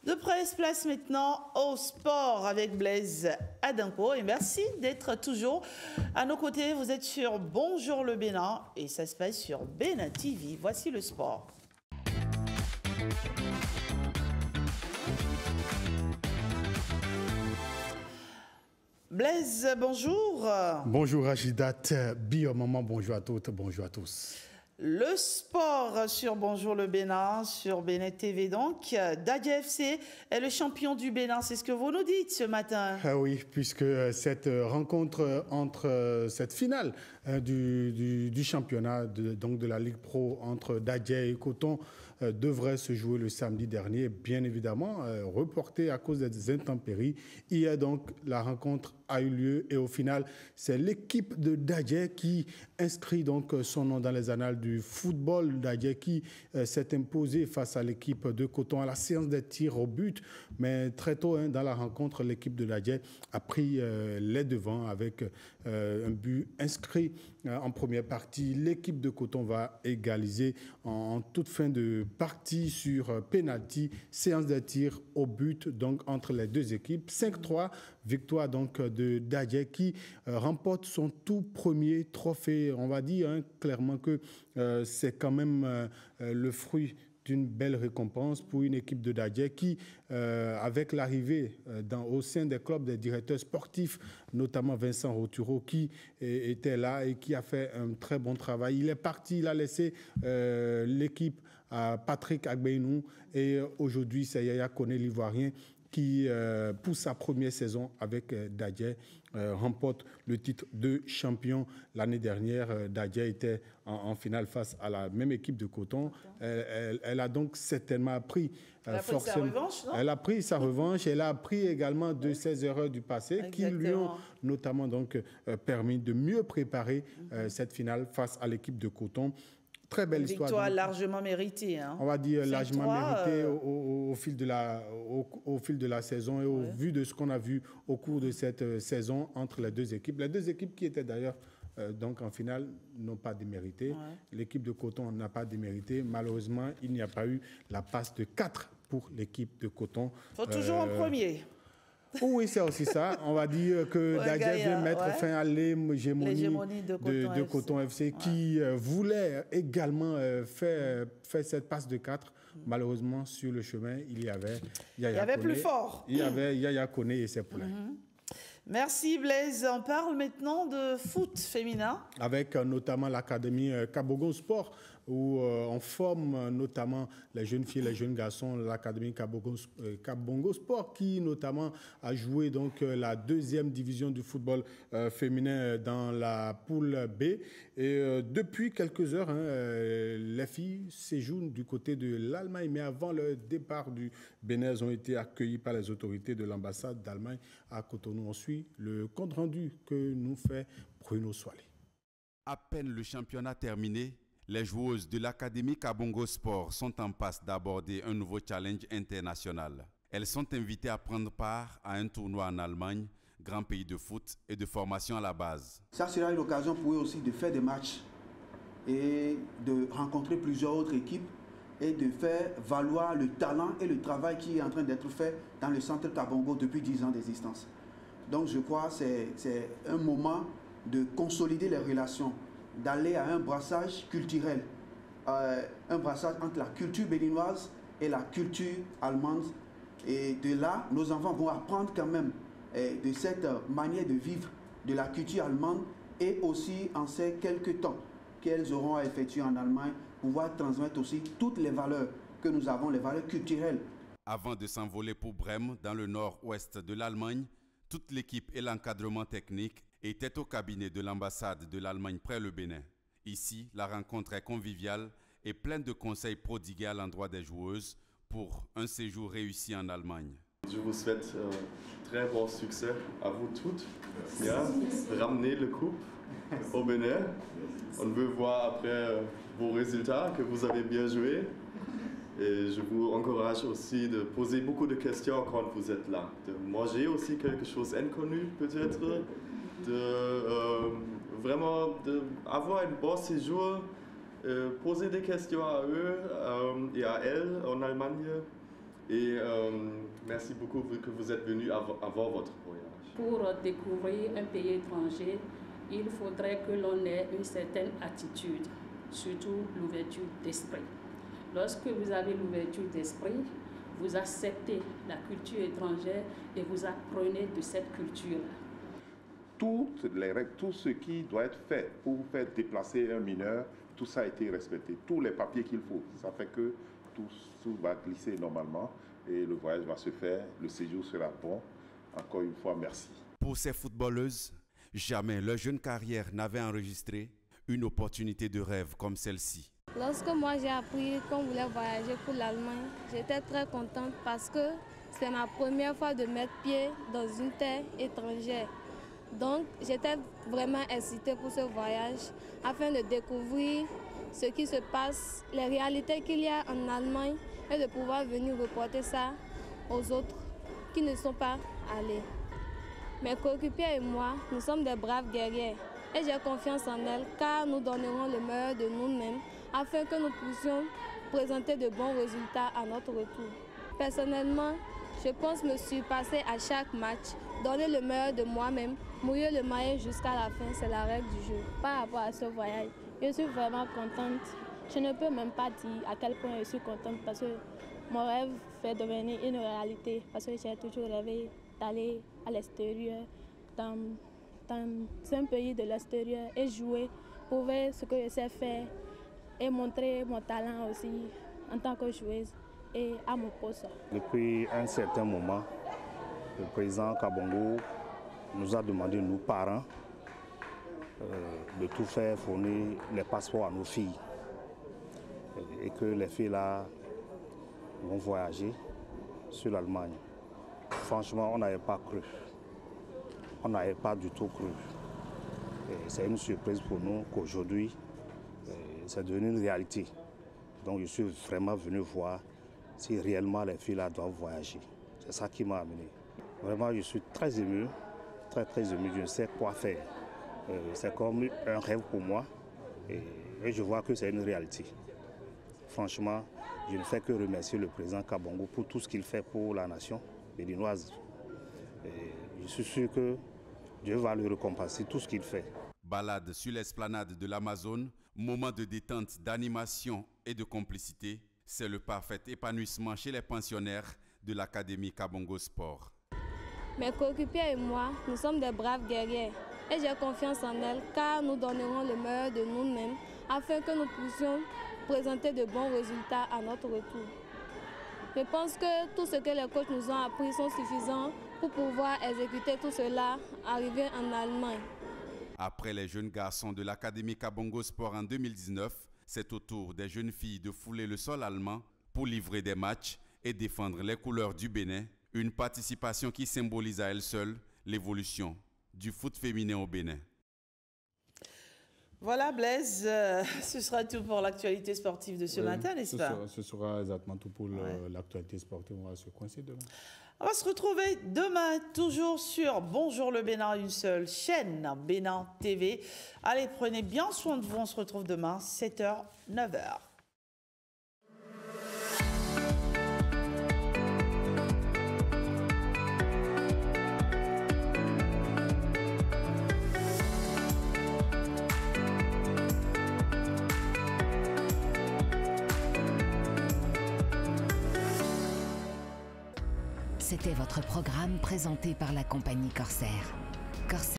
de presse. Place maintenant au sport avec Blaise Adinko. Et merci d'être toujours à nos côtés. Vous êtes sur Bonjour le Bénin et ça se passe sur Bénin TV. Voici le sport. Blaise, bonjour. Bonjour Rachidat, Bio Maman, bonjour à toutes, bonjour à tous. Le sport sur Bonjour le Bénin, sur Bénin TV donc. Dadje FC est le champion du Bénin, c'est ce que vous nous dites ce matin. Ah oui, puisque cette rencontre entre cette finale du championnat donc de la Ligue Pro entre Dadje et Coton devrait se jouer le samedi dernier, bien évidemment, reportée à cause des intempéries. Hier donc, la rencontre a eu lieu et au final, c'est l'équipe de Dadje qui inscrit donc son nom dans les annales du football. Dadje qui s'est imposé face à l'équipe de Coton à la séance des tirs au but. Mais très tôt dans la rencontre, l'équipe de Dadje a pris les devants avec un but inscrit en première partie. L'équipe de Coton va égaliser en toute fin de partie sur penalty, séance des tirs au but donc entre les deux équipes. 5-3, victoire donc de Dadje qui remporte son tout premier trophée. On va dire clairement que c'est quand même le fruit d'une belle récompense pour une équipe de Dadje qui, avec l'arrivée au sein des clubs des directeurs sportifs, notamment Vincent Roturo, qui était là et qui a fait un très bon travail. Il est parti, il a laissé l'équipe à Patrick Agbeinou et aujourd'hui c'est Yaya Kone, l'Ivoirien, qui, pour sa première saison avec Dadje, remporte le titre de champion. L'année dernière, Dadje était en finale face à la même équipe de Coton. Elle a donc certainement appris. Elle a pris sa revanche, non ? Elle a pris sa revanche. Elle a appris également de ses erreurs du passé. Exactement. Qui lui ont notamment donc, permis de mieux préparer cette finale face à l'équipe de Coton. Très belle histoire. Victoire largement méritée. On va dire largement méritée au fil de la saison et au vu de ce qu'on a vu au cours de cette saison entre les deux équipes. Les deux équipes qui étaient d'ailleurs donc en finale n'ont pas démérité. Ouais. L'équipe de Coton n'a pas démérité. Malheureusement, il n'y a pas eu la passe de 4 pour l'équipe de Coton. Il faut toujours en premier. Oui, c'est aussi ça. On va dire que Dadje veut mettre fin à l'hégémonie de Coton FC qui voulait également faire cette passe de 4. Malheureusement, sur le chemin, il y avait Yaya Kone. Plus fort. Il y avait Yaya Kone et ses poulains. Merci Blaise. On parle maintenant de foot féminin. Avec notamment l'académie Kabogo Sport, où on forme notamment les jeunes filles, les jeunes garçons, l'académie Kabongo Sport, qui notamment a joué donc la 2e division du football féminin dans la poule B. Et depuis quelques heures, les filles séjournent du côté de l'Allemagne, mais avant le départ du Bénin, elles ont été accueillies par les autorités de l'ambassade d'Allemagne à Cotonou. On suit le compte rendu que nous fait Bruno Soilé. À peine le championnat terminé, les joueuses de l'Académie Kabongo Sport sont en passe d'aborder un nouveau challenge international. Elles sont invitées à prendre part à un tournoi en Allemagne, grand pays de foot et de formation à la base. Ça sera une occasion pour eux aussi de faire des matchs et de rencontrer plusieurs autres équipes et de faire valoir le talent et le travail qui est en train d'être fait dans le centre Kabongo depuis 10 ans d'existence. Donc je crois que c'est un moment de consolider les relations, d'aller à un brassage culturel, un brassage entre la culture béninoise et la culture allemande. Et de là, nos enfants vont apprendre quand même de cette manière de vivre de la culture allemande et aussi en ces quelques temps qu'elles auront à effectuer en Allemagne, pouvoir transmettre aussi toutes les valeurs que nous avons, les valeurs culturelles. Avant de s'envoler pour Brême, dans le nord-ouest de l'Allemagne, toute l'équipe et l'encadrement technique étaient au cabinet de l'ambassade de l'Allemagne près le Bénin. Ici, la rencontre est conviviale et pleine de conseils prodigués à l'endroit des joueuses pour un séjour réussi en Allemagne. Je vous souhaite très bon succès à vous toutes. Ja, ramenez le coupe au Bénin. On veut voir après vos résultats, que vous avez bien joué. Et je vous encourage aussi de poser beaucoup de questions quand vous êtes là. De manger aussi quelque chose d'inconnu peut-être. Vraiment avoir un bon séjour, poser des questions à eux et à elles en Allemagne. Et merci beaucoup que vous êtes venus avant votre voyage. Pour découvrir un pays étranger, il faudrait que l'on ait une certaine attitude, surtout l'ouverture d'esprit. Lorsque vous avez l'ouverture d'esprit, vous acceptez la culture étrangère et vous apprenez de cette culture-là. Toutes les règles, tout ce qui doit être fait pour faire déplacer un mineur tout ça a été respecté. Tous les papiers qu'il faut. Ça fait que tout va glisser normalement et le voyage va se faire. Le séjour sera bon. Encore une fois, merci. Pour ces footballeuses, jamais leur jeune carrière n'avait enregistré une opportunité de rêve comme celle-ci. Lorsque moi j'ai appris qu'on voulait voyager pour l'Allemagne, j'étais très contente parce que c'est ma première fois de mettre pied dans une terre étrangère. Donc j'étais vraiment excitée pour ce voyage afin de découvrir ce qui se passe, les réalités qu'il y a en Allemagne et de pouvoir venir reporter ça aux autres qui ne sont pas allés. Mes coéquipiers et moi, nous sommes des braves guerriers et j'ai confiance en elles car nous donnerons le meilleur de nous-mêmes afin que nous puissions présenter de bons résultats à notre retour. Personnellement, je pense me surpasser à chaque match, donner le meilleur de moi-même, mouiller le maillot jusqu'à la fin, c'est la règle du jeu. Par rapport à ce voyage, je suis vraiment contente. Je ne peux même pas dire à quel point je suis contente parce que mon rêve fait devenir une réalité. Parce que j'ai toujours rêvé d'aller à l'extérieur, dans un pays de l'extérieur et jouer, prouver ce que je sais faire et montrer mon talent aussi en tant que joueuse et à mon poste. Depuis un certain moment, le président Kabongo nous a demandé, nous parents, de tout faire fournir les passeports à nos filles. Et que les filles là vont voyager sur l'Allemagne. Franchement, on n'avait pas cru. On n'avait pas du tout cru. C'est une surprise pour nous qu'aujourd'hui, c'est devenu une réalité. Donc je suis vraiment venu voir si réellement les filles là doivent voyager. C'est ça qui m'a amené. Vraiment, je suis très ému, très ému. Je ne sais quoi faire. C'est comme un rêve pour moi et je vois que c'est une réalité. Franchement, je ne fais que remercier le président Kabongo pour tout ce qu'il fait pour la nation béninoise. Je suis sûr que Dieu va lui récompenser tout ce qu'il fait. Balade sur l'esplanade de l'Amazone, moment de détente, d'animation et de complicité, c'est le parfait épanouissement chez les pensionnaires de l'Académie Kabongo Sport. Mes coéquipiers et moi, nous sommes des braves guerriers et j'ai confiance en elles car nous donnerons le meilleur de nous-mêmes afin que nous puissions présenter de bons résultats à notre retour. Je pense que tout ce que les coachs nous ont appris sont suffisants pour pouvoir exécuter tout cela, arriver en Allemagne. Après les jeunes garçons de l'Académie Kabongo Sport en 2019, c'est au tour des jeunes filles de fouler le sol allemand pour livrer des matchs et défendre les couleurs du Bénin, une participation qui symbolise à elle seule l'évolution du foot féminin au Bénin. Voilà Blaise, ce sera tout pour l'actualité sportive de ce matin, n'est-ce pas? Ce sera exactement tout pour l'actualité sportive. On va se coincer demain. On va se retrouver demain, toujours sur Bonjour le Bénin, une seule chaîne, Bénin TV. Allez, prenez bien soin de vous. On se retrouve demain, 7h, 9h. C'était votre programme présenté par la compagnie Corsair.